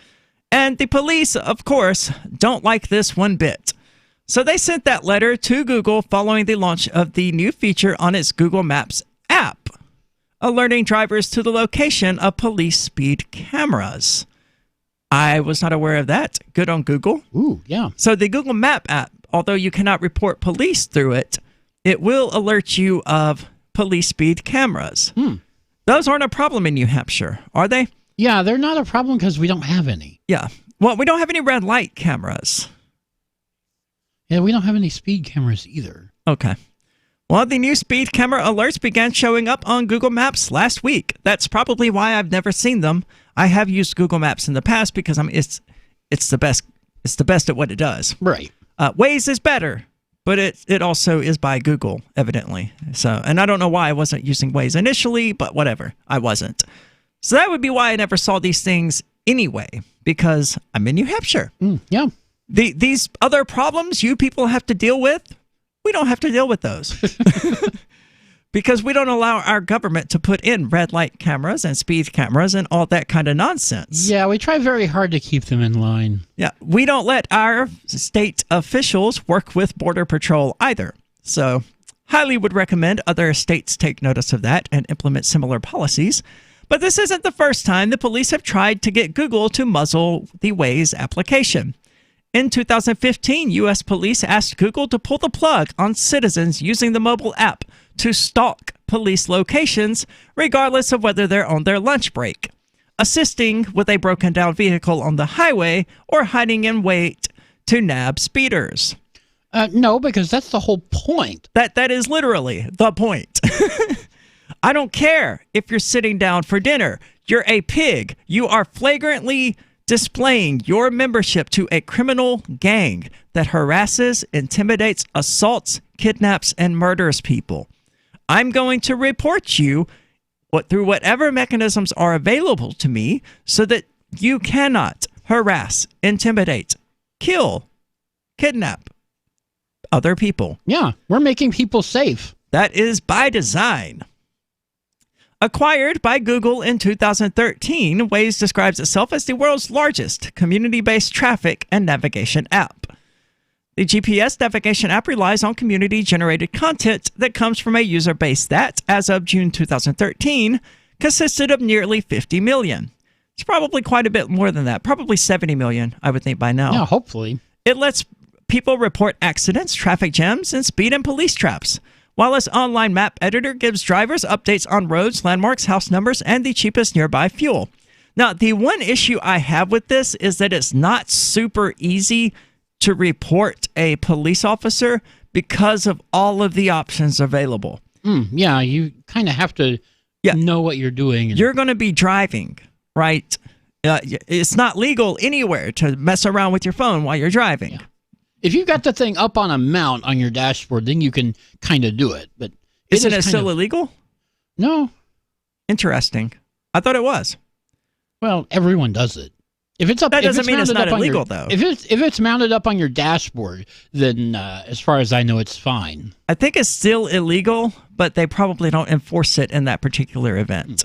And the police, of course, don't like this one bit. So they sent that letter to Google following the launch of the new feature on its Google Maps app, alerting drivers to the location of police speed cameras. I was not aware of that. Good on Google. Ooh, yeah. So the Google Map app, although you cannot report police through it, it will alert you of police speed cameras. Those aren't a problem in New Hampshire, are they? Yeah, they're not a problem because we don't have any. Yeah. Well, we don't have any red light cameras. Yeah, we don't have any speed cameras either. Okay. Well, the new speed camera alerts began showing up on Google Maps last week. That's probably why I've never seen them. I have used Google Maps in the past because it's the best. It's the best at what it does. Right. Waze is better, but it also is by Google, evidently. So, and I don't know why I wasn't using Waze initially, but whatever, I wasn't. So that would be why I never saw these things anyway, because I'm in New Hampshire. Yeah. These other problems you people have to deal with, we don't have to deal with those. Because we don't allow our government to put in red light cameras and speed cameras and all that kind of nonsense. Yeah, we try very hard to keep them in line. Yeah, we don't let our state officials work with Border Patrol either. So, highly would recommend other states take notice of that and implement similar policies. But this isn't the first time the police have tried to get Google to muzzle the Waze application. In 2015, U.S. police asked Google to pull the plug on citizens using the mobile app to stalk police locations, regardless of whether they're on their lunch break, assisting with a broken down vehicle on the highway, or hiding in wait to nab speeders. No, because that's the whole point. That is literally the point. I don't care if you're sitting down for dinner. You're a pig. You are flagrantly displaying your membership to a criminal gang that harasses, intimidates, assaults, kidnaps, and murders people. I'm going to report you through whatever mechanisms are available to me so that you cannot harass, intimidate, kill, kidnap other people. Yeah, we're making people safe. That is by design. Acquired by Google in 2013, Waze describes itself as the world's largest community-based traffic and navigation app. The GPS navigation app relies on community-generated content that comes from a user base that, as of June 2013, consisted of nearly 50 million. It's probably quite a bit more than that, probably 70 million, I would think by now. Yeah, hopefully. It lets people report accidents, traffic jams, and speed and police traps, while its online map editor gives drivers updates on roads, landmarks, house numbers, and the cheapest nearby fuel. Now, the one issue I have with this is that it's not super easy to report a police officer because of all of the options available. Yeah, you kind of have to know what you're doing. You're going to be driving, right? It's not legal anywhere to mess around with your phone while you're driving. Yeah. If you've got the thing up on a mount on your dashboard, then you can kind of do it. But Isn't it still illegal? No. Interesting. I thought it was. Well, everyone does it. If it's up, that doesn't mean it's mounted not up on illegal, your, though. If it's mounted up on your dashboard, then as far as I know, it's fine. I think it's still illegal, but they probably don't enforce it in that particular event.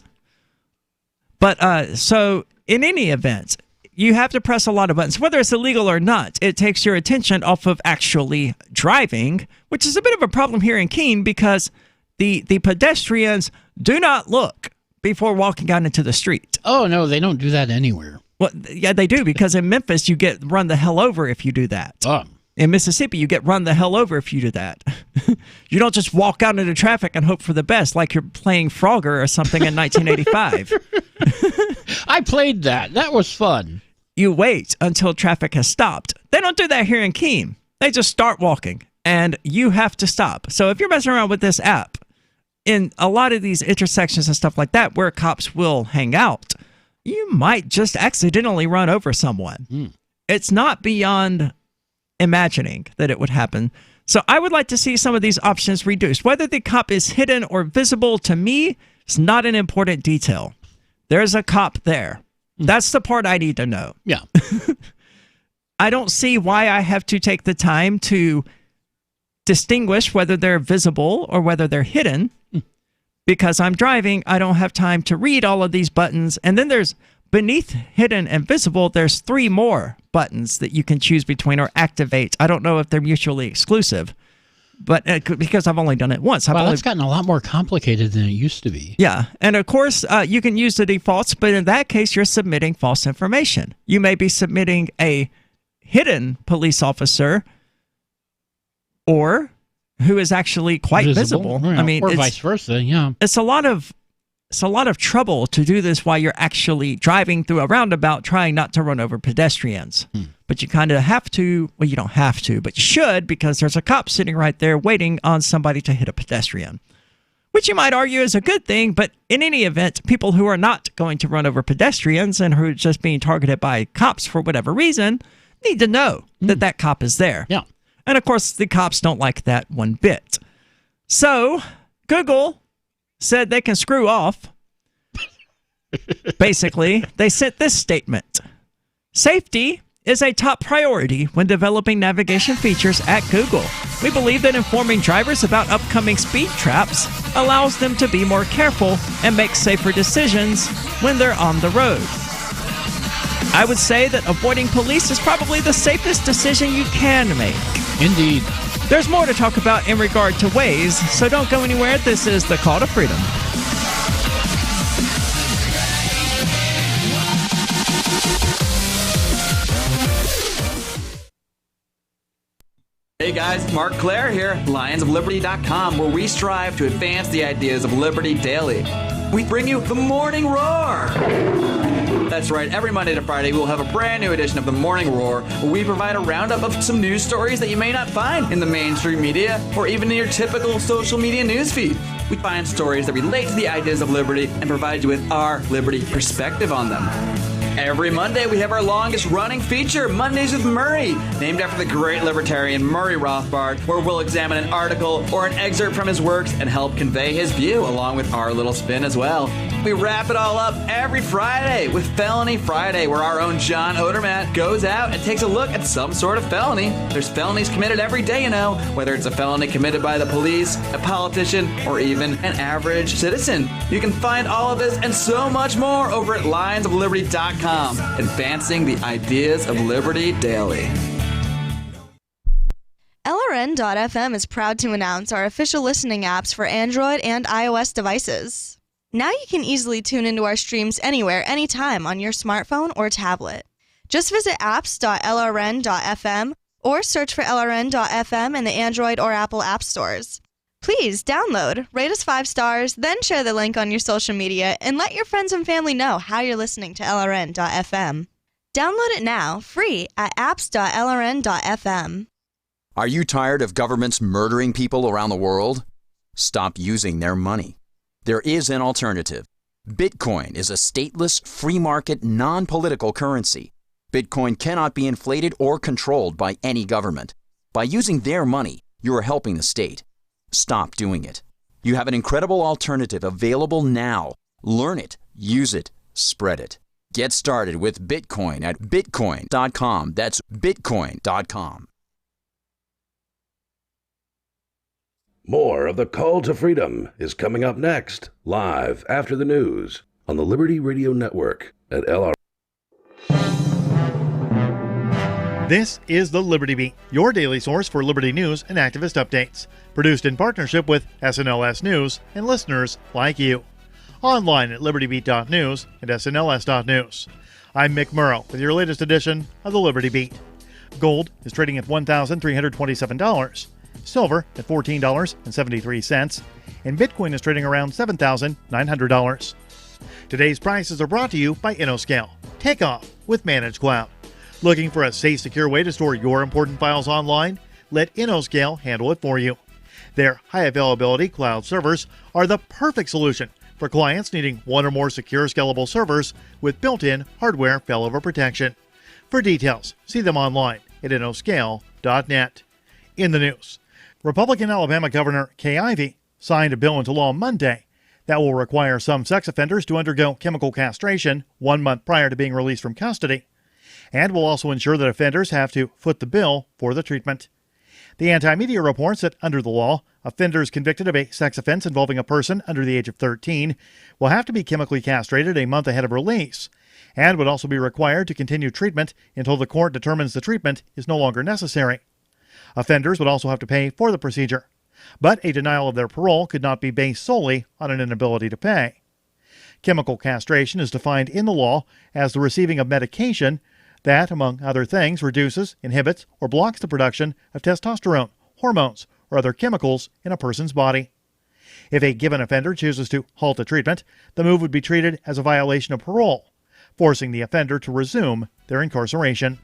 But so in any event, you have to press a lot of buttons. Whether it's illegal or not, it takes your attention off of actually driving, which is a bit of a problem here in Keene because the pedestrians do not look before walking out into the street. Oh, no, they don't do that anywhere. Well, yeah, they do, because in Memphis, you get run the hell over if you do that. Oh. In Mississippi, you get run the hell over if you do that. You don't just walk out into traffic and hope for the best like you're playing Frogger or something in 1985. I played that. That was fun. You wait until traffic has stopped. They don't do that here in Keene. They just start walking, and you have to stop. So if you're messing around with this app, in a lot of these intersections and stuff like that where cops will hang out, you might just accidentally run over someone. It's not beyond imagining that it would happen. So I would like to see some of these options reduced. Whether the cop is hidden or visible, to me, is not an important detail. There's a cop there. That's the part I need to know. Yeah. I don't see why I have to take the time to distinguish whether they're visible or whether they're hidden. Because I'm driving, I don't have time to read all of these buttons. And then there's beneath hidden and visible, there's 3 more buttons that you can choose between or activate. I don't know if they're mutually exclusive, but because I've only done it once. It's gotten a lot more complicated than it used to be. Yeah. And of course, you can use the defaults, but in that case, you're submitting false information. You may be submitting a hidden police officer or who is actually quite visible. Yeah, I mean, or vice versa. Yeah, it's a lot of trouble to do this while you're actually driving through a roundabout, trying not to run over pedestrians. But you kind of have to. Well, you don't have to, but you should, because there's a cop sitting right there waiting on somebody to hit a pedestrian, which you might argue is a good thing. But in any event, people who are not going to run over pedestrians and who are just being targeted by cops for whatever reason need to know that that cop is there. Yeah. And of course, the cops don't like that one bit. So Google said they can screw off. Basically, they sent this statement. Safety is a top priority when developing navigation features at Google. We believe that informing drivers about upcoming speed traps allows them to be more careful and make safer decisions when they're on the road. I would say that avoiding police is probably the safest decision you can make. Indeed. There's more to talk about in regard to Waze, so don't go anywhere. This is The Call to Freedom. Hey guys, Mark Claire here, lionsofliberty.com, where we strive to advance the ideas of liberty daily. We bring you the Morning Roar. That's right, every Monday to Friday we'll have a brand new edition of the Morning Roar, where we provide a roundup of some news stories that you may not find in the mainstream media or even in your typical social media newsfeed. We find stories that relate to the ideas of liberty and provide you with our liberty perspective on them. Every Monday, we have our longest-running feature, Mondays with Murray, named after the great libertarian Murray Rothbard, where we'll examine an article or an excerpt from his works and help convey his view, along with our little spin as well. We wrap it all up every Friday with Felony Friday, where our own John Odermatt goes out and takes a look at some sort of felony. There's felonies committed every day, you know, whether it's a felony committed by the police, a politician, or even an average citizen. You can find all of this and so much more over at lionsofliberty.com. Advancing the ideas of liberty daily. LRN.FM is proud to announce our official listening apps for Android and iOS devices. Now you can easily tune into our streams anywhere, anytime on your smartphone or tablet. Just visit apps.lrn.fm or search for LRN.FM in the Android or Apple app stores. Please download, rate us 5 stars, then share the link on your social media, and let your friends and family know how you're listening to LRN.FM. Download it now, free, at apps.lrn.fm. Are you tired of governments murdering people around the world? Stop using their money. There is an alternative. Bitcoin is a stateless, free market, non-political currency. Bitcoin cannot be inflated or controlled by any government. By using their money, you are helping the state. Stop doing it. You have an incredible alternative available now. Learn it, use it, spread it. Get started with Bitcoin at Bitcoin.com. That's Bitcoin.com. More of the Call to Freedom is coming up next, live after the news on the Liberty Radio Network at LR. This is the Liberty Beat, your daily source for liberty news and activist updates. Produced in partnership with SNLS News and listeners like you. Online at libertybeat.news and snls.news. I'm Mick Murrow with your latest edition of the Liberty Beat. Gold is trading at $1,327. Silver at $14.73. And Bitcoin is trading around $7,900. Today's prices are brought to you by InnoScale. Take off with Managed Cloud. Looking for a safe, secure way to store your important files online? Let InnoScale handle it for you. Their high availability cloud servers are the perfect solution for clients needing one or more secure, scalable servers with built-in hardware failover protection. For details, see them online at innoscale.net. In the news, Republican Alabama Governor Kay Ivey signed a bill into law Monday that will require some sex offenders to undergo chemical castration 1 month prior to being released from custody, and will also ensure that offenders have to foot the bill for the treatment. The Anti-Media reports that under the law, offenders convicted of a sex offense involving a person under the age of 13 will have to be chemically castrated a month ahead of release, and would also be required to continue treatment until the court determines the treatment is no longer necessary. Offenders would also have to pay for the procedure, but a denial of their parole could not be based solely on an inability to pay. Chemical castration is defined in the law as the receiving of medication that, among other things, reduces, inhibits, or blocks the production of testosterone, hormones, or other chemicals in a person's body. If a given offender chooses to halt the treatment, the move would be treated as a violation of parole, forcing the offender to resume their incarceration.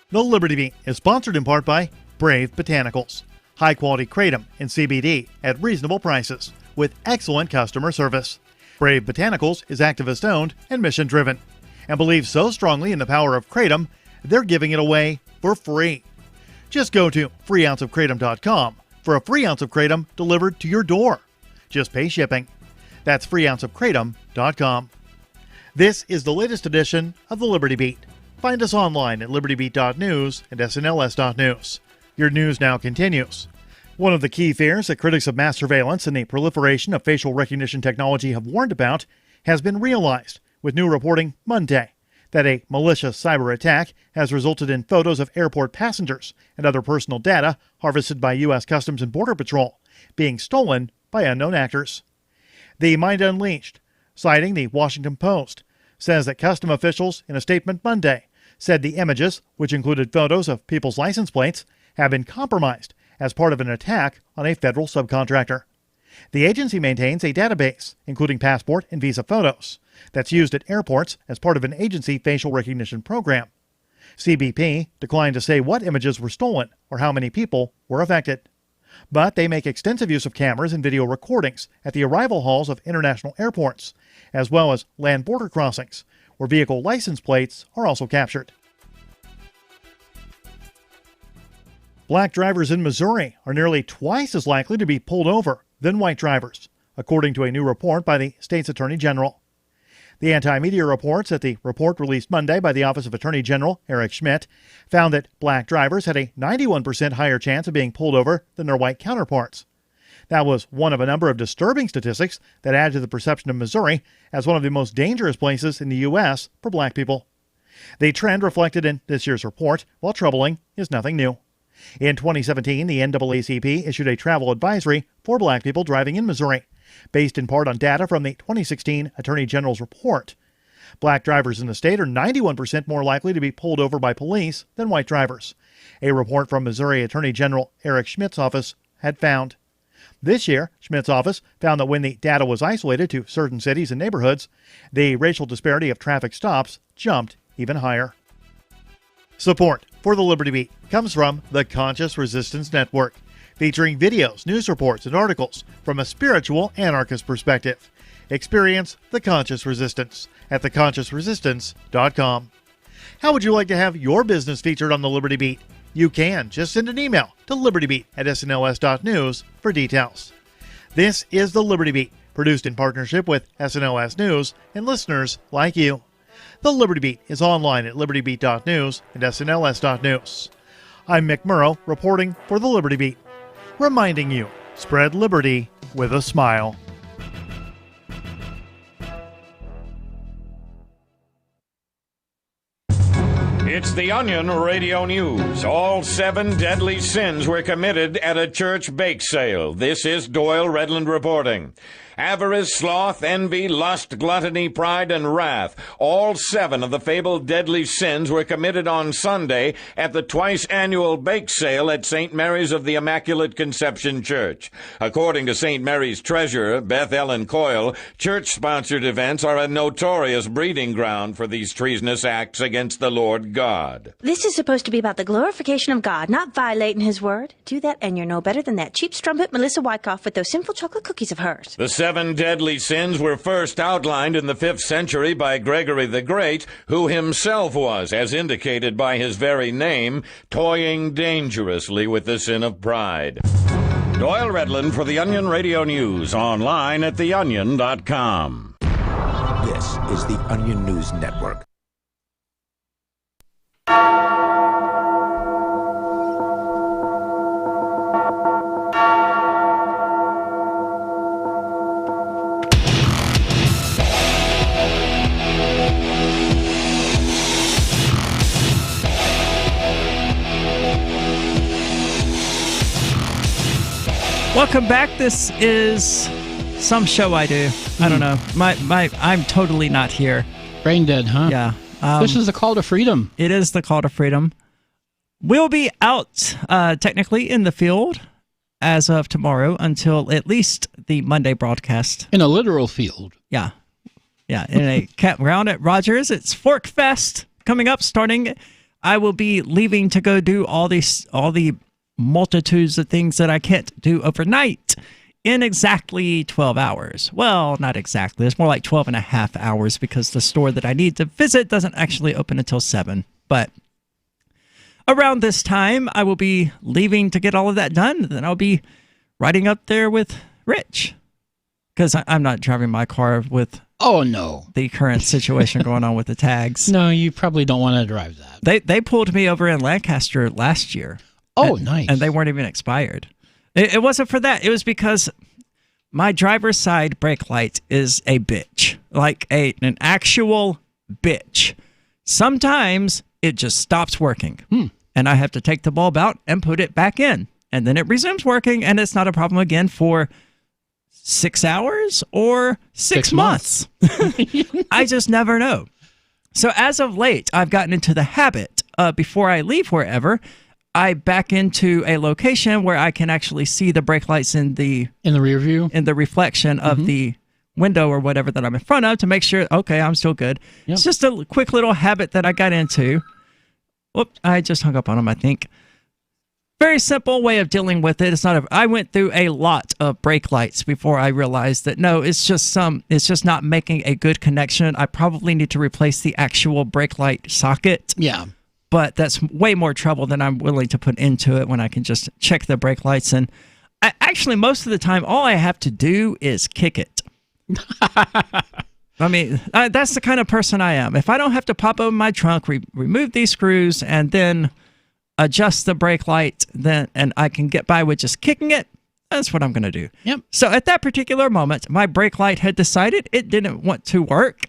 The Liberty Beat is sponsored in part by Brave Botanicals, high-quality kratom and CBD at reasonable prices with excellent customer service. Brave Botanicals is activist-owned and mission-driven, and believes so strongly in the power of kratom, they're giving it away for free. Just go to freeounceofkratom.com for a free ounce of kratom delivered to your door. Just pay shipping. That's freeounceofkratom.com. This is the latest edition of the Liberty Beat. Find us online at libertybeat.news and snls.news. Your news now continues. One of the key fears that critics of mass surveillance and the proliferation of facial recognition technology have warned about has been realized, with new reporting Monday that a malicious cyber attack has resulted in photos of airport passengers and other personal data harvested by U.S. Customs and Border Patrol being stolen by unknown actors. The Mind Unleashed, citing the Washington Post, says that custom officials in a statement Monday said the images, which included photos of people's license plates, have been compromised as part of an attack on a federal subcontractor. The agency maintains a database, including passport and visa photos, that's used at airports as part of an agency facial recognition program. CBP declined to say what images were stolen or how many people were affected. But they make extensive use of cameras and video recordings at the arrival halls of international airports, as well as land border crossings, where vehicle license plates are also captured. Black drivers in Missouri are nearly twice as likely to be pulled over than white drivers, according to a new report by the state's Attorney General. The Anti-Media reports that the report released Monday by the Office of Attorney General Eric Schmidt found that black drivers had a 91% higher chance of being pulled over than their white counterparts. That was one of a number of disturbing statistics that add to the perception of Missouri as one of the most dangerous places in the U.S. for black people. The trend reflected in this year's report, while troubling, is nothing new. In 2017, the NAACP issued a travel advisory for black people driving in Missouri, based in part on data from the 2016 Attorney General's report. Black drivers in the state are 91% more likely to be pulled over by police than white drivers, a report from Missouri Attorney General Eric Schmidt's office had found. This year, Schmidt's office found that when the data was isolated to certain cities and neighborhoods, the racial disparity of traffic stops jumped even higher. Support for the Liberty Beat comes from the Conscious Resistance Network, featuring videos, news reports, and articles from a spiritual anarchist perspective. Experience the Conscious Resistance at theconsciousresistance.com. How would you like to have your business featured on the Liberty Beat? You can. Just send an email to libertybeat@snls.news for details. This is the Liberty Beat, produced in partnership with SNLS News and listeners like you. The Liberty Beat is online at libertybeat.news and snls.news. I'm Mick Murrow reporting for The Liberty Beat, reminding you, spread liberty with a smile. It's the Onion Radio News. All 7 deadly sins were committed at a church bake sale. This is Doyle Redland reporting. Avarice, sloth, envy, lust, gluttony, pride, and wrath. All 7 of the fabled deadly sins were committed on Sunday at the twice-annual bake sale at St. Mary's of the Immaculate Conception Church. According to St. Mary's treasurer, Beth Ellen Coyle, church-sponsored events are a notorious breeding ground for these treasonous acts against the Lord God. This is supposed to be about the glorification of God, not violating His word. Do that and you're no better than that cheap strumpet Melissa Wyckoff with those sinful chocolate cookies of hers. The 7 deadly sins were first outlined in the 5th century by Gregory the Great, who himself was, as indicated by his very name, toying dangerously with the sin of pride. Doyle Redland for the Onion Radio News, online at theonion.com. This is the Onion News Network. Welcome back. This is some show I do. I don't know. I'm totally not here. Brain dead, huh? Yeah. This is the call to freedom. It is the call to freedom. We'll be out technically in the field as of tomorrow until at least the Monday broadcast. In a literal field. Yeah. Yeah. In a campground at Rogers. It's Fork Fest coming up starting. I will be leaving to go do all the multitudes of things that I can't do overnight in exactly 12 hours. Well, not exactly. It's more like 12 and a half hours because the store that I need to visit doesn't actually open until 7. But around this time, I will be leaving to get all of that done. Then I'll be riding up there with Rich because I'm not driving my car with the current situation going on with the tags. No, you probably don't want to drive that. They pulled me over in Lancaster last year. Oh, nice. And they weren't even expired. It wasn't for that. It was because my driver's side brake light is a bitch. Like an actual bitch. Sometimes it just stops working. And I have to take the bulb out and put it back in. And then it resumes working and it's not a problem again for 6 hours or 6 months. I just never know. So as of late, I've gotten into the habit before I leave wherever, I back into a location where I can actually see the brake lights in the rear view, in the reflection of the window or whatever that I'm in front of to make sure, okay, I'm still good. Yep. It's just a quick little habit that I got into. Whoops, I just hung up on him, I think. Very simple way of dealing with it. I went through a lot of brake lights before I realized that no, it's just not making a good connection. I probably need to replace the actual brake light socket. Yeah. But that's way more trouble than I'm willing to put into it when I can just check the brake lights. And actually, most of the time, all I have to do is kick it. I mean, that's the kind of person I am. If I don't have to pop open my trunk, remove these screws, and then adjust the brake light, and I can get by with just kicking it, that's what I'm going to do. Yep. So at that particular moment, my brake light had decided it didn't want to work.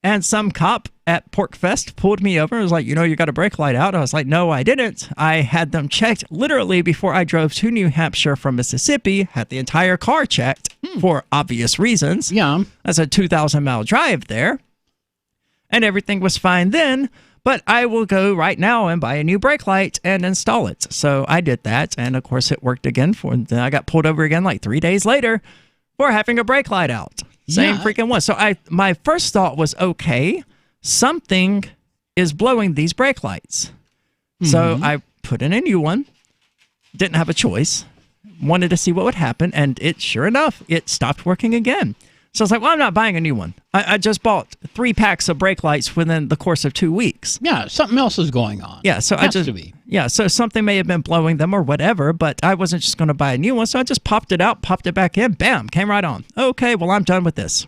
And some cop at Pork Fest pulled me over and was like, you got a brake light out. I was like, no, I didn't. I had them checked literally before I drove to New Hampshire from Mississippi, had the entire car checked for obvious reasons. Yeah. That's a 2,000-mile drive there. And everything was fine then, but I will go right now and buy a new brake light and install it. So I did that, and of course it worked again. Then I got pulled over again like 3 days later for having a brake light out. Same freaking one. So my first thought was, okay, something is blowing these brake lights. So I put in a new one. Didn't have a choice. Wanted to see what would happen. And sure enough, it stopped working again. So I was like, well, I'm not buying a new one. I just bought 3 packs of brake lights within the course of 2 weeks. Yeah, something else is going on. Yeah, so so something may have been blowing them or whatever, but I wasn't just going to buy a new one, so I just popped it out, popped it back in, bam, came right on. Okay, well, I'm done with this.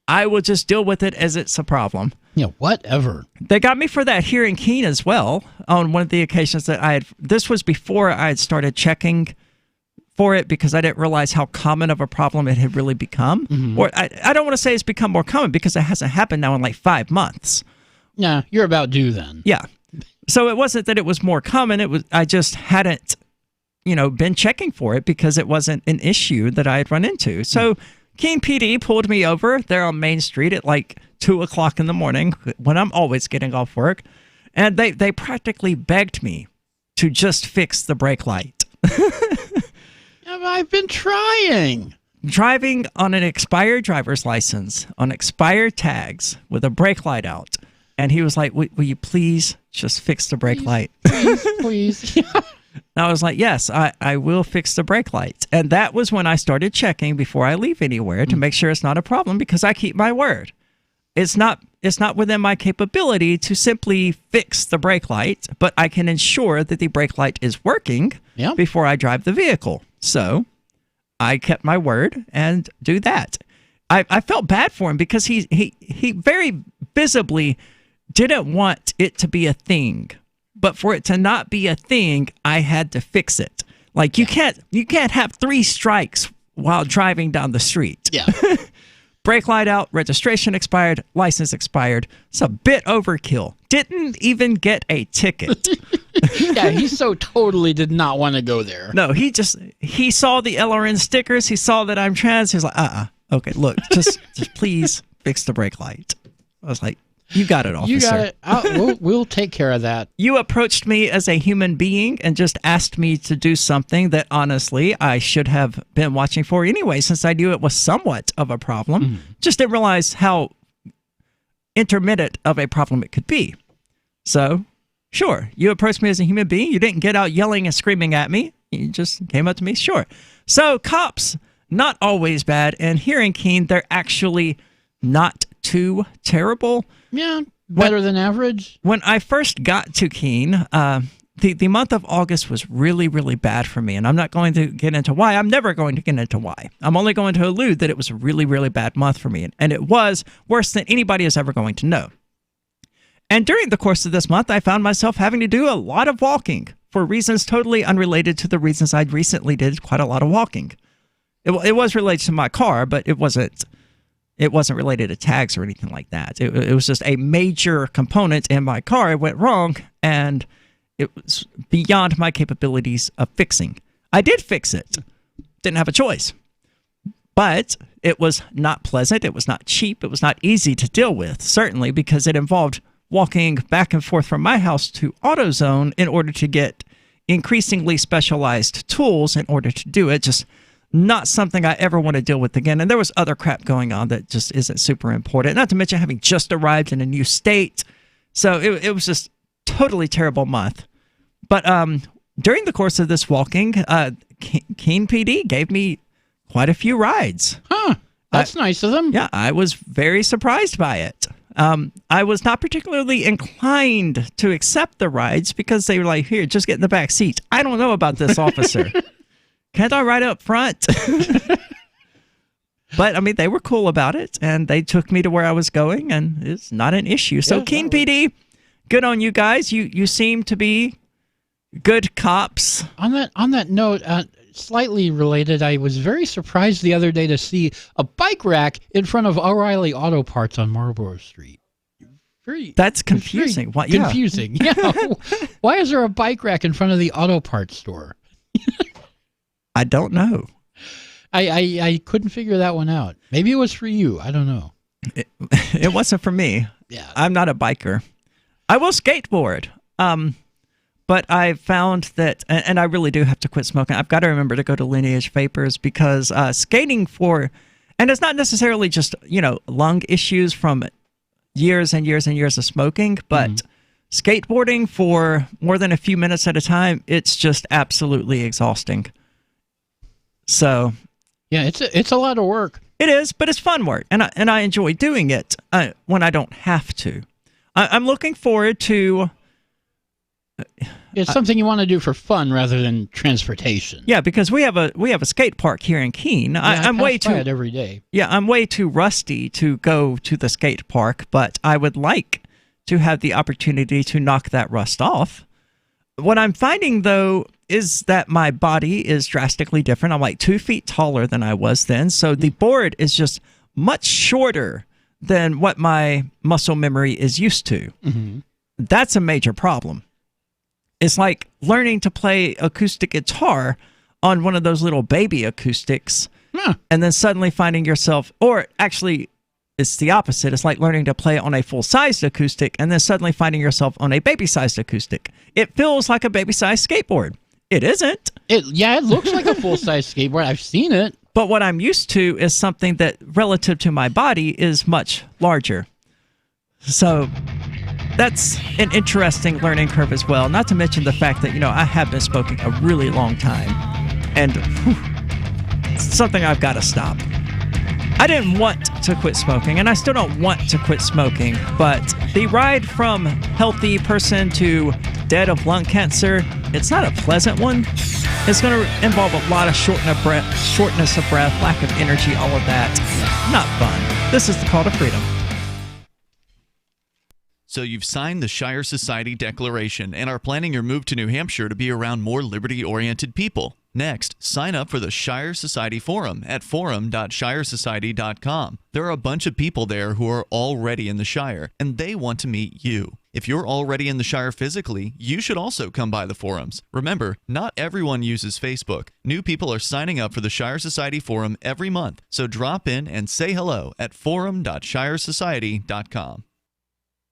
I will just deal with it as it's a problem. Yeah, whatever. They got me for that hearing keen as well on one of the occasions that I had. This was before I had started checking for it because I didn't realize how common of a problem it had really become. Mm-hmm. Or I don't want to say it's become more common because it hasn't happened now in like 5 months. Yeah, you're about due then. Yeah. So it wasn't that it was more common. It was I just hadn't, been checking for it because it wasn't an issue that I had run into. So Keene PD pulled me over there on Main Street at like 2 o'clock in the morning when I'm always getting off work. And they practically begged me to just fix the brake light. I've been trying. Driving on an expired driver's license, on expired tags, with a brake light out. And he was like, will you please just fix the brake light? Please. And I was like, yes, I will fix the brake lights. And that was when I started checking before I leave anywhere to make sure it's not a problem because I keep my word. It's not within my capability to simply fix the brake light, but I can ensure that the brake light is working before I drive the vehicle. So I kept my word and do that. I felt bad for him because he very visibly didn't want it to be a thing. But for it to not be a thing, I had to fix it. Like you can't have 3 strikes while driving down the street. Yeah. Brake light out, registration expired, license expired. It's a bit overkill. Didn't even get a ticket. Yeah, he so totally did not want to go there. No, he saw the LRN stickers. He saw that I'm trans. He was like, okay, look, just please fix the brake light. I was like, you got it, officer. You got it. We'll take care of that. You approached me as a human being and just asked me to do something that honestly I should have been watching for anyway, since I knew it was somewhat of a problem. Just didn't realize how intermittent of a problem it could be. So, sure, you approached me as a human being. You didn't get out yelling and screaming at me. You just came up to me. Sure. So, cops, not always bad. And hearing keen, they're actually not too terrible. Yeah, better than average. When I first got to Keene, the month of August was really, really bad for me. And I'm not going to get into why. I'm never going to get into why. I'm only going to allude that it was a really, really bad month for me. And it was worse than anybody is ever going to know. And during the course of this month, I found myself having to do a lot of walking for reasons totally unrelated to the reasons I'd recently did quite a lot of walking. It was related to my car, but it wasn't related to tags or anything like that. It was just a major component in my car. It went wrong, and it was beyond my capabilities of fixing. I did fix it. Didn't have a choice. But it was not pleasant. It was not cheap. It was not easy to deal with, certainly, because it involved walking back and forth from my house to AutoZone in order to get increasingly specialized tools in order to do it. Just not something I ever want to deal with again. And there was other crap going on that just isn't super important. Not to mention having just arrived in a new state. So it was just totally terrible month. But during the course of this walking, Keene PD gave me quite a few rides. Huh. That's nice of them. Yeah, I was very surprised by it. I was not particularly inclined to accept the rides because they were like, here, just get in the back seat. I don't know about this, officer. Can't I ride up front? But, I mean, they were cool about it, and they took me to where I was going, and it's not an issue. So, Keene PD, good on you guys. You seem to be good cops. On that note, slightly related, I was very surprised the other day to see a bike rack in front of O'Reilly Auto Parts on Marlborough Street. That's confusing. Very confusing. Yeah. Why is there a bike rack in front of the auto parts store? I don't know. I couldn't figure that one out. Maybe it was for you. I don't know. It wasn't for me. Yeah. I'm not a biker. I will skateboard. But I found that, and I really do have to quit smoking. I've got to remember to go to Lineage Vapors because skating and it's not necessarily just, lung issues from years and years and years of smoking, but skateboarding for more than a few minutes at a time, it's just absolutely exhausting. So, yeah, it's a lot of work. It is, but it's fun work, and I enjoy doing it when I don't have to. I'm looking forward to. It's something you want to do for fun rather than transportation. Yeah, because we have a skate park here in Keene. I'm way too it every day. Yeah, I'm way too rusty to go to the skate park, but I would like to have the opportunity to knock that rust off. What I'm finding, though, is that my body is drastically different. I'm like 2 feet taller than I was then, so the board is just much shorter than what my muscle memory is used to. Mm-hmm. That's a major problem. It's like learning to play acoustic guitar on one of those little baby acoustics, and then suddenly finding yourself, or actually, it's the opposite. It's like learning to play on a full-sized acoustic and then suddenly finding yourself on a baby-sized acoustic. It feels like a baby-sized skateboard. It isn't. It looks like a full-size skateboard. I've seen it. But what I'm used to is something that, relative to my body, is much larger. So that's an interesting learning curve as well. Not to mention the fact that, I have been smoking a really long time. And it's something I've got to stop. I didn't want to quit smoking, and I still don't want to quit smoking, but the ride from healthy person to dead of lung cancer, it's not a pleasant one. It's going to involve a lot of shortness of breath, lack of energy, all of that. Not fun. This is the call to freedom. So you've signed the Shire Society Declaration and are planning your move to New Hampshire to be around more liberty-oriented people. Next, sign up for the Shire Society Forum at forum.shiresociety.com. There are a bunch of people there who are already in the Shire, and they want to meet you. If you're already in the Shire physically, you should also come by the forums. Remember, not everyone uses Facebook. New people are signing up for the Shire Society Forum every month, so drop in and say hello at forum.shiresociety.com.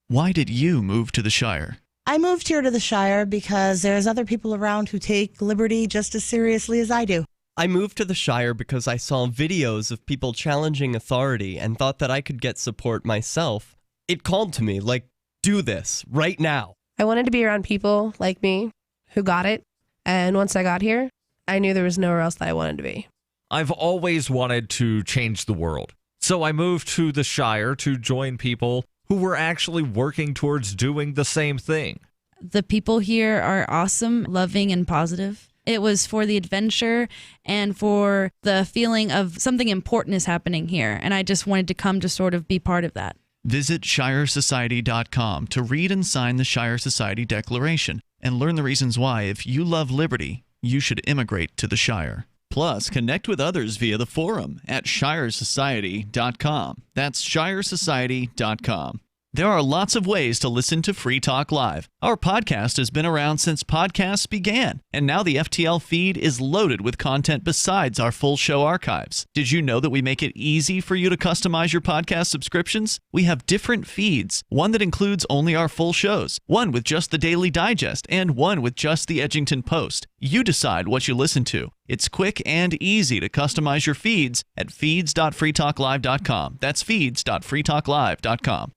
Why did you move to the Shire? I moved here to the Shire because there's other people around who take liberty just as seriously as I do. I moved to the Shire because I saw videos of people challenging authority and thought that I could get support myself. It called to me, like, do this, right now. I wanted to be around people like me who got it, and once I got here, I knew there was nowhere else that I wanted to be. I've always wanted to change the world, so I moved to the Shire to join people who were actually working towards doing the same thing. The people here are awesome, loving, and positive. It was for the adventure and for the feeling of something important is happening here, and I just wanted to come to sort of be part of that. Visit shiresociety.com to read and sign the Shire Society Declaration and learn the reasons why, if you love liberty, you should immigrate to the Shire. Plus, connect with others via the forum at shiresociety.com. That's shiresociety.com. There are lots of ways to listen to Free Talk Live. Our podcast has been around since podcasts began, and now the FTL feed is loaded with content besides our full show archives. Did you know that we make it easy for you to customize your podcast subscriptions? We have different feeds, one that includes only our full shows, one with just the Daily Digest, and one with just the Edgington Post. You decide what you listen to. It's quick and easy to customize your feeds at feeds.freetalklive.com. That's feeds.freetalklive.com.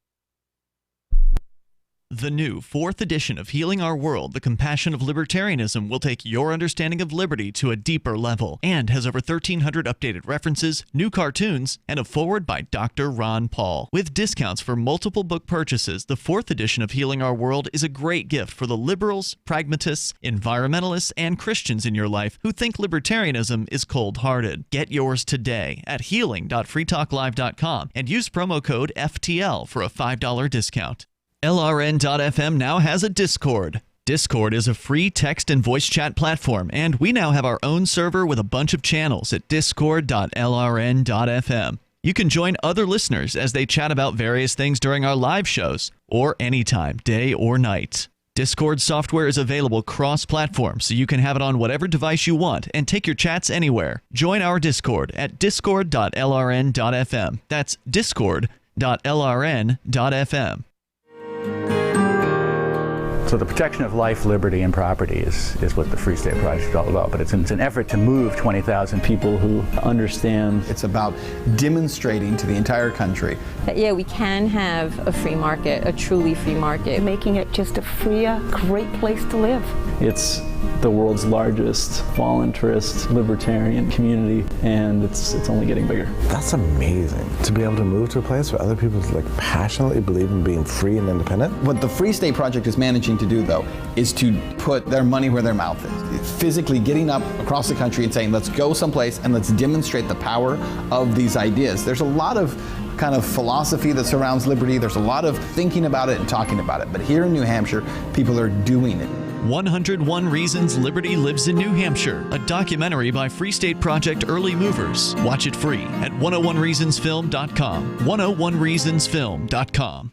The new 4th edition of Healing Our World, The Compassion of Libertarianism, will take your understanding of liberty to a deeper level and has over 1,300 updated references, new cartoons, and a foreword by Dr. Ron Paul. With discounts for multiple book purchases, the 4th edition of Healing Our World is a great gift for the liberals, pragmatists, environmentalists, and Christians in your life who think libertarianism is cold-hearted. Get yours today at healing.freetalklive.com and use promo code FTL for a $5 discount. LRN.FM now has a Discord. Discord is a free text and voice chat platform, and we now have our own server with a bunch of channels at discord.lrn.fm. You can join other listeners as they chat about various things during our live shows, or anytime, day or night. Discord software is available cross-platform, so you can have it on whatever device you want and take your chats anywhere. Join our Discord at discord.lrn.fm. That's discord.lrn.fm. So the protection of life, liberty, and property is what the Free State Project is all about. But it's an effort to move 20,000 people who understand. It's about demonstrating to the entire country that, yeah, we can have a free market, a truly free market. Making it just a freer, great place to live. It's the world's largest voluntarist libertarian community, and it's only getting bigger. That's amazing, to be able to move to a place where other people passionately believe in being free and independent. What the Free State Project is managing to do, though, is to put their money where their mouth is. Physically getting up across the country and saying, let's go someplace and let's demonstrate the power of these ideas. There's a lot of kind of philosophy that surrounds liberty. There's a lot of thinking about it and talking about it. But here in New Hampshire, people are doing it. 101 Reasons Liberty Lives in New Hampshire, a documentary by Free State Project Early Movers. Watch it free at 101reasonsfilm.com. 101reasonsfilm.com.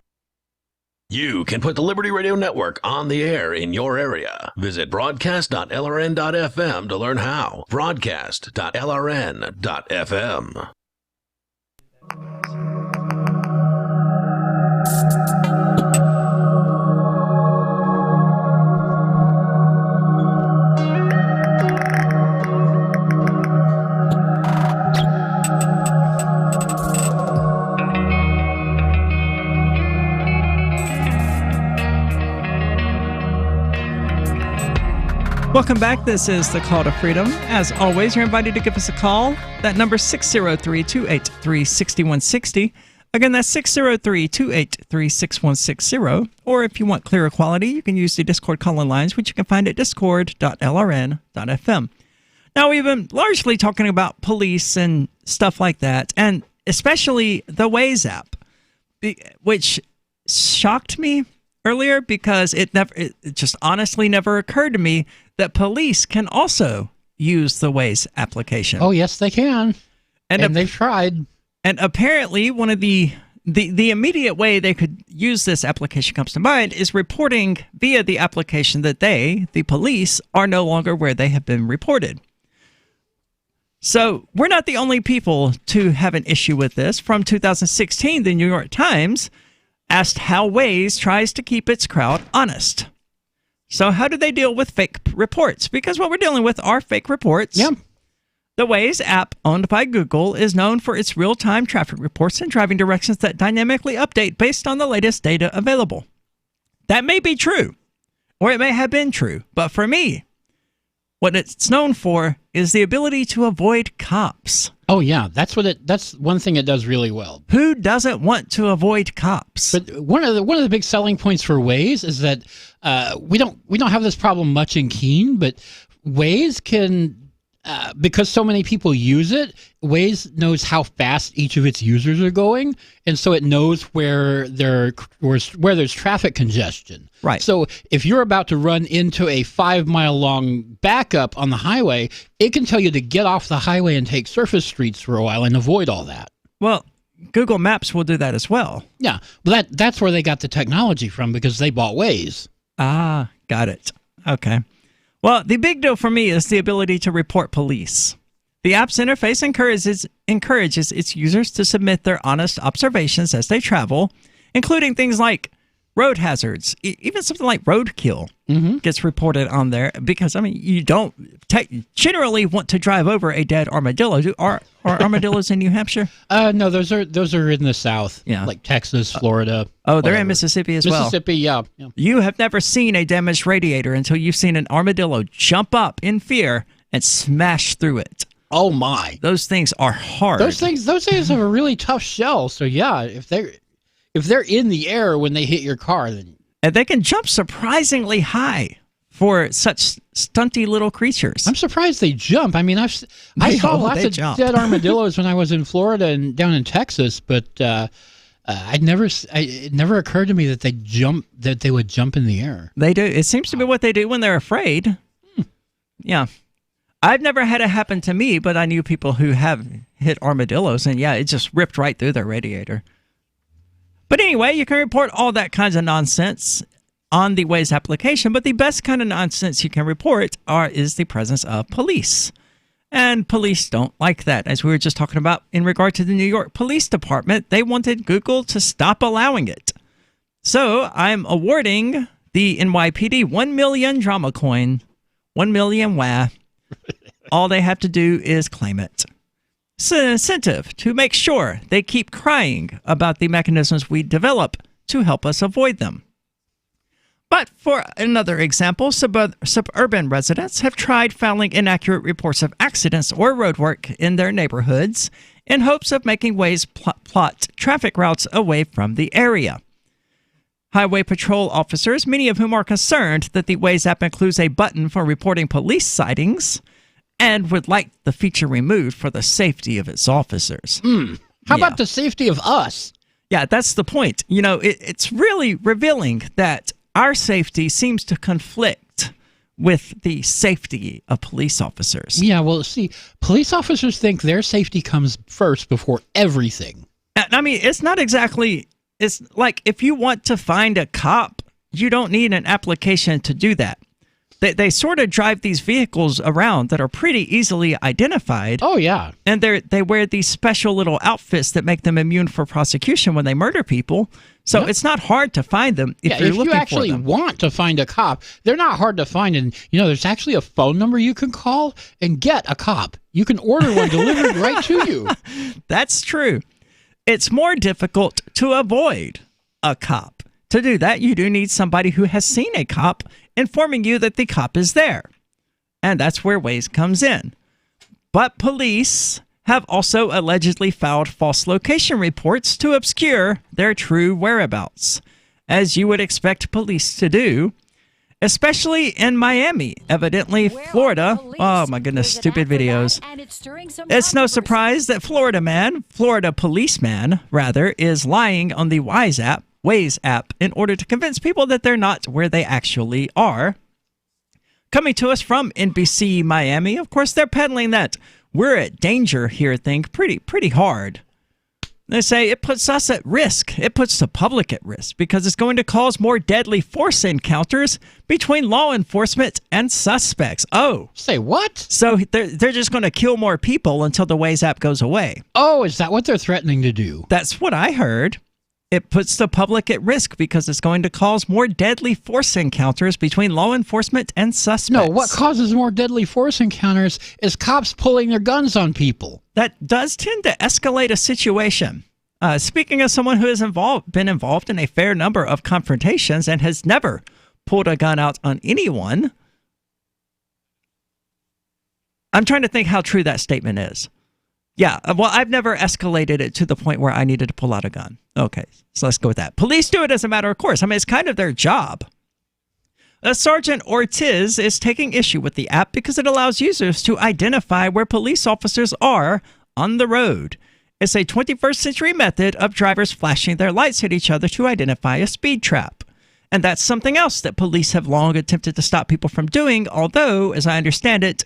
You can put the Liberty Radio Network on the air in your area. Visit broadcast.lrn.fm to learn how. Broadcast.lrn.fm. Welcome back. This is the Call to Freedom. As always, you're invited to give us a call. That number is 603-283-6160. Again, that's 603-283-6160. Or if you want clearer quality, you can use the Discord call-in lines, which you can find at discord.lrn.fm. Now, we've been largely talking about police and stuff like that, and especially the Waze app, which shocked me earlier because it just honestly never occurred to me that police can also use the Waze application. Oh, yes, they can. And they've tried. And apparently one of the immediate way they could use this application comes to mind is reporting via the application that the police, are no longer where they have been reported. So we're not the only people to have an issue with this. From 2016, the New York Times asked how Waze tries to keep its crowd honest. So how do they deal with fake reports? Because what we're dealing with are fake reports. Yeah. The Waze app, owned by Google, is known for its real-time traffic reports and driving directions that dynamically update based on the latest data available. That may be true, or it may have been true, but for me, what it's known for is the ability to avoid cops. Oh yeah, that's one thing it does really well. Who doesn't want to avoid cops? But one of the big selling points for Waze is that we don't have this problem much in Keene, but Waze can, because so many people use it, Waze knows how fast each of its users are going, and so it knows where there's traffic congestion. Right. So if you're about to run into a 5-mile-long backup on the highway, it can tell you to get off the highway and take surface streets for a while and avoid all that. Well, Google Maps will do that as well. Yeah, but that's where they got the technology from, because they bought Waze. Ah, got it. Okay. Well, the big deal for me is the ability to report police. The app's interface encourages its users to submit their honest observations as they travel, including things like road hazards. Even something like roadkill gets reported on there, because, I mean, you don't generally want to drive over a dead armadillo. Are armadillos in New Hampshire? No, those are in the South, yeah, like Texas, Florida. Oh, they're in Mississippi as well. Mississippi, yeah. You have never seen a damaged radiator until you've seen an armadillo jump up in fear and smash through it. Oh my! Those things are hard. Those things have a really tough shell. So yeah, if they're in the air when they hit your car, then and they can jump surprisingly high for such stunty little creatures. I'm surprised they jump. I mean, I saw lots of dead armadillos when I was in Florida and down in Texas, but it never occurred to me that they would jump in the air. They do. It seems to be what they do when they're afraid. Yeah. I've never had it happen to me, but I knew people who have hit armadillos, and yeah, it just ripped right through their radiator. But anyway, you can report all that kinds of nonsense on the Waze application, but the best kind of nonsense you can report is the presence of police. And police don't like that. As we were just talking about in regard to the New York Police Department, they wanted Google to stop allowing it. So I'm awarding the NYPD 1 million drama coin, 1 million WA. All they have to do is claim it. It's an incentive to make sure they keep crying about the mechanisms we develop to help us avoid them. But for another example, suburban residents have tried filing inaccurate reports of accidents or roadwork in their neighborhoods in hopes of making Waze plot traffic routes away from the area. Highway patrol officers, many of whom are concerned that the Waze app includes a button for reporting police sightings and would like the feature removed for the safety of its officers. How about the safety of us? Yeah, that's the point. You know, it's really revealing that our safety seems to conflict with the safety of police officers. Yeah, well, see, police officers think their safety comes first before everything. I mean, it's not exactly, it's like if you want to find a cop, you don't need an application to do that. They sort of drive these vehicles around that are pretty easily identified. Oh, yeah. And they wear these special little outfits that make them immune for prosecution when they murder people. So it's not hard to find them if you're looking for them. If you actually want to find a cop, they're not hard to find. And, you know, there's actually a phone number you can call and get a cop. You can order one delivered right to you. That's true. It's more difficult to avoid a cop. To do that, you do need somebody who has seen a cop informing you that the cop is there. And that's where Waze comes in. But police have also allegedly filed false location reports to obscure their true whereabouts, as you would expect police to do, especially in Miami. Evidently, Florida. Oh my goodness, stupid videos. It's no surprise that Florida policeman, is lying on the Waze app in order to convince people that they're not where they actually are. Coming to us from NBC Miami, of course, they're peddling that we're at danger here thing pretty hard. They say it puts us at risk. It puts the public at risk because it's going to cause more deadly force encounters between law enforcement and suspects. Oh. Say what? So they're just going to kill more people until the Waze app goes away. Oh, is that what they're threatening to do? That's what I heard. It puts the public at risk because it's going to cause more deadly force encounters between law enforcement and suspects. No, what causes more deadly force encounters is cops pulling their guns on people. That does tend to escalate a situation. Speaking of someone who has been involved in a fair number of confrontations and has never pulled a gun out on anyone, I'm trying to think how true that statement is. Yeah, well, I've never escalated it to the point where I needed to pull out a gun. Okay, so let's go with that. Police do it as a matter of course. I mean, it's kind of their job. Sergeant Ortiz is taking issue with the app because it allows users to identify where police officers are on the road. It's a 21st century method of drivers flashing their lights at each other to identify a speed trap. And that's something else that police have long attempted to stop people from doing, although, as I understand it,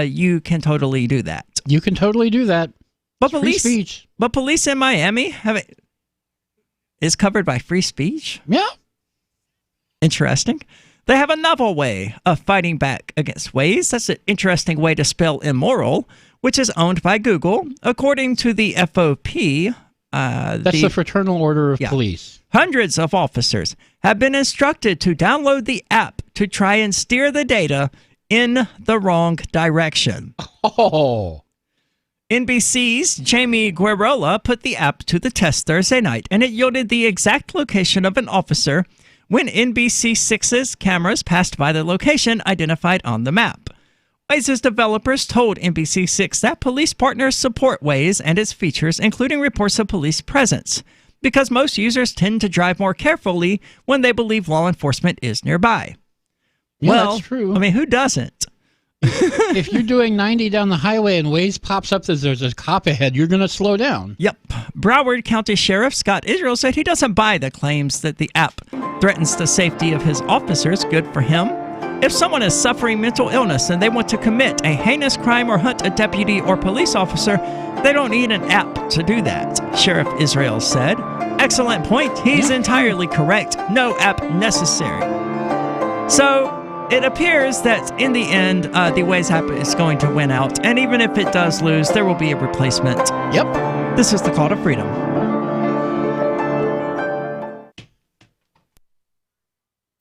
you can totally do that. You can totally do that. But free speech. But police in Miami is covered by free speech? Yeah. Interesting. They have a novel way of fighting back against Waze. That's an interesting way to spell immoral, which is owned by Google. According to the FOP, that's the Fraternal Order of Police. Hundreds of officers have been instructed to download the app to try and steer the data in the wrong direction. Oh. NBC's Jamie Guerola put the app to the test Thursday night, and it yielded the exact location of an officer when NBC6's cameras passed by the location identified on the map. Waze's developers told NBC6 that police partners support Waze and its features, including reports of police presence, because most users tend to drive more carefully when they believe law enforcement is nearby. Yeah, well, that's true. I mean, who doesn't? If you're doing 90 down the highway and Waze pops up that there's a cop ahead, you're going to slow down. Yep. Broward County Sheriff Scott Israel said he doesn't buy the claims that the app threatens the safety of his officers. Good for him. If someone is suffering mental illness and they want to commit a heinous crime or hunt a deputy or police officer, they don't need an app to do that, Sheriff Israel said. Excellent point. He's entirely correct. No app necessary. So it appears that in the end, the Waze app is going to win out. And even if it does lose, there will be a replacement. Yep. This is the call to freedom.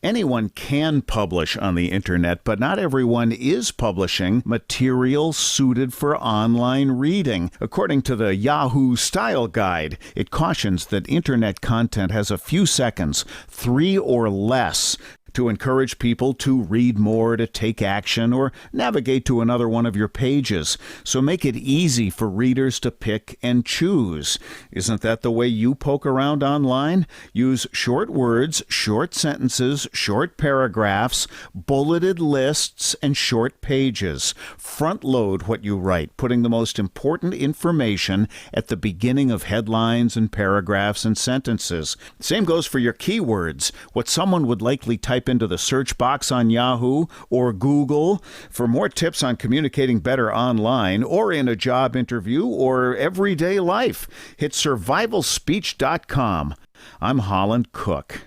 Anyone can publish on the internet, but not everyone is publishing material suited for online reading. According to the Yahoo Style Guide, it cautions that internet content has a few seconds, 3 or less, to encourage people to read more, to take action, or navigate to another one of your pages. So make it easy for readers to pick and choose. Isn't that the way you poke around online? Use short words, short sentences, short paragraphs, bulleted lists, and short pages. Front load what you write, putting the most important information at the beginning of headlines and paragraphs and sentences. Same goes for your keywords, what someone would likely type into the search box on Yahoo or Google. For more tips on communicating better online or in a job interview or everyday life, hit survivalspeech.com. I'm Holland Cook.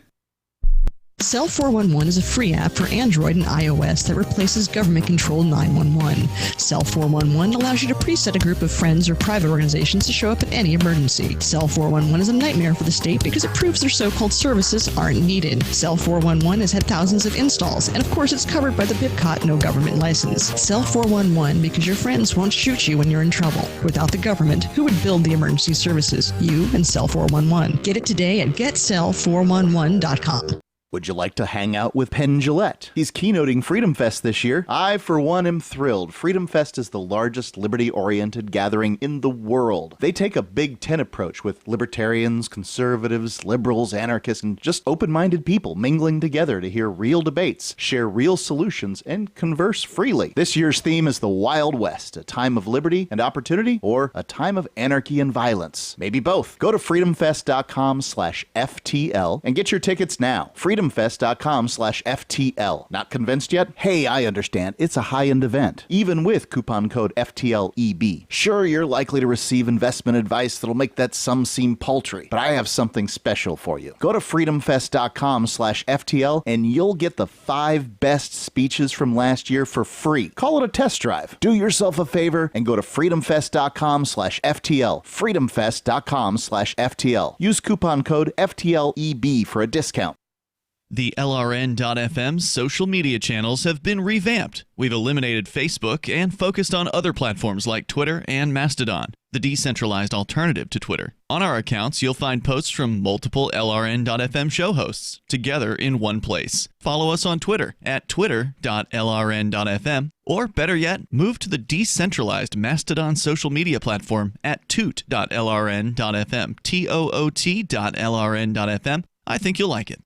Cell 411 is a free app for Android and iOS that replaces government-controlled 911. Cell 411 allows you to preset a group of friends or private organizations to show up at any emergency. Cell 411 is a nightmare for the state because it proves their so-called services aren't needed. Cell 411 has had thousands of installs, and of course it's covered by the BIPCOT no government license. Cell 411 because your friends won't shoot you when you're in trouble. Without the government, who would build the emergency services? You and Cell 411. Get it today at getcell411.com. Would you like to hang out with Penn Jillette? He's keynoting Freedom Fest this year. I, for one, am thrilled. Freedom Fest is the largest liberty-oriented gathering in the world. They take a Big Ten approach with libertarians, conservatives, liberals, anarchists, and just open-minded people mingling together to hear real debates, share real solutions, and converse freely. This year's theme is the Wild West, a time of liberty and opportunity, or a time of anarchy and violence. Maybe both. Go to freedomfest.com/FTL and get your tickets now. freedomfest.com/FTL. Not convinced yet? Hey, I understand. It's a high-end event, even with coupon code FTLEB. Sure, you're likely to receive investment advice that'll make that sum seem paltry, but I have something special for you. Go to freedomfest.com/FTL and you'll get the 5 best speeches from last year for free. Call it a test drive. Do yourself a favor and go to freedomfest.com/FTL. freedomfest.com/FTL. Use coupon code FTLEB for a discount. The LRN.FM social media channels have been revamped. We've eliminated Facebook and focused on other platforms like Twitter and Mastodon, the decentralized alternative to Twitter. On our accounts, you'll find posts from multiple LRN.FM show hosts together in one place. Follow us on Twitter at twitter.lrn.fm, or better yet, move to the decentralized Mastodon social media platform at toot.lrn.fm, toot.lrn.fm. I think you'll like it.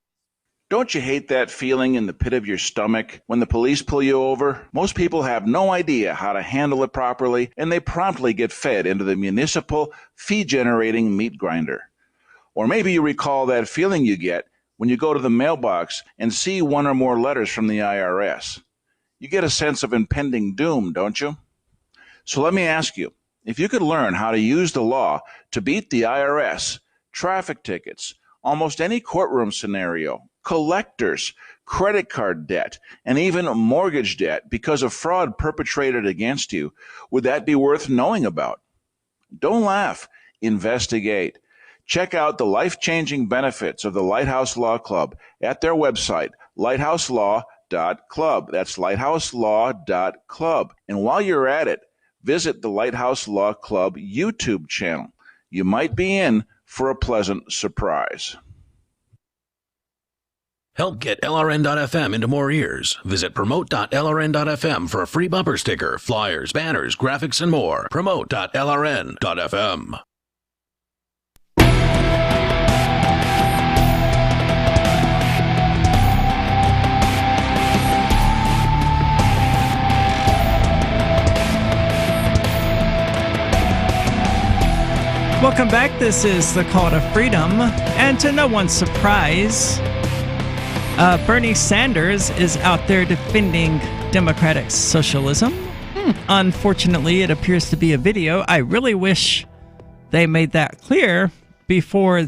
Don't you hate that feeling in the pit of your stomach when the police pull you over? Most people have no idea how to handle it properly, and they promptly get fed into the municipal fee-generating meat grinder. Or maybe you recall that feeling you get when you go to the mailbox and see one or more letters from the IRS. You get a sense of impending doom, don't you? So let me ask you, if you could learn how to use the law to beat the IRS, traffic tickets, almost any courtroom scenario, collectors, credit card debt, and even mortgage debt because of fraud perpetrated against you, would that be worth knowing about? Don't laugh. Investigate. Check out the life-changing benefits of the Lighthouse Law Club at their website, lighthouselaw.club. That's lighthouselaw.club. And while you're at it, visit the Lighthouse Law Club YouTube channel. You might be in for a pleasant surprise. Help get LRN.FM into more ears. Visit promote.lrn.fm for a free bumper sticker, flyers, banners, graphics, and more. Promote.lrn.fm. Welcome back. This is the Call to Freedom. And to no one's surprise, Bernie Sanders is out there defending democratic socialism. Unfortunately, it appears to be a video. I really wish they made that clear before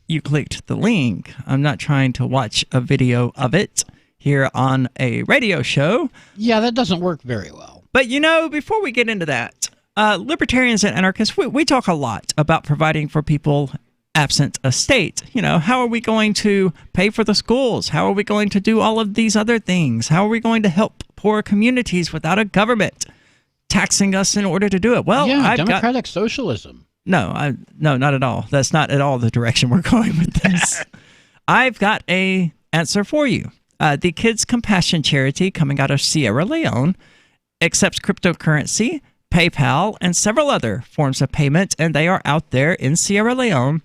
you clicked the link. I'm not trying to watch a video of it here on a radio show. Yeah, that doesn't work very well. But, you know, before we get into that, libertarians and anarchists, we talk a lot about providing for people absent a state. How are we going to pay for the schools? How are we going to do all of these other things? How are we going to help poor communities without a government taxing us in order to do it? Well, yeah, democratic socialism. No, not at all. That's not at all the direction we're going with this. I've got a answer for you. The Kids Compassion Charity, coming out of Sierra Leone, accepts cryptocurrency, PayPal, and several other forms of payment, and they are out there in Sierra Leone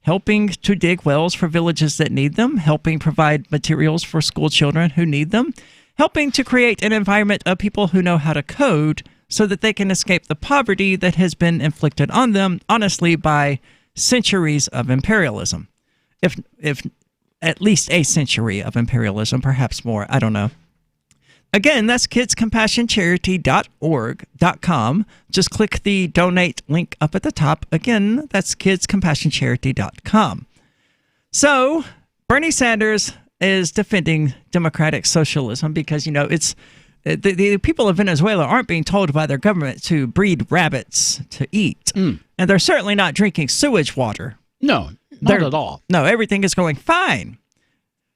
helping to dig wells for villages that need them, helping provide materials for school children who need them, helping to create an environment of people who know how to code so that they can escape the poverty that has been inflicted on them, honestly, by centuries of imperialism. If at least a century of imperialism, perhaps more, I don't know. Again, that's kidscompassioncharity.org.com. Just click the donate link up at the top. Again, that's kidscompassioncharity.com. So, Bernie Sanders is defending democratic socialism because, it's the people of Venezuela aren't being told by their government to breed rabbits to eat. And they're certainly not drinking sewage water. No, not at all. No, everything is going fine.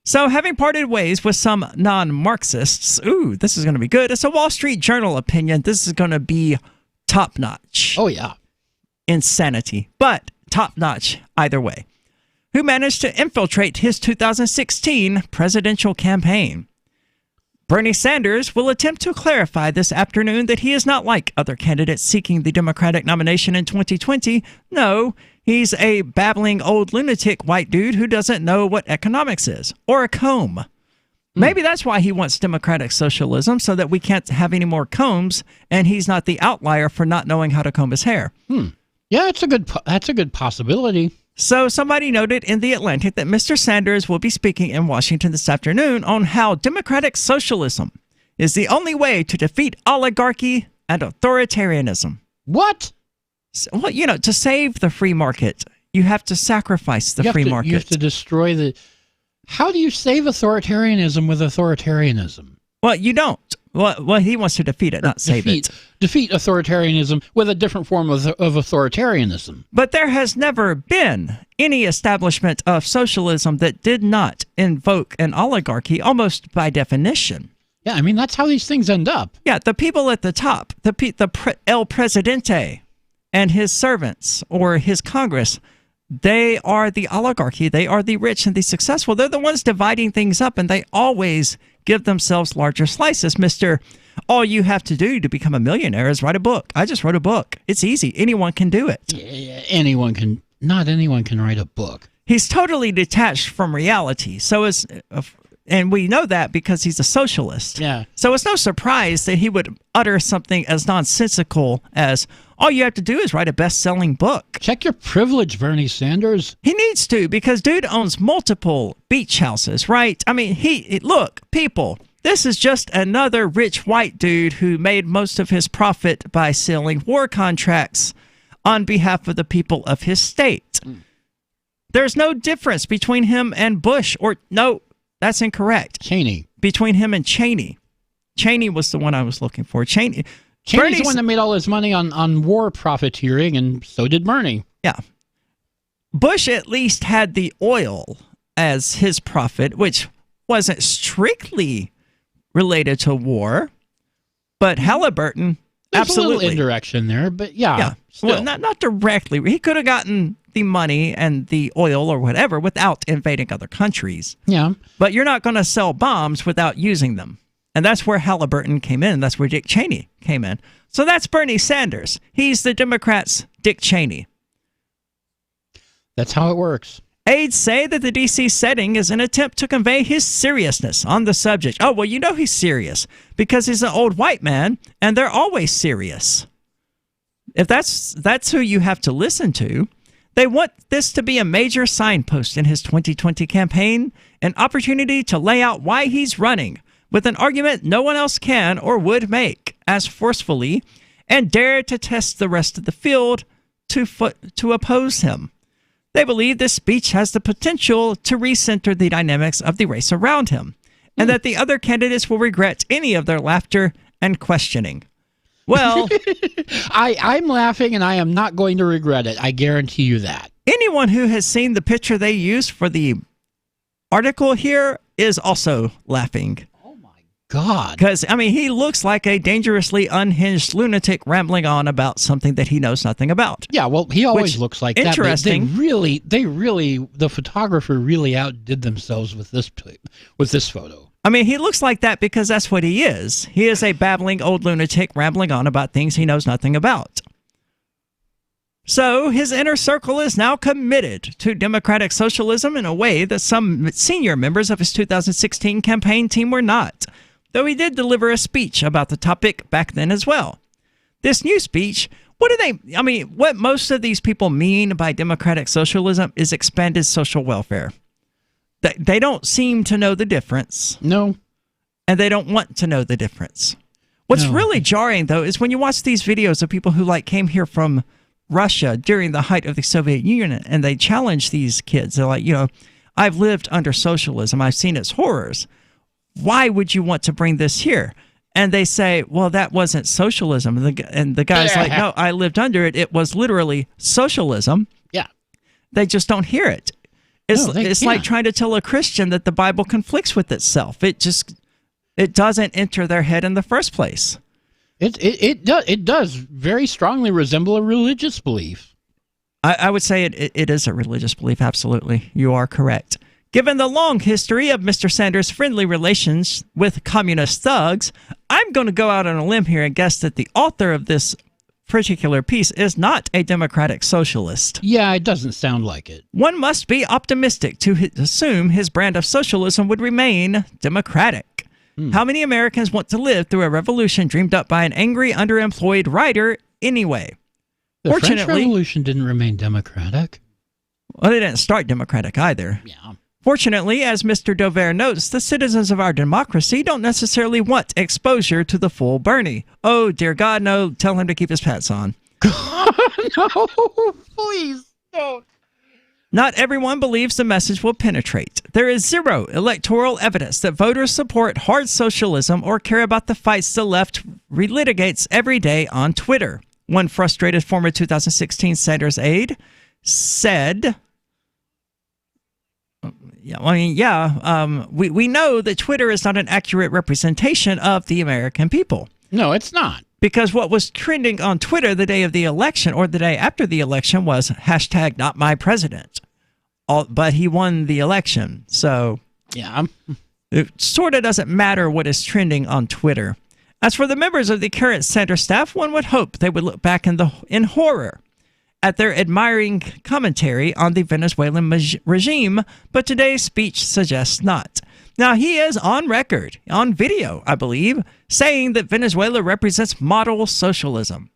So, having parted ways with some non-Marxists, this is going to be good. It's a Wall Street Journal opinion. This is going to be top-notch. Oh, yeah. Insanity, but top-notch either way. Who managed to infiltrate his 2016 presidential campaign. Bernie Sanders will attempt to clarify this afternoon that he is not like other candidates seeking the Democratic nomination in 2020. No, he's a babbling old lunatic white dude who doesn't know what economics is, or a comb. Maybe that's why he wants democratic socialism, so that we can't have any more combs, and he's not the outlier for not knowing how to comb his hair. Yeah, that's a good possibility. So somebody noted in The Atlantic that Mr. Sanders will be speaking in Washington this afternoon on how democratic socialism is the only way to defeat oligarchy and authoritarianism. What? Well, to save the free market, you have to sacrifice the free market. You have to destroy the... How do you save authoritarianism with authoritarianism? Well, you don't. Well, he wants to defeat it, not save it. Defeat authoritarianism with a different form of authoritarianism. But there has never been any establishment of socialism that did not invoke an oligarchy, almost by definition. Yeah, I mean, that's how these things end up. Yeah, the people at the top, El Presidente and his servants or his Congress, they are the oligarchy. They are the rich and the successful. They're the ones dividing things up, and they always give themselves larger slices. All you have to do to become a millionaire is write a book. I just wrote a book. It's easy. Anyone can do it. Yeah, not anyone can write a book. He's totally detached from reality. And we know that because he's a socialist. Yeah. So it's no surprise that he would utter something as nonsensical as, all you have to do is write a best-selling book. Check your privilege, Bernie Sanders. He needs to, because dude owns multiple beach houses, right? I mean, look, people, this is just another rich white dude who made most of his profit by selling war contracts on behalf of the people of his state. There's no difference between him and Bush, no, that's incorrect. Cheney. Between him and Cheney. Cheney was the one I was looking for. Cheney's the one that made all his money on war profiteering, and so did Bernie. Yeah. Bush at least had the oil as his profit, which wasn't strictly related to war, but Halliburton, There's absolutely. a little indirection there, but yeah. Well, not directly. He could have gotten the money and the oil or whatever without invading other countries. Yeah. But you're not going to sell bombs without using them. And that's where Halliburton came in. That's where Dick Cheney came in. So that's Bernie Sanders. He's the Democrats' Dick Cheney. That's how it works. Aides say that the D.C. setting is an attempt to convey his seriousness on the subject. Oh, well, he's serious because he's an old white man, and they're always serious. If that's who you have to listen to, they want this to be a major signpost in his 2020 campaign, an opportunity to lay out why he's running with an argument no one else can or would make as forcefully, and dare to test the rest of the field to oppose him. They believe this speech has the potential to recenter the dynamics of the race around him, and that the other candidates will regret any of their laughter and questioning. Well, I'm laughing, and I am not going to regret it. I guarantee you that. Anyone who has seen the picture they used for the article here is also laughing. God. Because, I mean, he looks like a dangerously unhinged lunatic rambling on about something that he knows nothing about. Yeah, well, he always looks like that. Interesting. But they really, the photographer really outdid themselves with this photo. I mean, he looks like that because that's what he is. He is a babbling old lunatic rambling on about things he knows nothing about. So his inner circle is now committed to democratic socialism in a way that some senior members of his 2016 campaign team were not, though he did deliver a speech about the topic back then as well. This new speech, what most of these people mean by democratic socialism is expanded social welfare. They don't seem to know the difference. No. And they don't want to know the difference. What's really jarring, though, is when you watch these videos of people who came here from Russia during the height of the Soviet Union, and they challenge these kids. They're like, I've lived under socialism. I've seen its horrors. Why would you want to bring this here? And they say, well, that wasn't socialism. And the guy's like, no, I lived under it. It was literally socialism. Yeah. They just don't hear it. It's like trying to tell a Christian that the Bible conflicts with itself. It doesn't enter their head in the first place. It does very strongly resemble a religious belief. I would say it is a religious belief. Absolutely. You are correct. Given the long history of Mr. Sanders' friendly relations with communist thugs, I'm going to go out on a limb here and guess that the author of this particular piece is not a democratic socialist. Yeah, it doesn't sound like it. One must be optimistic to assume his brand of socialism would remain democratic. How many Americans want to live through a revolution dreamed up by an angry, underemployed writer anyway? The French Revolution didn't remain democratic. Well, they didn't start democratic either. Yeah. Fortunately, as Mr. Dover notes, the citizens of our democracy don't necessarily want exposure to the full Bernie. Oh, dear God, no, tell him to keep his pants on. No, please don't. Not everyone believes the message will penetrate. There is zero electoral evidence that voters support hard socialism or care about the fights the left relitigates every day on Twitter. One frustrated former 2016 Sanders aide said... we know that Twitter is not an accurate representation of the American people. No, it's not. Because what was trending on Twitter the day of the election or the day after the election was hashtag not my president. But he won the election. So yeah, it sort of doesn't matter what is trending on Twitter. As for the members of the current Sanders staff, one would hope they would look back in horror at their admiring commentary on the Venezuelan regime, but today's speech suggests not. Now, he is on record, on video, I believe, saying that Venezuela represents model socialism.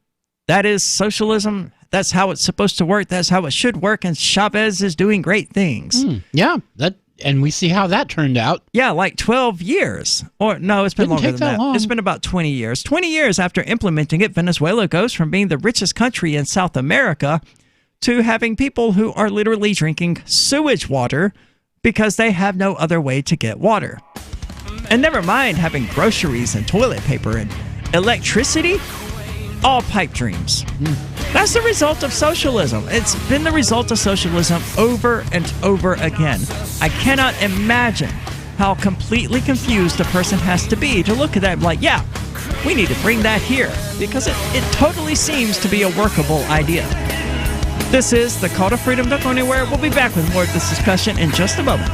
That is socialism. That's how it's supposed to work. That's how it should work, and Chavez is doing great things. Yeah, and we see how that turned out. Yeah, like 12 years. Or no, it's been longer than that. Long. It's been about 20 years. 20 years after implementing it, Venezuela goes from being the richest country in South America to having people who are literally drinking sewage water because they have no other way to get water. And never mind having groceries and toilet paper and electricity, all pipe dreams. That's the result of socialism. It's been the result of socialism over and over again. I cannot imagine how completely confused a person has to be to look at that and be like, yeah, we need to bring that here, because it totally seems to be a workable idea. This is the Call to Freedom. Don't go anywhere. We'll be back with more of this discussion in just a moment.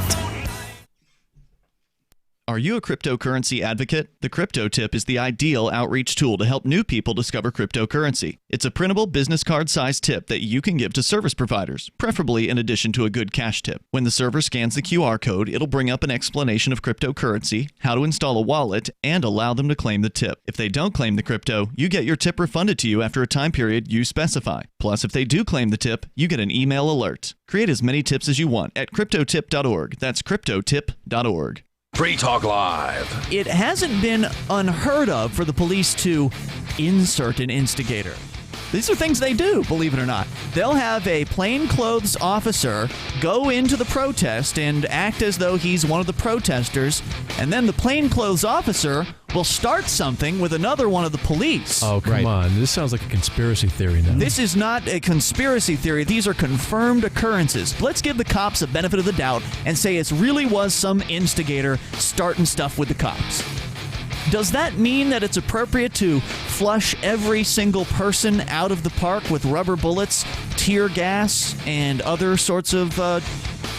Are you a cryptocurrency advocate? The Crypto Tip is the ideal outreach tool to help new people discover cryptocurrency. It's a printable business card-sized tip that you can give to service providers, preferably in addition to a good cash tip. When the server scans the QR code, it'll bring up an explanation of cryptocurrency, how to install a wallet, and allow them to claim the tip. If they don't claim the crypto, you get your tip refunded to you after a time period you specify. Plus, if they do claim the tip, you get an email alert. Create as many tips as you want at cryptotip.org. That's cryptotip.org. Free Talk Live. It hasn't been unheard of for the police to insert an instigator. These are things they do, believe it or not. They'll have a plainclothes officer go into the protest and act as though he's one of the protesters, and then the plainclothes officer will start something with another one of the police. Oh, come on. This sounds like a conspiracy theory now. This is not a conspiracy theory. These are confirmed occurrences. Let's give the cops a benefit of the doubt and say it really was some instigator starting stuff with the cops. Does that mean that it's appropriate to flush every single person out of the park with rubber bullets, tear gas, and other sorts of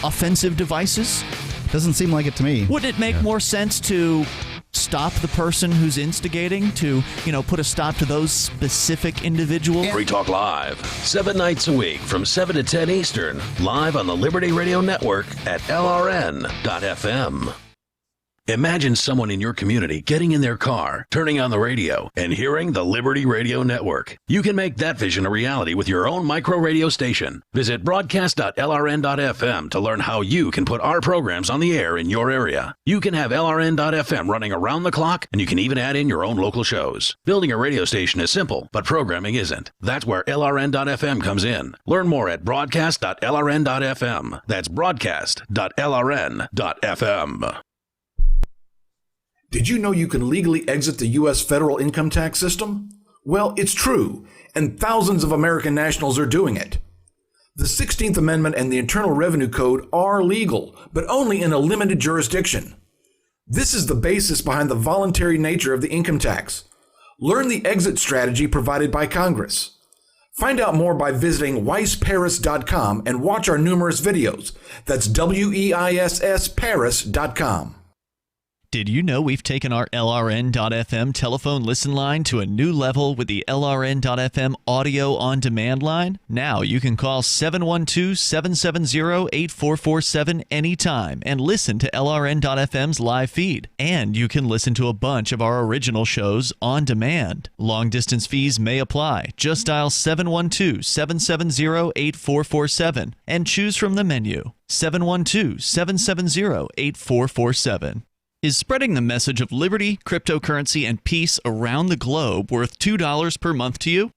offensive devices? Doesn't seem like it to me. Wouldn't it make more sense to stop the person who's instigating, to, put a stop to those specific individuals? Free Talk Live, 7 nights a week from 7 to 10 Eastern, live on the Liberty Radio Network at LRN.FM. Imagine someone in your community getting in their car, turning on the radio, and hearing the Liberty Radio Network. You can make that vision a reality with your own micro radio station. Visit broadcast.lrn.fm to learn how you can put our programs on the air in your area. You can have LRN.FM running around the clock, and you can even add in your own local shows. Building a radio station is simple, but programming isn't. That's where LRN.FM comes in. Learn more at broadcast.lrn.fm. That's broadcast.lrn.fm. Did you know you can legally exit the U.S. federal income tax system? Well, it's true, and thousands of American nationals are doing it. The 16th Amendment and the Internal Revenue Code are legal, but only in a limited jurisdiction. This is the basis behind the voluntary nature of the income tax. Learn the exit strategy provided by Congress. Find out more by visiting weissparis.com and watch our numerous videos. That's WEISSparis.com. Did you know we've taken our LRN.FM telephone listen line to a new level with the LRN.FM audio on demand line? Now you can call 712-770-8447 anytime and listen to LRN.FM's live feed. And you can listen to a bunch of our original shows on demand. Long distance fees may apply. Just dial 712-770-8447 and choose from the menu. 712-770-8447. Is spreading the message of liberty, cryptocurrency, and peace around the globe worth $2 per month to you?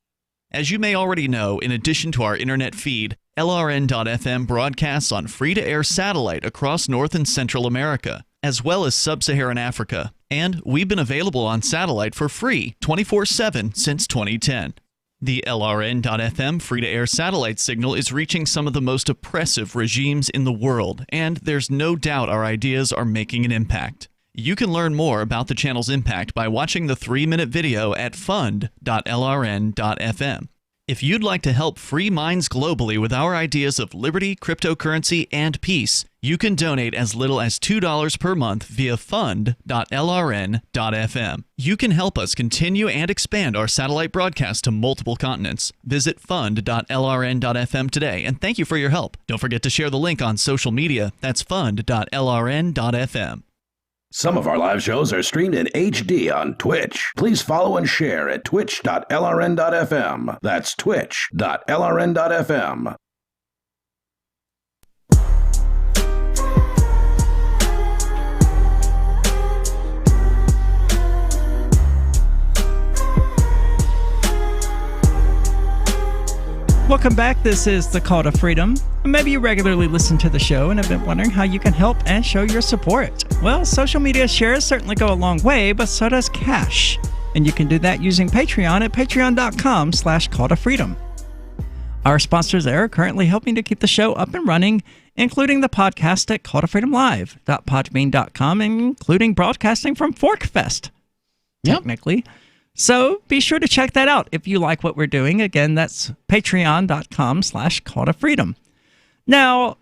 As you may already know, in addition to our internet feed, LRN.FM broadcasts on free-to-air satellite across North and Central America, as well as Sub-Saharan Africa. And we've been available on satellite for free 24/7 since 2010. The LRN.FM free-to-air satellite signal is reaching some of the most oppressive regimes in the world, and there's no doubt our ideas are making an impact. You can learn more about the channel's impact by watching the 3-minute video at fund.lrn.fm. If you'd like to help free minds globally with our ideas of liberty, cryptocurrency, and peace, you can donate as little as $2 per month via fund.lrn.fm. You can help us continue and expand our satellite broadcast to multiple continents. Visit fund.lrn.fm today, and thank you for your help. Don't forget to share the link on social media. That's fund.lrn.fm. Some of our live shows are streamed in HD on Twitch. Please follow and share at twitch.lrn.fm. That's twitch.lrn.fm. Welcome back. This is The Call to Freedom. Maybe you regularly listen to the show and have been wondering how you can help and show your support. Well, social media shares certainly go a long way, but so does cash. And you can do that using Patreon at patreon.com/call-to-freedom. Our sponsors there are currently helping to keep the show up and running, including the podcast at calltofreedomlive.podbean.com, and including broadcasting from ForkFest, technically. So be sure to check that out if you like what we're doing. Again, that's patreon.com/call-to-freedom. Now,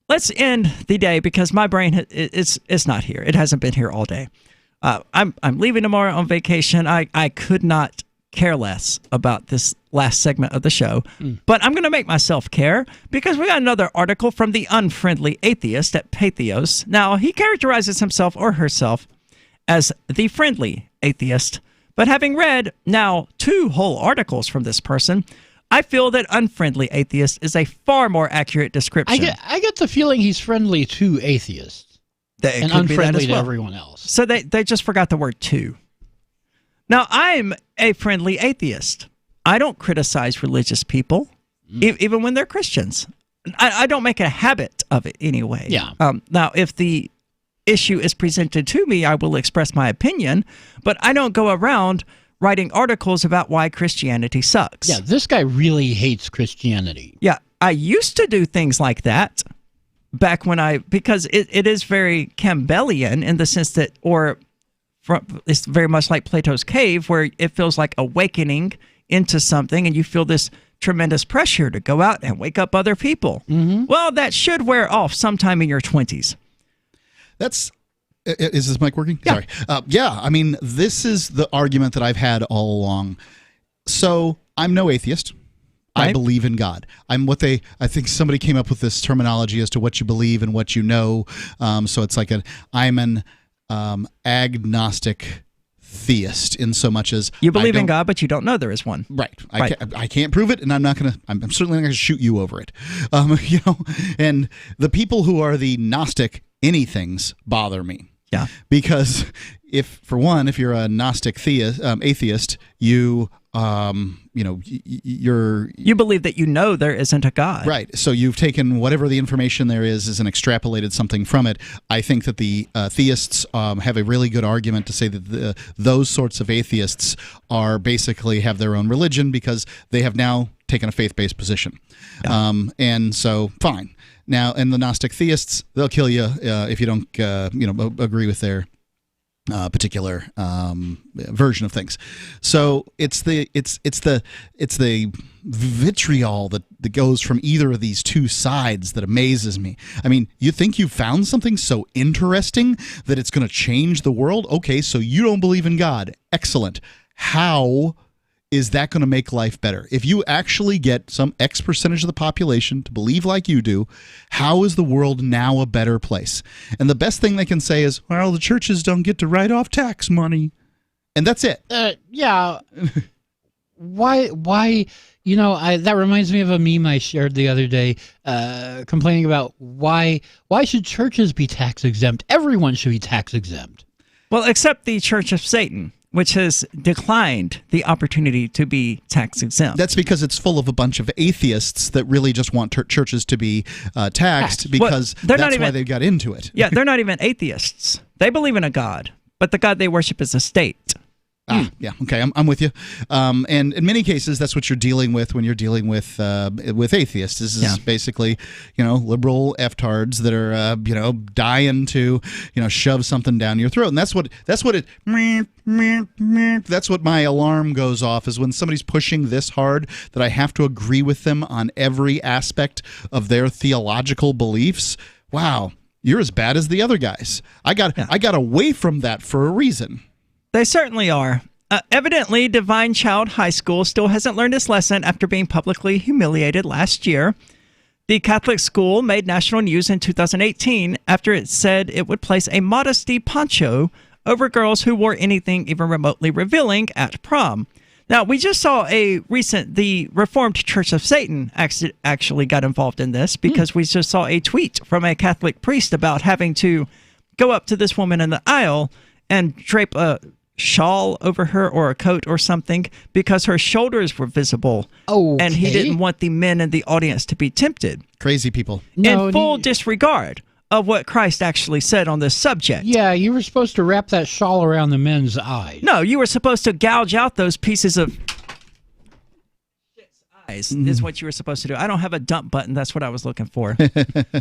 let's end the day because my brain it's not here. It hasn't been here all day. I'm leaving tomorrow on vacation. I could not care less about this last segment of the show, but I'm going to make myself care because we got another article from the Unfriendly Atheist at Patheos. Now, he characterizes himself or herself as the Friendly Atheist. But having read now 2 whole articles from this person, I feel that Unfriendly Atheist is a far more accurate description. I get the feeling he's friendly to atheists and unfriendly to everyone else. So they just forgot the word to. Now, I'm a friendly atheist. I don't criticize religious people, even when they're Christians. I don't make a habit of it anyway. Yeah. Now, if the issue is presented to me, I will express my opinion, but I don't go around writing articles about why Christianity sucks. Yeah, this guy really hates Christianity. Yeah, I used to do things like that back when because it is very Campbellian in the sense that, it's very much like Plato's cave, where it feels like awakening into something and you feel this tremendous pressure to go out and wake up other people. Mm-hmm. Well, that should wear off sometime in your 20s. Is this mic working? Yeah. Sorry. Yeah, I mean, this is the argument that I've had all along. So I'm no atheist. I believe in God. I think somebody came up with this terminology as to what you believe and what you know. So it's like I'm an agnostic theist in so much as you believe in God, but you don't know there is one. Right. I can't prove it, and I'm certainly not going to shoot you over it. And the people who are the Gnostic anythings bother me. Yeah. Because if you're a Gnostic atheist, you believe that there isn't a God. Right. So you've taken whatever the information there is and extrapolated something from it. I think that the theists have a really good argument to say that those sorts of atheists are basically have their own religion because they have now taken a faith-based position. Yeah. And so, fine. Now, and the Gnostic theists, they'll kill you if you don't, agree with their particular version of things. So it's the vitriol that goes from either of these two sides that amazes me. I mean, you think you found something so interesting that it's going to change the world? Okay, so you don't believe in God. Excellent. How is that going to make life better? If you actually get some X percentage of the population to believe like you do, how is the world now a better place? And the best thing they can say is, well, the churches don't get to write off tax money. And that's it. Yeah. Why? That reminds me of a meme I shared the other day, complaining about why should churches be tax exempt? Everyone should be tax exempt. Well, except the Church of Satan, which has declined the opportunity to be tax exempt. That's because it's full of a bunch of atheists that really just want churches to be taxed because that's why they got into it. Yeah, they're not even atheists. They believe in a God, but the God they worship is a state. Yeah, okay, I'm with you. And in many cases, that's what you're dealing with when you're dealing with atheists. This is basically, liberal F-tards that are, dying to, shove something down your throat. And that's what my alarm goes off is when somebody's pushing this hard that I have to agree with them on every aspect of their theological beliefs. Wow, you're as bad as the other guys. I got away from that for a reason. They certainly are. Evidently, Divine Child High School still hasn't learned its lesson after being publicly humiliated last year. The Catholic school made national news in 2018 after it said it would place a modesty poncho over girls who wore anything even remotely revealing at prom. Now, we just saw the Reformed Church of Satan actually got involved in this because we just saw a tweet from a Catholic priest about having to go up to this woman in the aisle and drape a shawl over her or a coat or something because her shoulders were visible. And he didn't want the men in the audience to be tempted. Crazy people. In full disregard of what Christ actually said on this subject. Yeah, you were supposed to wrap that shawl around the men's eyes. No, you were supposed to gouge out those pieces of eyes is what you were supposed to do. I don't have a dump button. That's what I was looking for.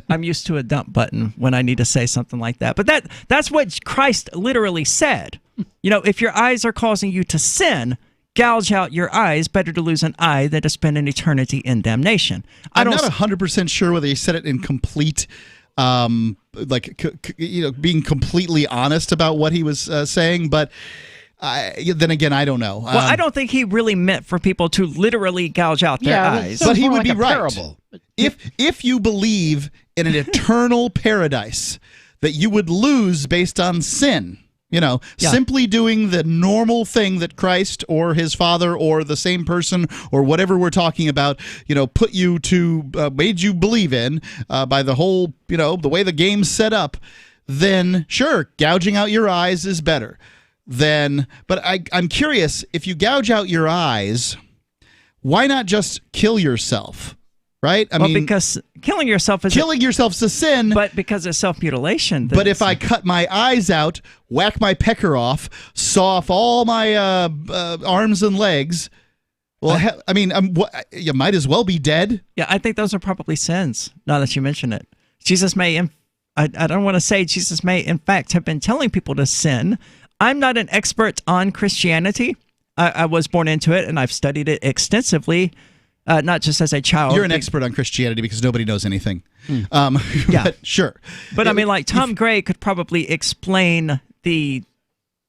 I'm used to a dump button when I need to say something like that. But that's what Christ literally said. If your eyes are causing you to sin, gouge out your eyes. Better to lose an eye than to spend an eternity in damnation. I'm not 100% sure whether he said it in complete, being completely honest about what he was saying, but then again, I don't know. Well, I don't think he really meant for people to literally gouge out their eyes. But he would be right. Parable. If you believe in an eternal paradise that you would lose based on sin, simply doing the normal thing that Christ or his Father or the same person or whatever we're talking about, put you to, made you believe in by the whole, the way the game's set up, then sure, gouging out your eyes is better. But I'm curious, if you gouge out your eyes why not just kill yourself? Right? I well, mean, because killing yourself is a sin. But because it's self-mutilation. But if I cut my eyes out, whack my pecker off, saw off all my arms and legs, well, you might as well be dead. Yeah, I think those are probably sins, now that you mention it. Jesus may, I don't want to say Jesus may, in fact, have been telling people to sin. I'm not an expert on Christianity. I was born into it, and I've studied it extensively. Not just as a child. You're an expert on Christianity because nobody knows anything. Yeah, but sure. But I mean, like Tom Gray could probably explain the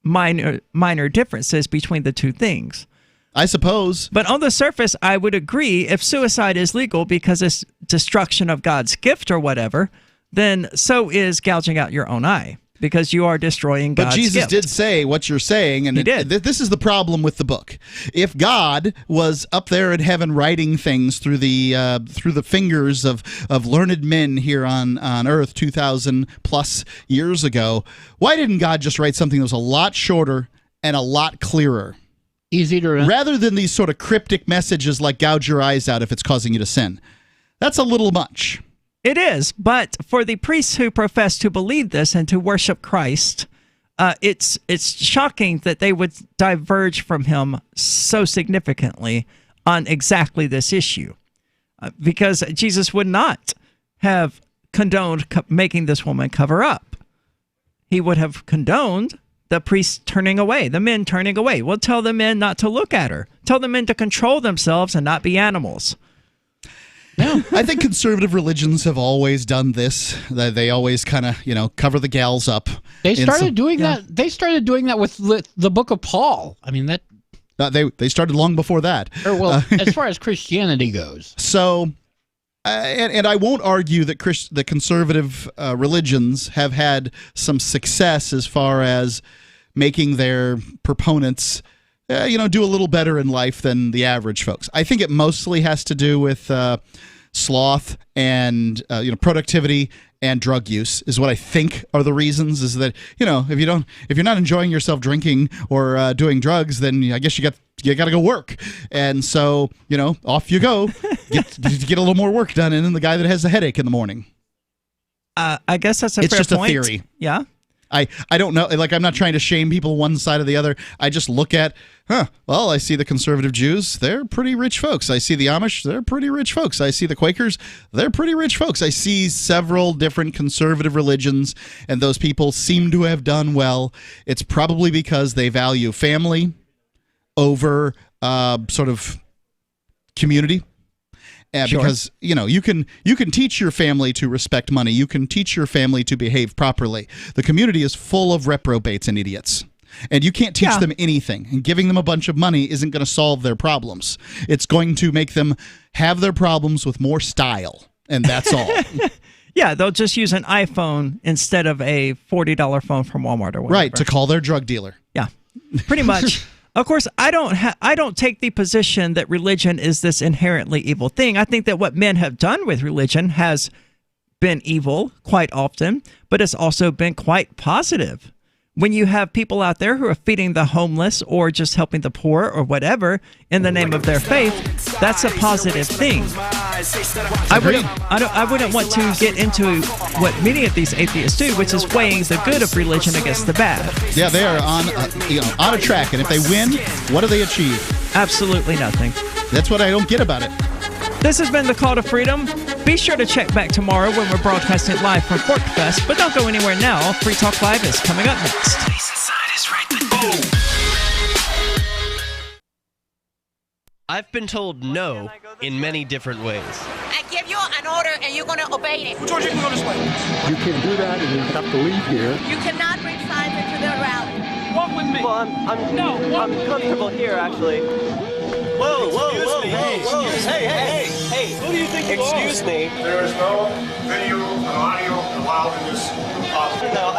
minor differences between the two things. I suppose. But on the surface, I would agree. If suicide is legal because it's destruction of God's gift or whatever, then so is gouging out your own eye. Because you are destroying God's gift. But Jesus did say what you're saying, and He did. This is the problem with the book. If God was up there in heaven writing things through the fingers of learned men here on Earth 2,000 plus years ago, why didn't God just write something that was a lot shorter and a lot clearer? Easy to remember. Rather than these sort of cryptic messages like gouge your eyes out if it's causing you to sin. That's a little much. It is, but for the priests who profess to believe this and to worship Christ, it's shocking that they would diverge from him so significantly on exactly this issue, because Jesus would not have condoned making this woman cover up. He would have condoned the priests turning away, the men turning away. Well, tell the men not to look at her. Tell the men to control themselves and not be animals. No, I think conservative religions have always done this. They always kind of, cover the gals up. They started doing that. They started doing that with the Book of Paul. I mean that. They started long before that. As far as Christianity goes. So, and I won't argue that the conservative religions have had some success as far as making their proponents do a little better in life than the average folks. I think it mostly has to do with sloth and productivity and drug use is what I think are the reasons. Is that if you're not enjoying yourself drinking or doing drugs, then I guess you got to go work, and so off you go, get a little more work done. And then the guy that has a headache in the morning. I guess that's it's fair just point. a theory. Yeah. I don't know. Like, I'm not trying to shame people one side or the other. I just look at, well, I see the conservative Jews. They're pretty rich folks. I see the Amish. They're pretty rich folks. I see the Quakers. They're pretty rich folks. I see several different conservative religions, and those people seem to have done well. It's probably because they value family over sort of community. Sure. Because you can teach your family to respect money. You can teach your family to behave properly. The community is full of reprobates and idiots, and you can't teach them anything. And giving them a bunch of money isn't going to solve their problems. It's going to make them have their problems with more style, and that's all. Yeah, they'll just use an iPhone instead of a $40 phone from Walmart or whatever. Right, to call their drug dealer. Yeah, pretty much. Of course, I don't take the position that religion is this inherently evil thing. I think that what men have done with religion has been evil quite often, but it's also been quite positive. When you have people out there who are feeding the homeless or just helping the poor or whatever in the name of their faith, that's a positive thing. I wouldn't want to get into what many of these atheists do, which is weighing the good of religion against the bad. Yeah, they are on a track, and if they win, what do they achieve? Absolutely nothing. That's what I don't get about it. This has been The Call to Freedom. Be sure to check back tomorrow when we're broadcasting live from Fork Fest, but don't go anywhere now. Free Talk Live is coming up next. I've been told no in many different ways. I give you an order and you're going to obey it. George, you can go this way. You can do that and you have to leave here. You cannot bring signs into the rally. Walk with me. Well, I'm comfortable here, actually. Whoa. Hey. Who do you think you are? Excuse me. There is no video and audio allowed in this office. No,